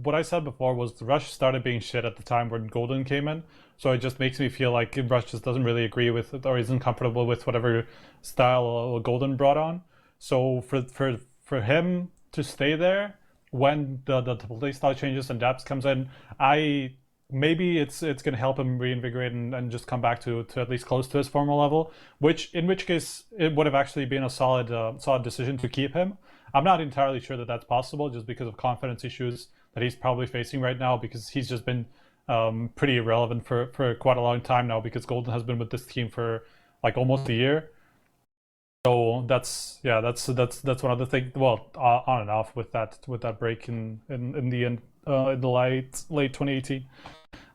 what I said before was Rush started being shit at the time when Golden came in. So it just makes me feel like Rush just doesn't really agree with it, or isn't comfortable with whatever style Golden brought on. So for him to stay there when the playstyle changes and Daps comes in, maybe it's going to help him reinvigorate and just come back to at least close to his former level, in which case it would have actually been a solid decision to keep him. I'm not entirely sure that that's possible, just because of confidence issues that he's probably facing right now, because he's just been pretty irrelevant for quite a long time now, because Golden has been with this team for like almost a year. So that's one of the things. Well, on and off with that break in the end, in the late 2018.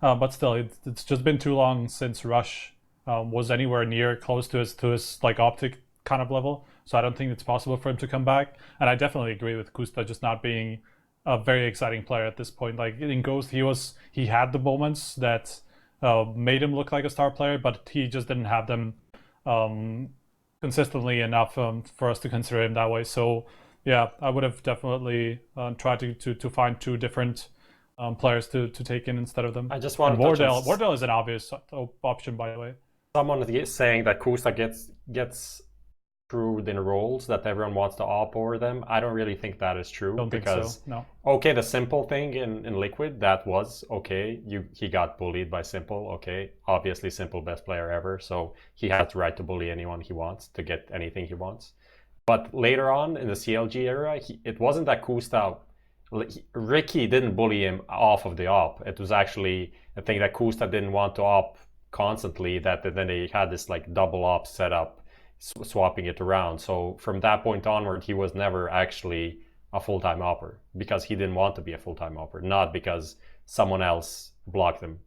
But still, it's just been too long since Rush was anywhere near close to his like Optic kind of level. So I don't think it's possible for him to come back. And I definitely agree with Kusta just not being a very exciting player at this point. Like in Ghost, he had the moments that made him look like a star player, but he just didn't have them consistently enough for us to consider him that way. So yeah, I would have definitely tried to find 2 different players to take in instead of them. I just want and to touch on Wardell is an obvious option, by the way. someone is saying that Kusta gets screwed in roles that everyone wants to op over them. I don't really think that is true. Don't because think so. No. okay, the Simple thing in Liquid, that was okay. He got bullied by Simple. Okay, obviously Simple best player ever, so he has the right to bully anyone he wants to get anything he wants. But later on in the CLG era, it wasn't that Kusta. Ricky didn't bully him off of the op. It was actually a thing that Kusta didn't want to op constantly. That then they had this like double op setup, swapping it around. So from that point onward, he was never actually a full-time opper because he didn't want to be a full-time opper, not because someone else blocked him.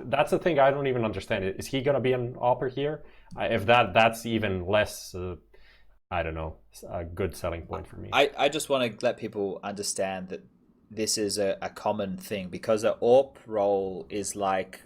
That's the thing I don't even understand. Is he gonna be an opper here? If that's even less. I don't know, a good selling point for me. I just want to let people understand that this is a common thing because an AWP role is like,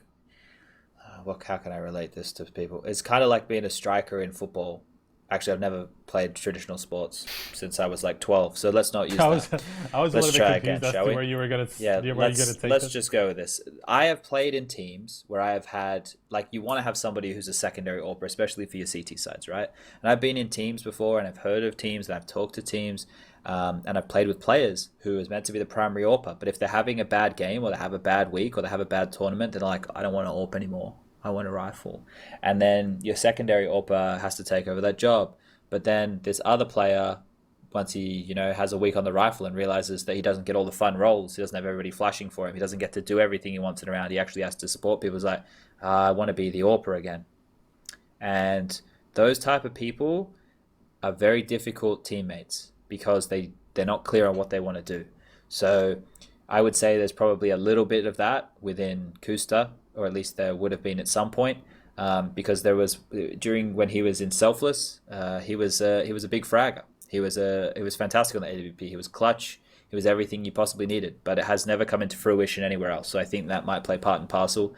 how can I relate this to people? It's kind of like being a striker in football. Actually, I've never played traditional sports since I was like 12, so let's not use that. I was Let's a little try bit confused again, as shall to we? where you were going Yeah, to let's just go with this. I have played in teams where I have had, like, you want to have somebody who's a secondary AWPer, especially for your CT sides, right? And I've been in teams before, and I've heard of teams, and I've talked to teams, and I've played with players who is meant to be the primary AWPer. But if they're having a bad game, or they have a bad week, or they have a bad tournament, they're like, I don't want to AWP anymore. I want a rifle. And then your secondary AWPer has to take over that job. But then this other player, once he has a week on the rifle and realizes that he doesn't get all the fun roles, he doesn't have everybody flashing for him, he doesn't get to do everything he wants in a round, he actually has to support people. He's like, I want to be the AWPer again. And those type of people are very difficult teammates because they're not clear on what they want to do. So I would say there's probably a little bit of that within Kusta, or at least there would have been at some point. Because there was during when he was in Selfless, he was a big fragger. He was fantastic on the AWP. He was clutch. He was everything you possibly needed. But it has never come into fruition anywhere else. So I think that might play part and parcel.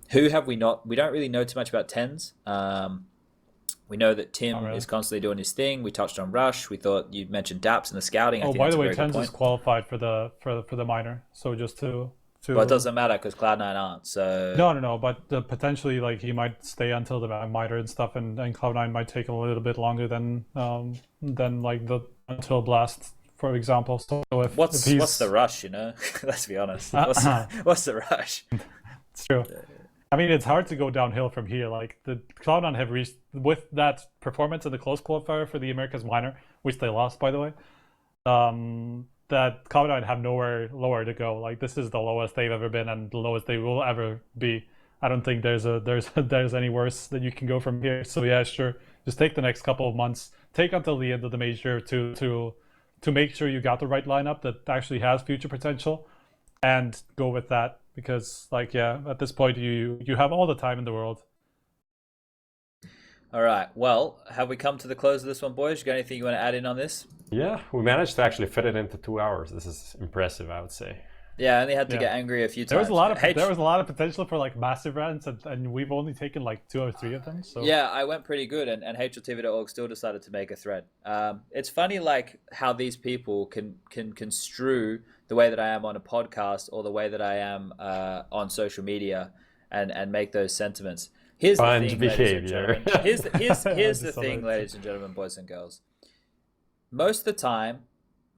Who have we not? We don't really know too much about tens. We know that Tim is constantly doing his thing. We touched on Rush. We thought you mentioned Daps in the scouting. Oh, by the way, Tens is qualified for the minor. So just to. But it doesn't matter because Cloud9 aren't. So no. But potentially, like, he might stay until the minor and stuff, and Cloud9 might take a little bit longer than like until Blast, for example. So if what's the rush? Let's be honest. What's the rush? It's true. I mean, it's hard to go downhill from here. Like, the Cloud9 have reached with that performance in the close qualifier for the Americas minor, which they lost, by the way. That Cloud9 have nowhere lower to go. Like, this is the lowest they've ever been and the lowest they will ever be. I don't think there's any worse that you can go from here. So yeah, sure. Just take the next couple of months. Take until the end of the major to make sure you got the right lineup that actually has future potential, and go with that. Because, like, yeah, at this point you have all the time in the world. All right. Well, have we come to the close of this one, boys? You got anything you want to add in on this? Yeah, we managed to actually fit it into 2 hours. This is impressive, I would say. Yeah, I only had to get angry a few times. There was a lot of potential for like massive rants, and we've only taken like 2 or 3 of them. So yeah, I went pretty good, and HLTV.org still decided to make a thread. It's funny, like, how these people can construe the way that I am on a podcast or the way that I am on social media, and make those sentiments. Here's the thing, behavior. Here's the thing, ladies and gentlemen, boys and girls. Most of the time,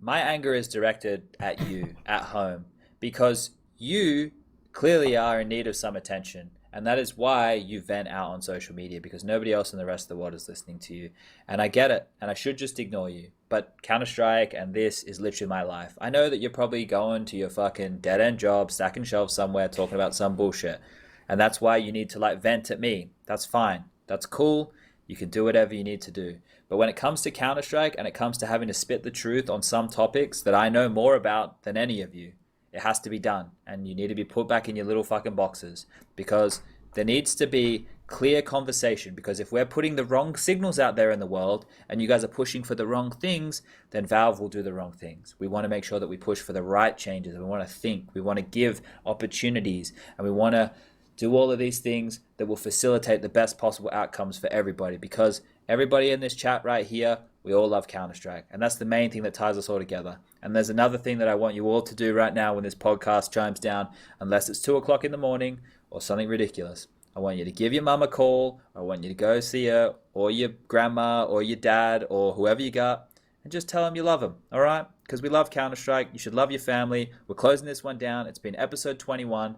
my anger is directed at you at home because you clearly are in need of some attention. And that is why you vent out on social media, because nobody else in the rest of the world is listening to you. And I get it, and I should just ignore you. But Counter-Strike and this is literally my life. I know that you're probably going to your fucking dead-end job, stacking shelves somewhere, talking about some bullshit. And that's why you need to, like, vent at me. That's fine. That's cool. You can do whatever you need to do. But when it comes to Counter-Strike and it comes to having to spit the truth on some topics that I know more about than any of you, it has to be done. And you need to be put back in your little fucking boxes, because there needs to be clear conversation. Because if we're putting the wrong signals out there in the world and you guys are pushing for the wrong things, then Valve will do the wrong things. We want to make sure that we push for the right changes. We want to think. We want to give opportunities. And we want to do all of these things that will facilitate the best possible outcomes for everybody, because everybody in this chat right here We all love Counter-Strike. And that's the main thing that ties us all together. And there's another thing that I want you all to do right now when this podcast chimes down, unless it's 2 o'clock in the morning or something ridiculous. I want you to give your mum a call. I want you to go see her or your grandma or your dad or whoever you got and just tell them you love them, all right? Because we love Counter-Strike. You should love your family. We're closing this one down. It's been episode 21.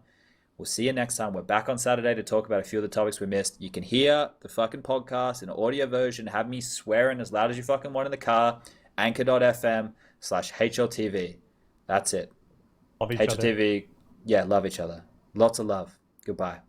We'll see you next time. We're back on Saturday to talk about a few of the topics we missed. You can hear the fucking podcast in audio version. Have me swearing as loud as you fucking want in the car. Anchor.fm/HLTV. That's it. Love each HLTV. other. Yeah, love each other. Lots of love. Goodbye.